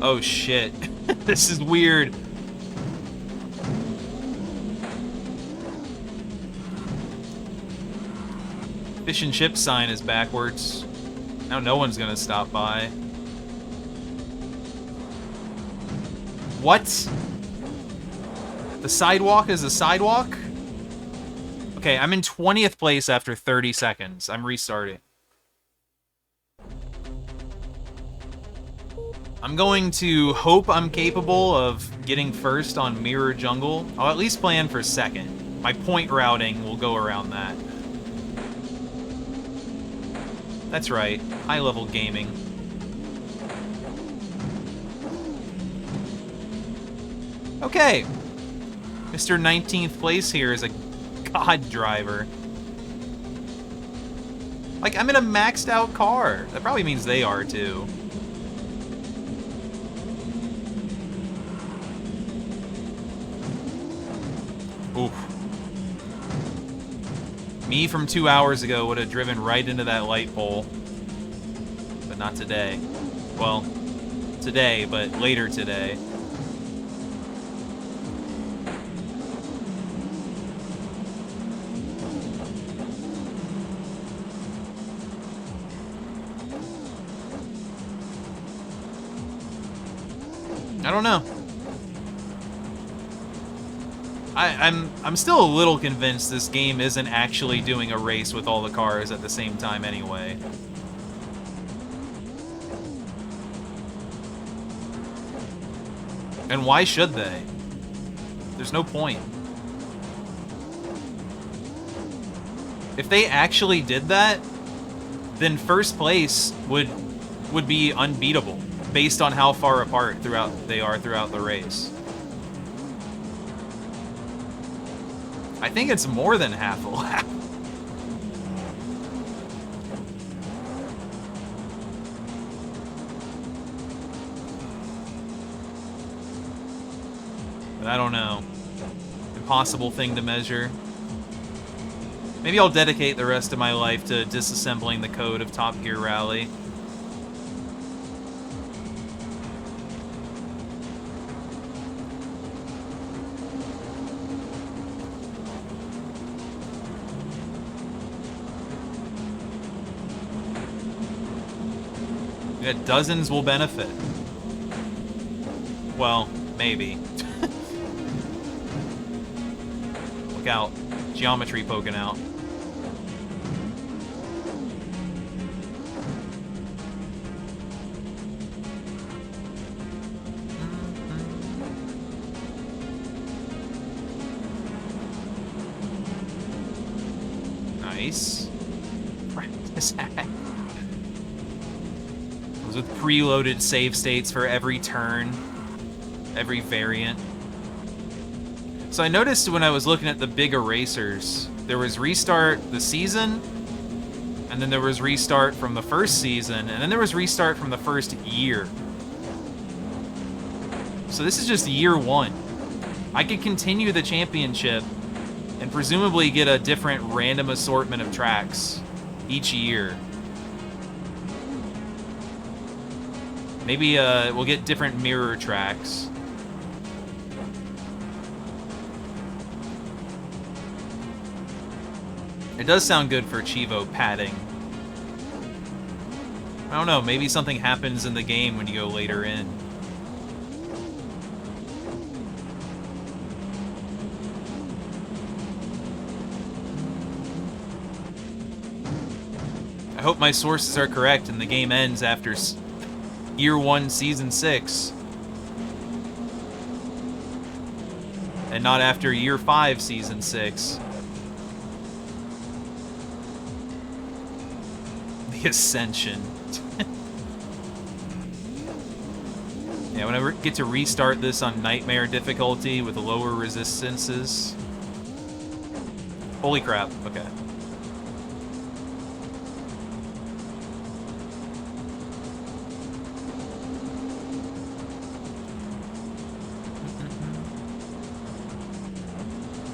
Oh shit. This is weird. Fish and chip sign is backwards. Now no one's gonna stop by. What? The sidewalk is a sidewalk? Okay, I'm in 20th place after 30 seconds. I'm restarting. I'm going to hope I'm capable of getting first on Mirror Jungle. I'll at least plan for second. My point routing will go around that. That's right, high-level gaming. Okay. Mr. 19th place here is a god driver. Like, I'm in a maxed out car. That probably means they are too. Oof. Me from 2 hours ago would have driven right into that light pole. But not today. Well, today, but later today. I don't know. I'm still a little convinced this game isn't actually doing a race with all the cars at the same time anyway. And why should they? There's no point. If they actually did that, then first place would be unbeatable based on how far apart they are throughout the race. I think it's more than half a lap. But I don't know. Impossible thing to measure. Maybe I'll dedicate the rest of my life to disassembling the code of Top Gear Rally. Yeah, dozens will benefit. Well, maybe. Look out. Geometry poking out. Nice. Practice hack. With preloaded save states for every turn, every variant. So I noticed when I was looking at the big erasers, there was restart the season, And then there was restart from the first season, and then there was restart from the first year. So this is just year 1. I could continue the championship and presumably get a different random assortment of tracks each year. Maybe we'll get different mirror tracks. It does sound good for Chivo padding. I don't know, maybe something happens in the game when you go later in. I hope my sources are correct and the game ends after year 1, season 6. And not after year 5, season 6. The Ascension. Yeah, when I get to restart this on Nightmare difficulty with lower resistances. Holy crap, okay.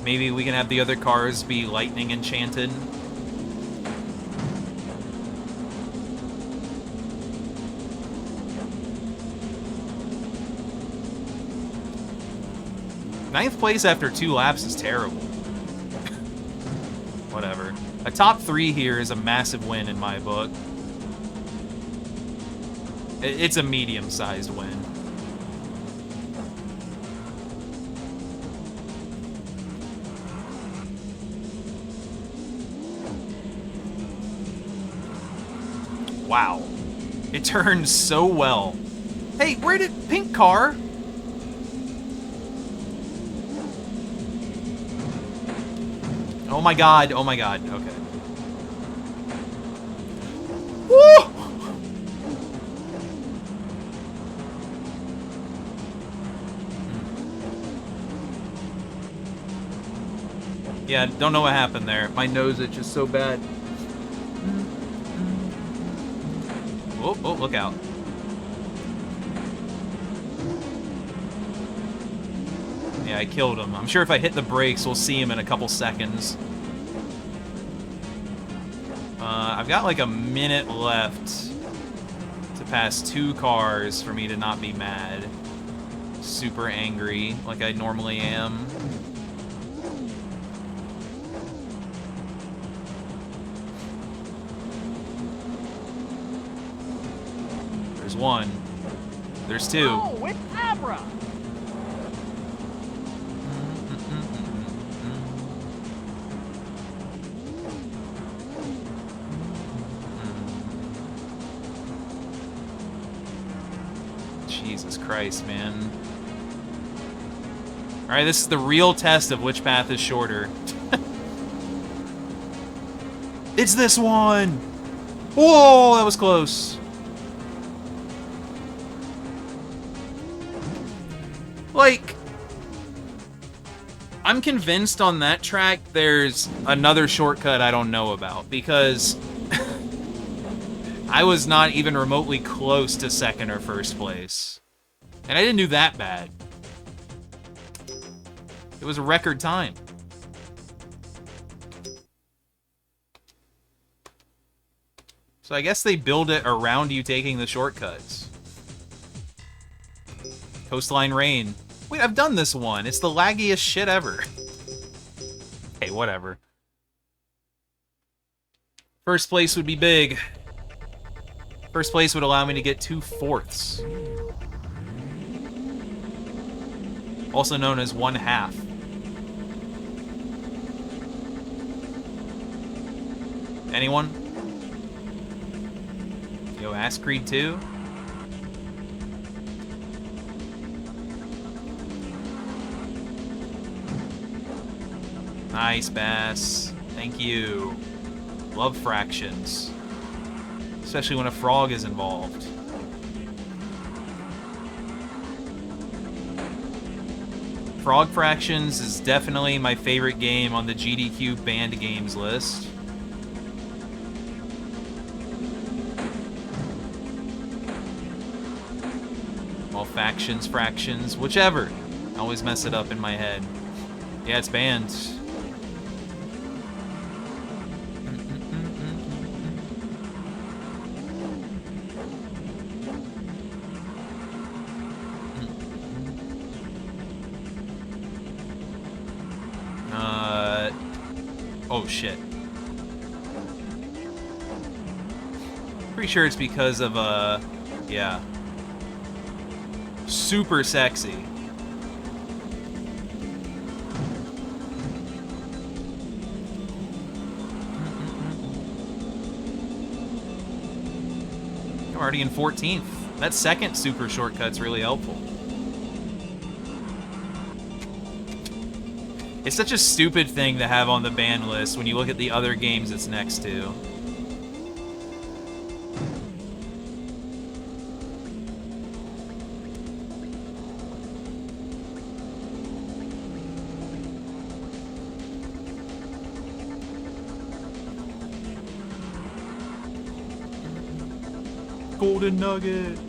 Maybe we can have the other cars be lightning enchanted. Ninth place after 2 laps is terrible. Whatever. A top 3 here is a massive win in my book. It's a medium-sized win. Wow. It turned so well. Hey, where did pink car? Oh my god, okay. Woo! Yeah, don't know what happened there. My nose itches so bad. Oh, look out. Yeah, I killed him. I'm sure if I hit the brakes, we'll see him in a couple seconds. I've got like a minute left to pass 2 cars for me to not be mad. Super angry, like I normally am. There's 1. There's 2. Oh, it's Abra! Jesus Christ, man. Alright, this is the real test of which path is shorter. It's this one! Whoa, that was close. Like, I'm convinced on that track there's another shortcut I don't know about, because I was not even remotely close to 2nd or 1st place. And I didn't do that bad. It was a record time. So I guess they build it around you taking the shortcuts. Coastline Rain. Wait, I've done this one. It's the laggiest shit ever. Hey, whatever. 1st place would be big. 1st place would allow me to get 2 fourths. Also known as 1/2. Anyone? Yo, Ass Creed 2? Nice, Bass. Thank you. Love fractions. Especially when a frog is involved. Frog Fractions is definitely my favorite game on the GDQ banned games list. Well, factions, fractions, whichever. I always mess it up in my head. Yeah, it's banned. Oh shit. Pretty sure it's because of, yeah. Super sexy. I'm already in 14th. That second super shortcut's really helpful. It's such a stupid thing to have on the ban list when you look at the other games it's next to. Golden nugget.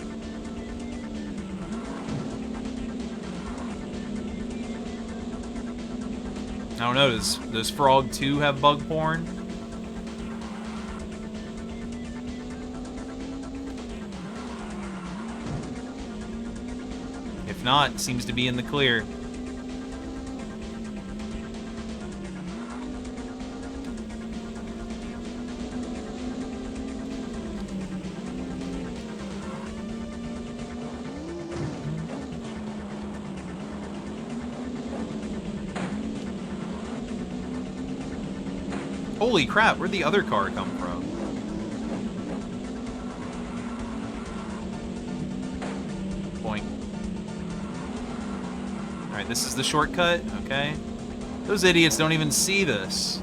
I don't know, does Frog 2 have bug porn? If not, it seems to be in the clear. Holy crap, where'd the other car come from? Boink. Alright, this is the shortcut, okay. Those idiots don't even see this.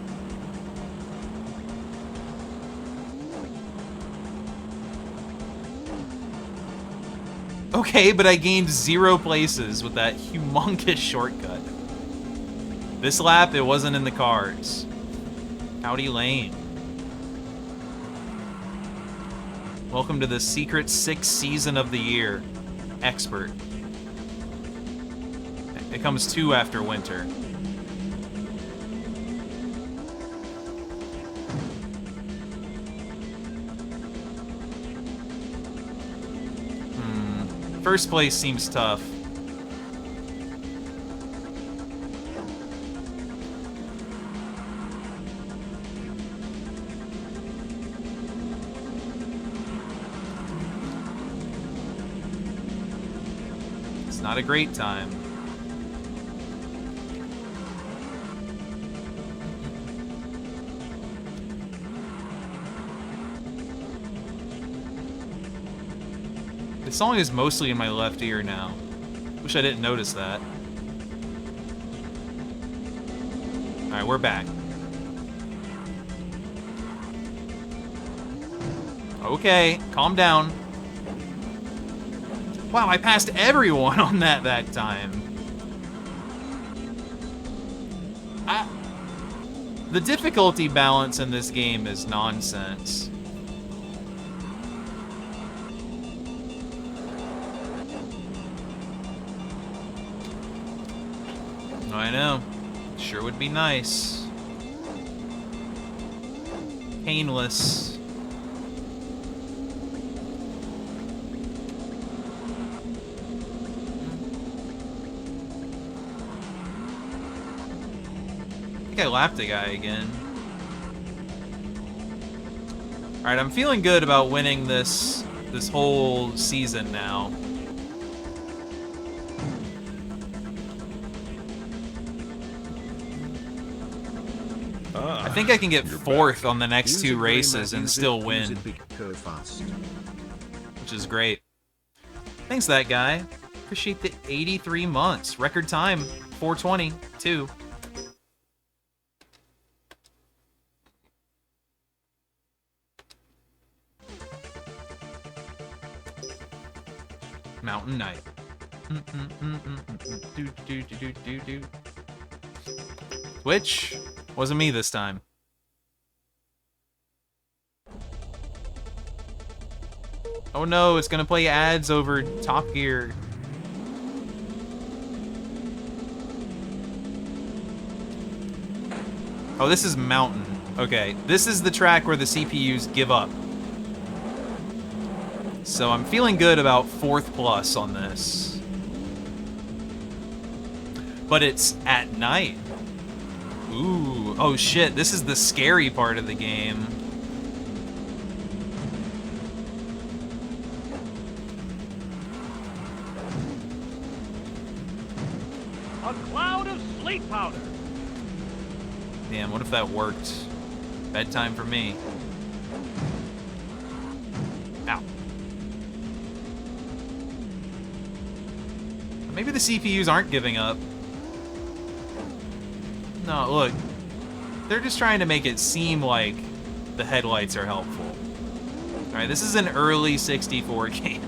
Okay, but I gained 0 places with that humongous shortcut. This lap, it wasn't in the cards. Howdy Lane. Welcome to the secret 6th season of the year. Expert. It comes 2 after winter. First place seems tough. Not a great time. This song is mostly in my left ear now. Wish I didn't notice that. Alright, we're back. Okay, calm down. Wow, I passed everyone on that time. The difficulty balance in this game is nonsense. I know. Sure would be nice. Painless. I think I lapped a guy again. Alright, I'm feeling good about winning this whole season now. I think I can get 4th on the next 2 races and still win. Which is great. Thanks, that guy. Appreciate the 83 months. Record time, 4:20, 2. Mountain Knight. Which wasn't me this time. Oh no, it's gonna play ads over Top Gear. Oh, this is Mountain. Okay, this is the track where the CPUs give up. So I'm feeling good about 4th plus on this. But it's at night. Ooh, oh shit, this is the scary part of the game. A cloud of sleep powder. Damn, what if that worked? Bedtime for me. Ow. Maybe the CPUs aren't giving up. No, look. They're just trying to make it seem like the headlights are helpful. Alright, this is an early 64 game.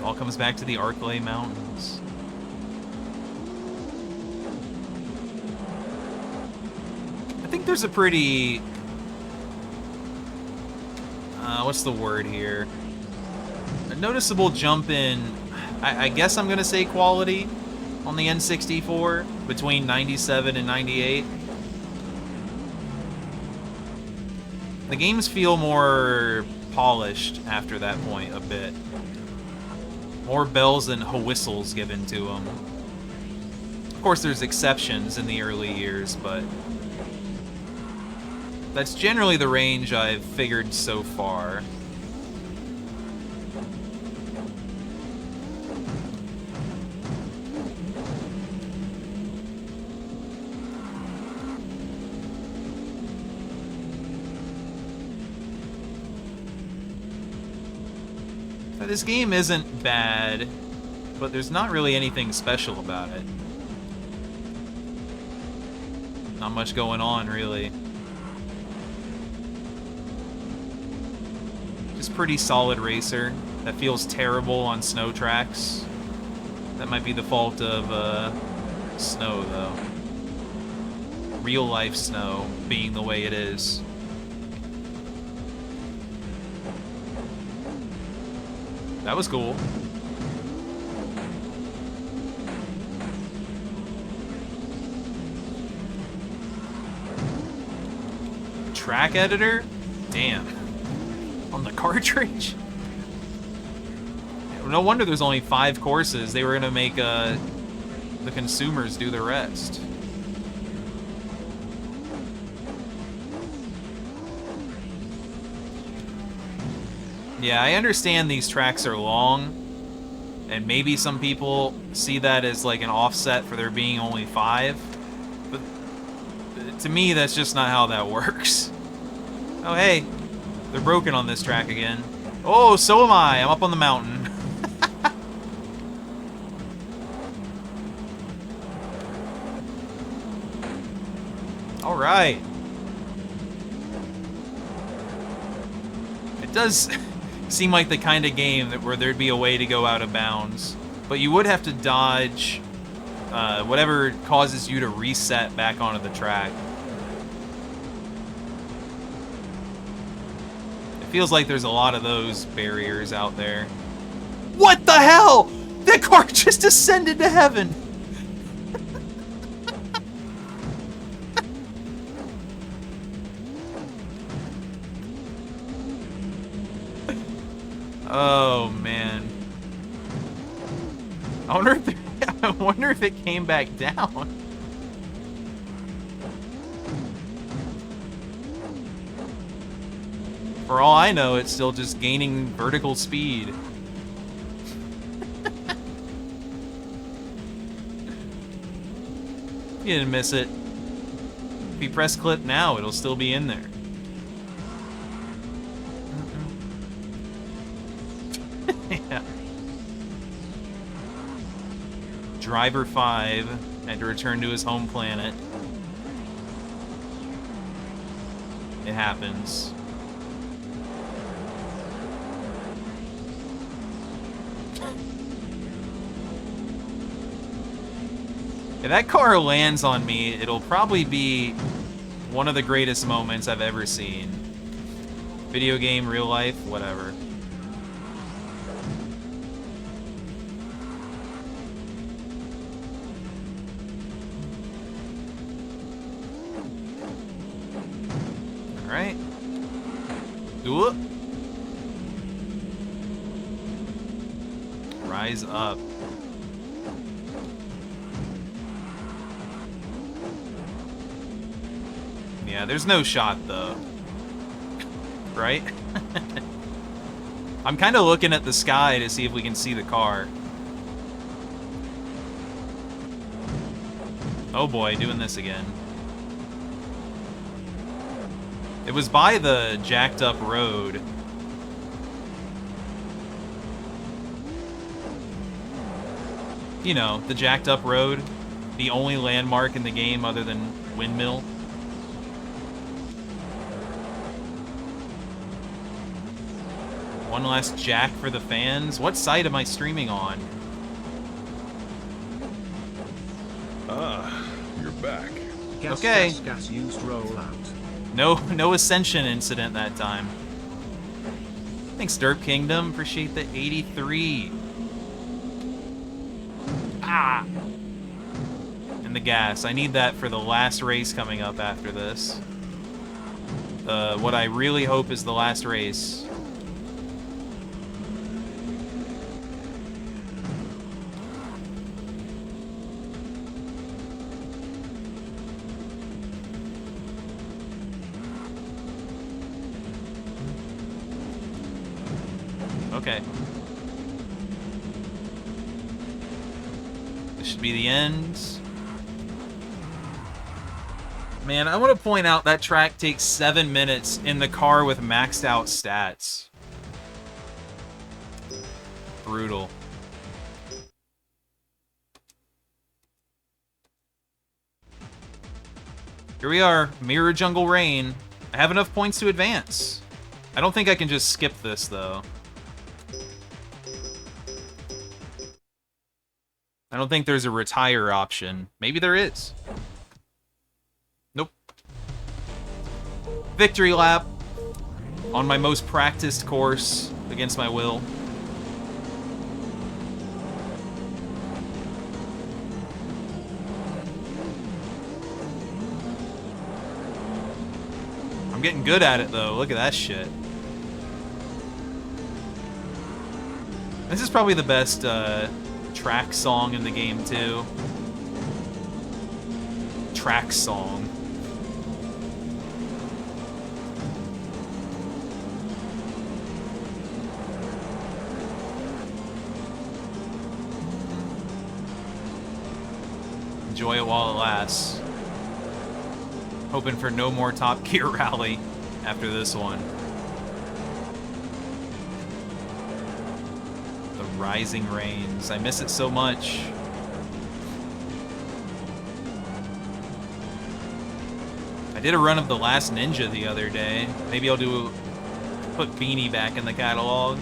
All comes back to the Arklay Mountains. I think there's a pretty... what's the word here? A noticeable jump in, I guess I'm gonna say quality on the N64 between 97 and 98. The games feel more polished after that point a bit. More bells and whistles given to them. Of course, there's exceptions in the early years, but that's generally the range I've figured so far. This game isn't bad, but there's not really anything special about it. Not much going on, really. Just pretty solid racer that feels terrible on snow tracks. That might be the fault of snow, though. Real life snow being the way it is. That was cool. Track editor? Damn. On the cartridge? No wonder there's only 5 courses. They were gonna make the consumers do the rest. Yeah, I understand these tracks are long, and maybe some people see that as like an offset for there being only 5, but to me that's just not how that works. Oh hey, they're broken on this track again. Oh, so am I. I'm up on the mountain. All right. It does seem like the kind of game where there'd be a way to go out of bounds, but you would have to dodge whatever causes you to reset back onto the track. It feels like there's a lot of those barriers out there. What the hell? That car just ascended to heaven! Oh man. I wonder if it came back down. For all I know, it's still just gaining vertical speed. You didn't miss it. If you press clip now, it'll still be in there. Yeah. Driver 5 had to return to his home planet. It happens. If that car lands on me, it'll probably be One of the greatest moments I've ever seen. Video game, real life, whatever. Alright. Do it. Rise up. Yeah, there's no shot though. Right? I'm kind of looking at the sky to see if we can see the car. Oh boy, doing this again. It was by the jacked up road. You know, the jacked up road. The only landmark in the game other than Windmill. One last jack for the fans. What site am I streaming on? Ah, you're back. Gas, Okay. gas used rollout. No Ascension incident that time. Thanks, Derp Kingdom. Appreciate the 83. Ah! And the gas. I need that for the last race coming up after this. What I really hope is the last race. Okay. This should be the end. Man, I want to point out that track takes 7 minutes in the car with maxed out stats. Brutal. Here we are, Mirror Jungle Rain. I have enough points to advance. I don't think I can just skip this, though. I don't think there's a retire option. Maybe there is. Nope. Victory lap on my most practiced course against my will. I'm getting good at it though. Look at that shit. This is probably the best track song in the game too. Track song. Enjoy it while it lasts. Hoping for no more Top Gear rally after this one. The Rising Rains. I miss it so much. I did a run of The Last Ninja the other day. Maybe I'll put Beanie back in the catalog.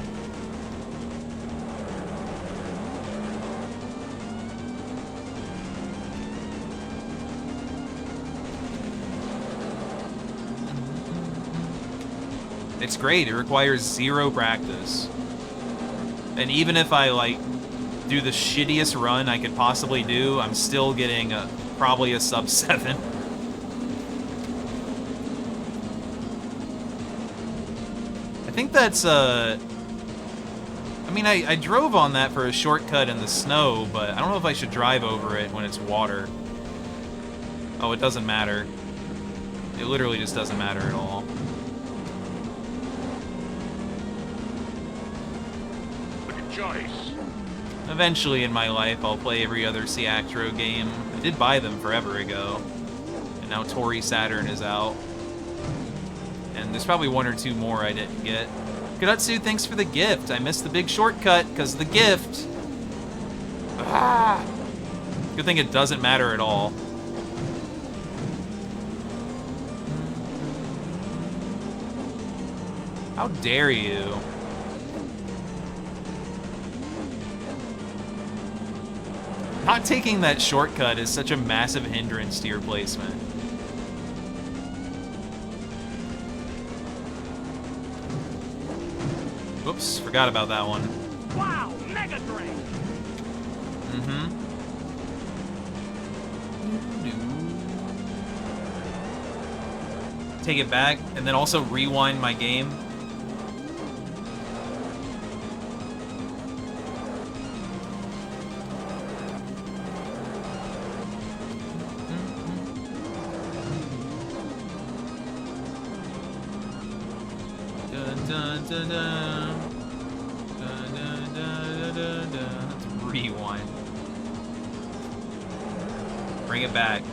It's great. It requires 0 practice. And even if I, like, do the shittiest run I could possibly do, I'm still getting probably a sub 7. I think that's, I mean, I drove on that for a shortcut in the snow, but I don't know if I should drive over it when it's water. Oh, it doesn't matter. It literally just doesn't matter at all. Choice. Eventually in my life, I'll play every other Ciactro game. I did buy them forever ago. And now Tori Saturn is out. And there's probably 1 or 2 more I didn't get. Kudetsu, thanks for the gift. I missed the big shortcut because of the gift. Ah! Good thing it doesn't matter at all. How dare you? Not taking that shortcut is such a massive hindrance to your placement. Whoops, forgot about that one. Wow, Mega Drain! Take it back, and then also rewind my game. Dun, dun, dun, dun. Dun, dun, dun, dun, dun. Let's rewind. Bring it back.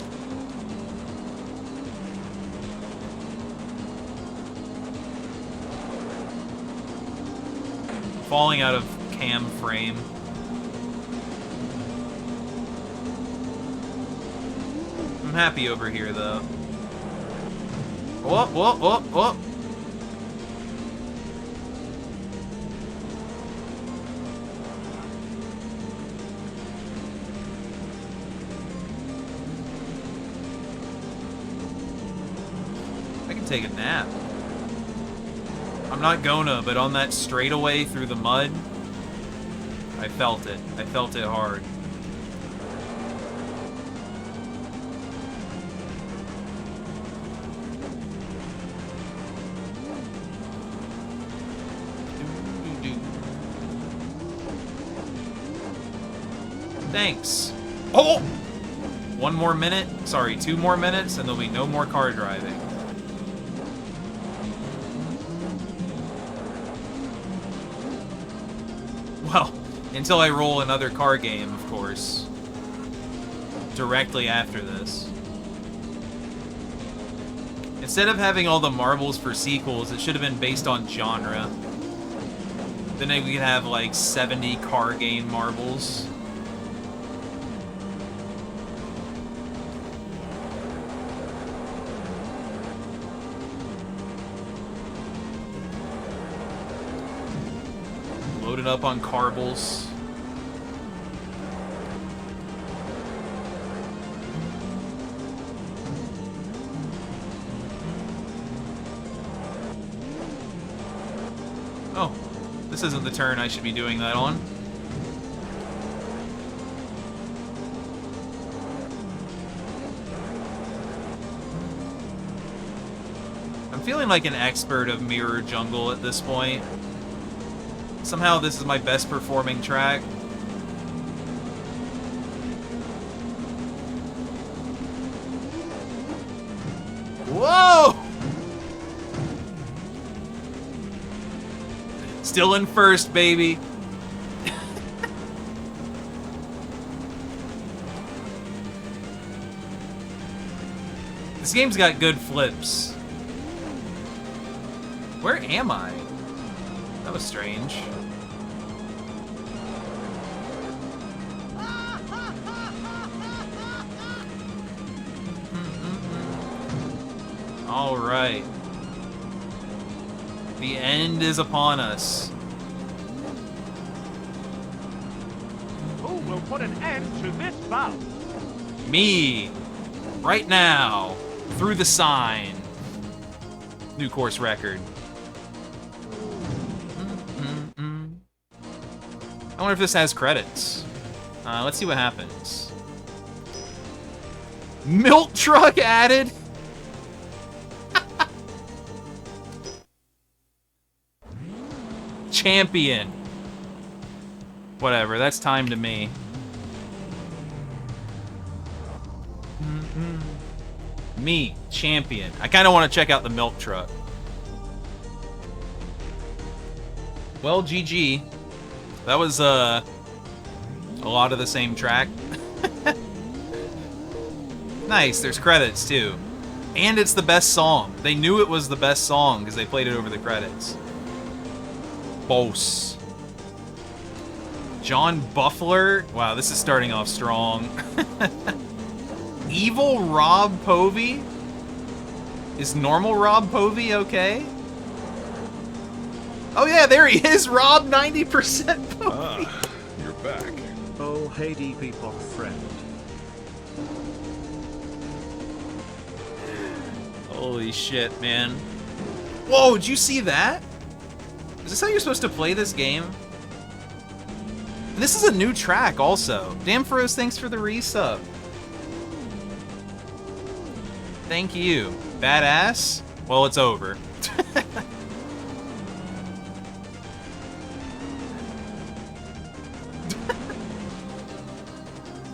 Falling out of cam frame. I'm happy over here, though. Whoop, whoop, whoop, whoop. I can take a nap. I'm not gonna, but on that straightaway through the mud, I felt it. I felt it hard. Thanks. Oh! 1 more minute. Sorry, 2 more minutes, and there'll be no more car driving. Well, until I roll another car game, of course. Directly after this. Instead of having all the marbles for sequels, it should have been based on genre. Then we could have like 70 car game marbles. Loaded up on carbles. Oh, this isn't the turn I should be doing that on. I'm feeling like an expert of Mirror Jungle at this point. Somehow this is my best performing track. Whoa! Still in first, baby. This game's got good flips. Where am I? That was strange. All right. The end is upon us. Who will put an end to this bout? Me. Right now. Through the sign. New course record. I wonder if this has credits. Let's see what happens. Milk truck added? Champion. Whatever, that's time to me. Me, champion. I kind of want to check out the milk truck. Well, GG. That was a lot of the same track. Nice, there's credits too. And it's the best song. They knew it was the best song because they played it over the credits. Boss. John Buffler. Wow, this is starting off strong. Evil Rob Povey? Is normal Rob Povey okay? Oh yeah, there he is, Rob, 90% Povey. You're back. Oh, hey, DP Pop friend. Holy shit, man. Whoa, did you see that? Is this how you're supposed to play this game? And this is a new track, also. Damn Froze, thanks for the resub. Thank you. Badass? Well, it's over.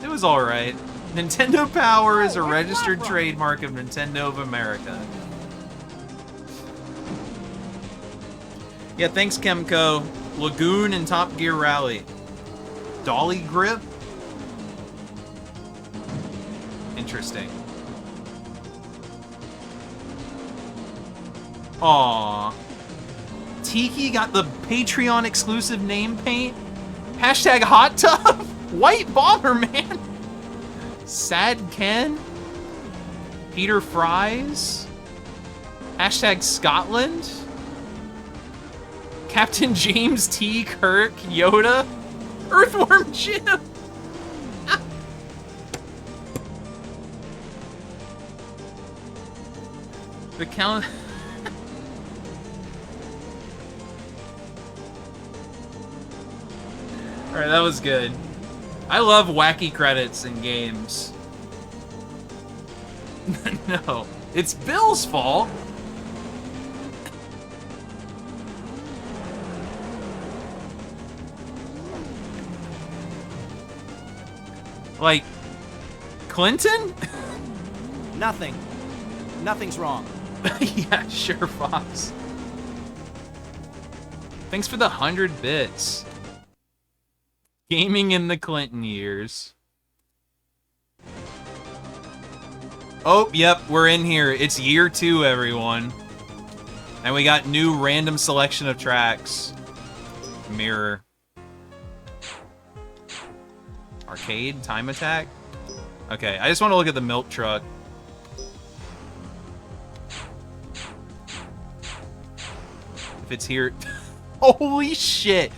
It was alright. Nintendo Power is a registered trademark of Nintendo of America. Yeah, thanks, Chemco. Lagoon and Top Gear Rally. Dolly Grip? Interesting. Aww. Tiki got the Patreon exclusive name paint. Hashtag hot tub. White Bomberman. Sad Ken. Peter Fries. Hashtag Scotland. Captain James T. Kirk. Yoda. Earthworm Jim. The count. Alright, that was good. I love wacky credits in games. No, it's Bill's fault. Like, Clinton? Nothing. Nothing's wrong. Yeah, sure, Fox. Thanks for the 100 bits. Gaming in the Clinton years. Oh, yep, we're in here. It's year 2, everyone. And we got new random selection of tracks. Mirror. Arcade? Time Attack? Okay, I just want to look at the milk truck. If it's here... Holy shit!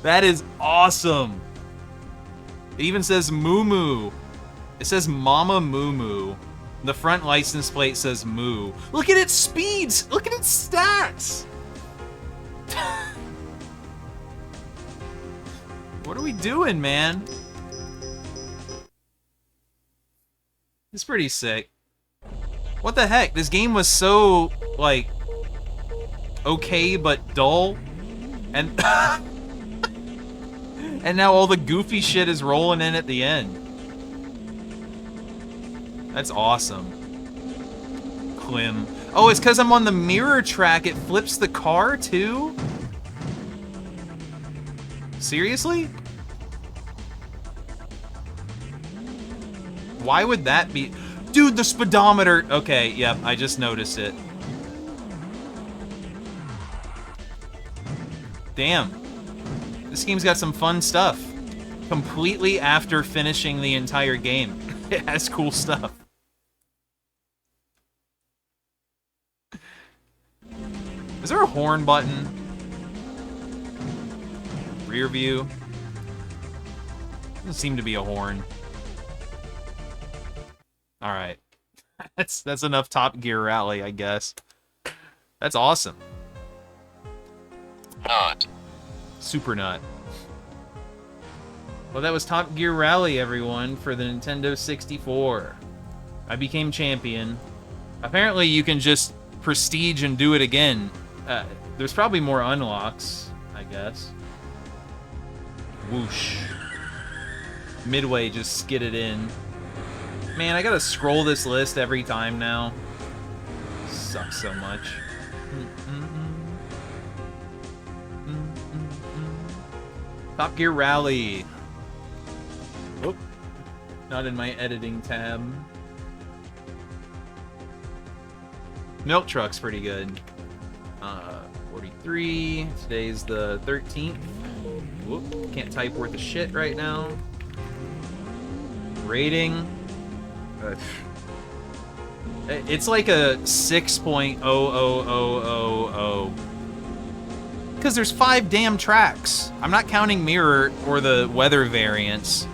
That is awesome! It even says Moo Moo. It says Mama Moo Moo. The front license plate says Moo. Look at its speeds! Look at its stats! What are we doing, man? It's pretty sick. What the heck? This game was so, like, okay but dull. And and now all the goofy shit is rolling in at the end. That's awesome. Clem. Oh, it's because I'm on the mirror track. It flips the car, too? Seriously? Why would that be? Dude, the speedometer. Okay, yep, I just noticed it. Damn. This game's got some fun stuff. Completely after finishing the entire game. It has cool stuff. Is there a horn button? Rear view? Doesn't seem to be a horn. Alright. That's enough Top Gear Rally, I guess. That's awesome. Not. Super nut. Well, that was Top Gear Rally, everyone, for the Nintendo 64. I became champion. Apparently, you can just prestige and do it again. There's probably more unlocks, I guess. Whoosh. Midway just skidded in. Man, I gotta scroll this list every time now. Sucks so much. Top Gear Rally. Oh, not in my editing tab. Milk Truck's pretty good. 43. Today's the 13th. Whoop, can't type worth a shit right now. Rating. It's like a 6.00000. Because there's 5 damn tracks. I'm not counting Mirror or the weather variants.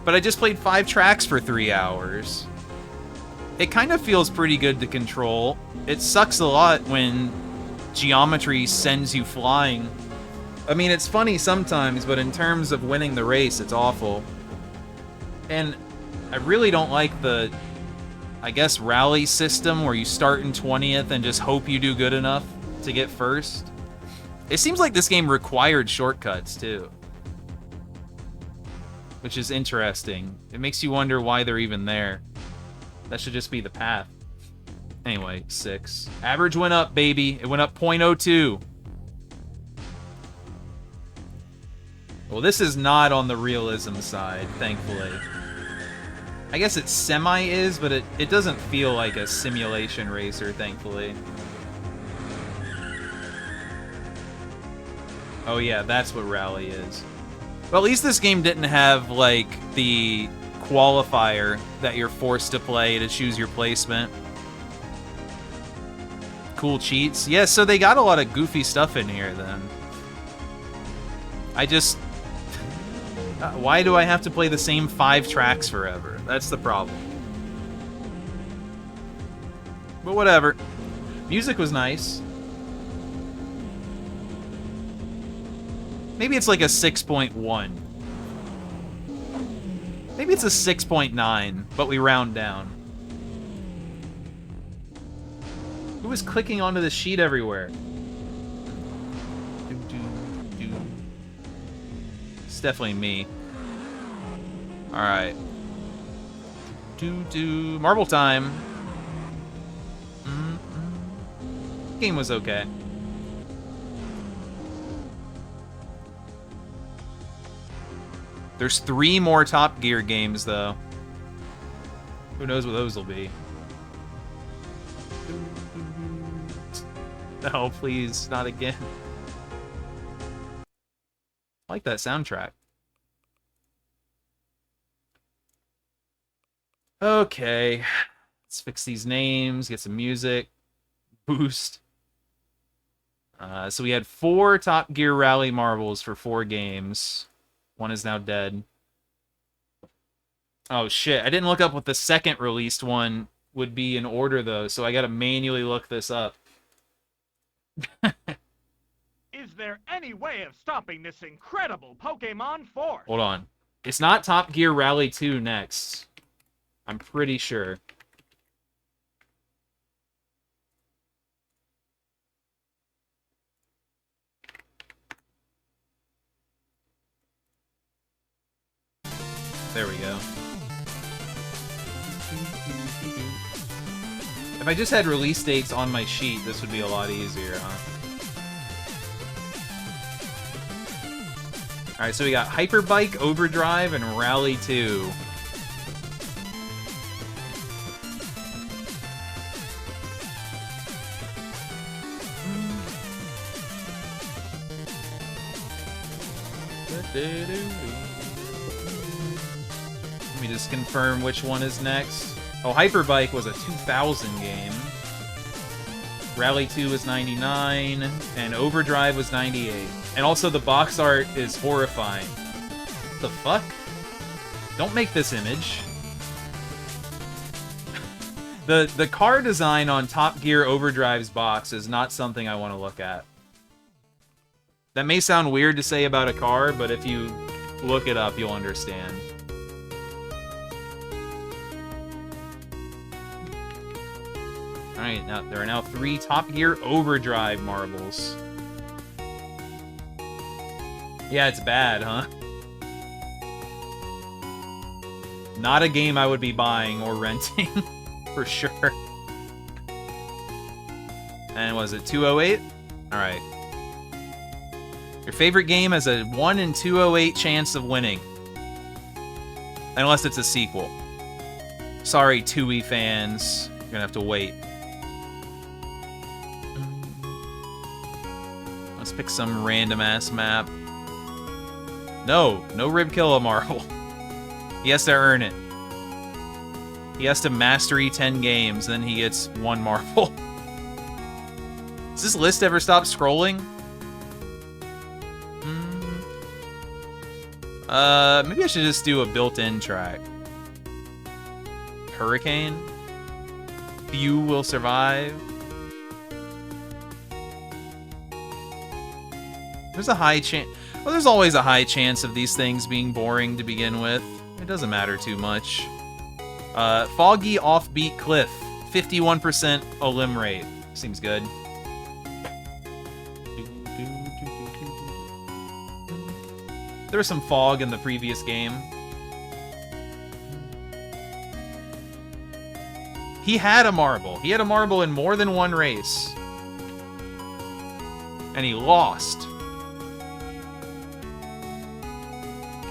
But I just played 5 tracks for 3 hours. It kind of feels pretty good to control. It sucks a lot when geometry sends you flying. I mean, it's funny sometimes, but in terms of winning the race, it's awful. And I really don't like the, I guess, rally system where you start in 20th and just hope you do good enough to get first. It seems like this game required shortcuts, too. Which is interesting. It makes you wonder why they're even there. That should just be the path. Anyway, 6. Average went up, baby. It went up 0.02. Well, this is not on the realism side, thankfully. I guess it semi-is, but it doesn't feel like a simulation racer, thankfully. Oh yeah, that's what rally is. Well, at least this game didn't have, like, the qualifier that you're forced to play to choose your placement. Cool cheats. Yeah, so they got a lot of goofy stuff in here, then. I just... why do I have to play the same 5 tracks forever? That's the problem. But whatever. Music was nice. Maybe it's like a 6.1. Maybe it's a 6.9, but we round down. Who is clicking onto the sheet everywhere? It's definitely me. Alright. Marble time. Game was okay. There's 3 more Top Gear games, though. Who knows what those will be. No, please, not again. I like that soundtrack. Okay. Let's fix these names, get some music. Boost. So we had 4 Top Gear Rally marbles for 4 games. 1 is now dead. Oh shit, I didn't look up what the second released one would be in order, though, so I gotta manually look this up. Is there any way of stopping this incredible Pokemon force? Hold on. It's not Top Gear Rally 2 next. I'm pretty sure. There we go. If I just had release dates on my sheet, this would be a lot easier, huh? Alright, so we got Hyperbike, Overdrive, and Rally 2. Let me just confirm which one is next. Oh, Hyperbike was a 2000 game. Rally 2 was 99, and Overdrive was 98. And also the box art is horrifying. What the fuck? Don't make this image. The car design on Top Gear Overdrive's box is not something I want to look at. That may sound weird to say about a car, but if you look it up, you'll understand. Alright, now there are now 3 Top Gear Overdrive marbles. Yeah, it's bad, huh? Not a game I would be buying or renting, for sure. And was it 208? Alright. Your favorite game has a 1 in 208 chance of winning. Unless it's a sequel. Sorry, 2E fans. You're gonna have to wait. Let's pick some random-ass map. No Ribkilla marble. He has to earn it. He has to mastery 10 games, then he gets 1 marble. Does this list ever stop scrolling? Maybe I should just do a built-in track. Hurricane? Few will survive. There's a high chance. Well, there's always a high chance of these things being boring to begin with. It doesn't matter too much. Foggy Offbeat Cliff. 51% elim rate. Seems good. There was some fog in the previous game. He had a marble. He had a marble in more than one race. And he lost.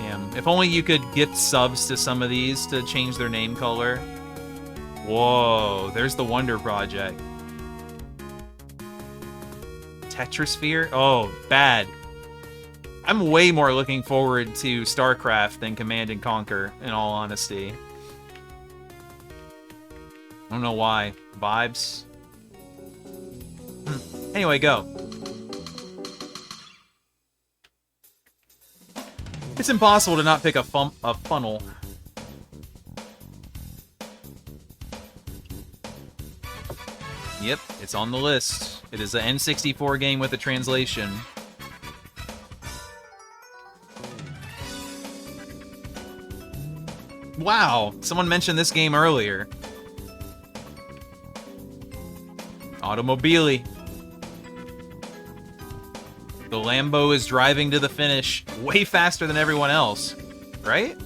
Damn. If only you could gift subs to some of these to change their name color. Whoa, there's the Wonder Project. Tetrasphere? Oh, bad. I'm way more looking forward to StarCraft than Command & Conquer, in all honesty. I don't know why. Vibes. Anyway, go. It's impossible to not pick a funnel. Yep, it's on the list. It is an N64 game with a translation. Wow, someone mentioned this game earlier. Automobili. The Lambo is driving to the finish way faster than everyone else, right?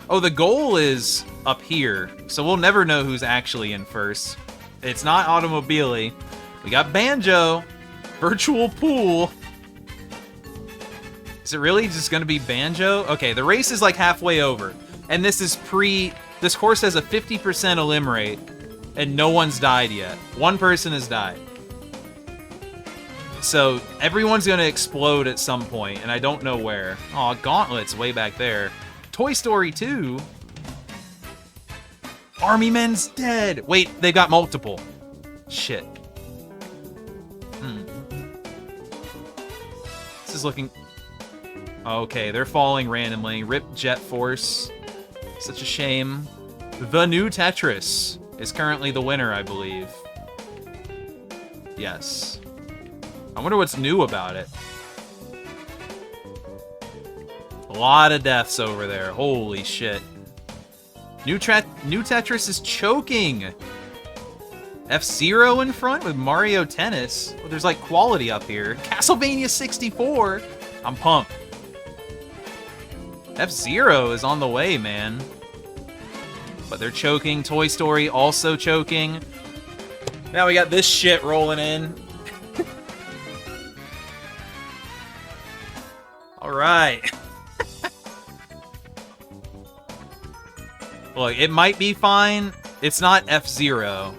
Oh, the goal is up here, so we'll never know who's actually in first. It's not Automobili. We got Banjo. Virtual Pool. Is it really just gonna be Banjo? Okay, the race is like halfway over. And this is this course has a 50% elim rate, and no one's died yet. One person has died. So everyone's gonna explode at some point, and I don't know where. Aw, Gauntlet's way back there. Toy Story 2? Army Men's dead! Wait, they got multiple. Shit. This is looking... Okay, they're falling randomly. Rip Jet Force. Such a shame. The New Tetris is currently the winner, I believe. Yes. I wonder what's new about it. A lot of deaths over there. Holy shit. New Tetris is choking. F-Zero in front with Mario Tennis. Well, there's like quality up here. Castlevania 64. I'm pumped. F-Zero is on the way, man. But they're choking. Toy Story also choking. Now we got this shit rolling in. Alright. Look, it might be fine. It's not F-Zero.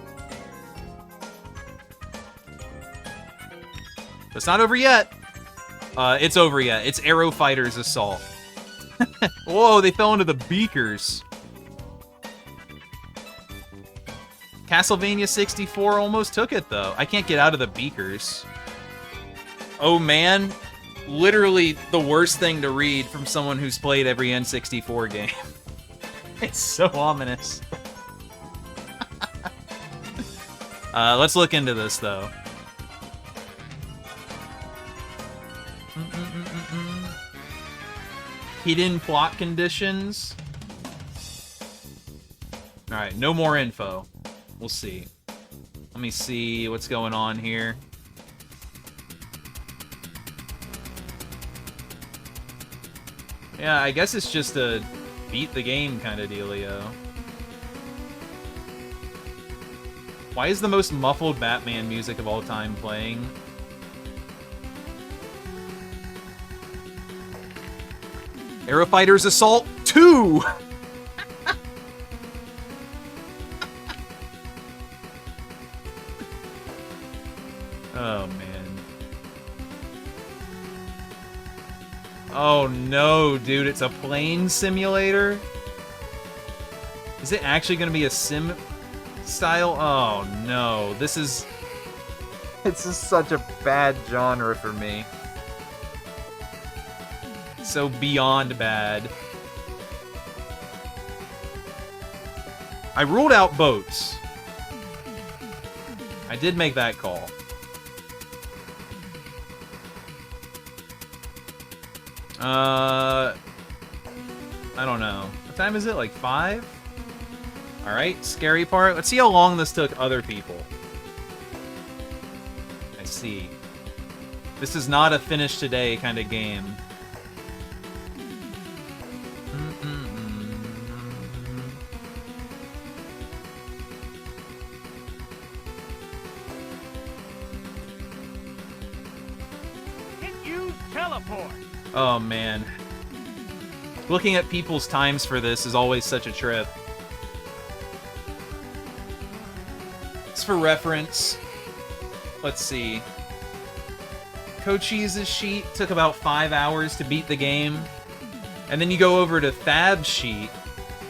It's not over yet. It's over yet. It's Aero Fighters Assault. Whoa, they fell into the beakers. Castlevania 64 almost took it, though. I can't get out of the beakers. Oh, man. Literally the worst thing to read from someone who's played every N64 game. It's so ominous. Let's look into this, though. Hidden plot conditions. Alright, no more info. We'll see. Let me see what's going on here. Yeah, I guess it's just a beat the game kind of dealio. Why is the most muffled Batman music of all time playing? Aero Fighters Assault 2! Oh, man. Oh, no, dude. It's a plane simulator? Is it actually going to be a sim style? Oh, no. This is such a bad genre for me. So beyond bad. I ruled out boats. I did make that call. I don't know. What time is it? Like 5? Alright, scary part. Let's see how long this took other people. I see. This is not a finish today kind of game. Teleport. Oh man. Looking at people's times for this is always such a trip. It's for reference. Let's see. Cochise' sheet took about 5 hours to beat the game. And then you go over to Fab's sheet,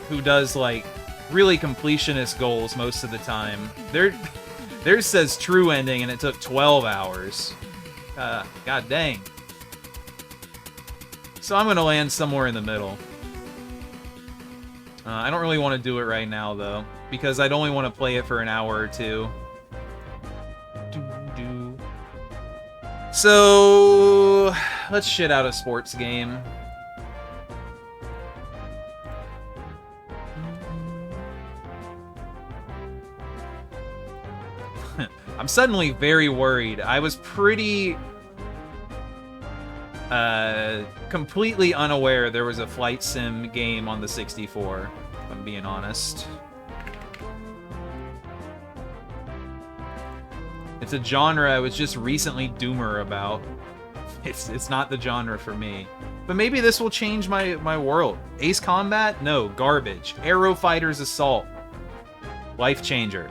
who does like really completionist goals most of the time. Theirs says true ending and it took 12 hours. God dang. So I'm gonna land somewhere in the middle. I don't really want to do it right now, though, because I'd only want to play it for an hour or two. So, let's shit out a sports game. I'm suddenly very worried. I was pretty... completely unaware there was a flight sim game on the 64, if I'm being honest. It's a genre I was just recently doomer about. It's not the genre for me. But maybe this will change my world. Ace Combat? No, garbage. Aero Fighters Assault. Life changer.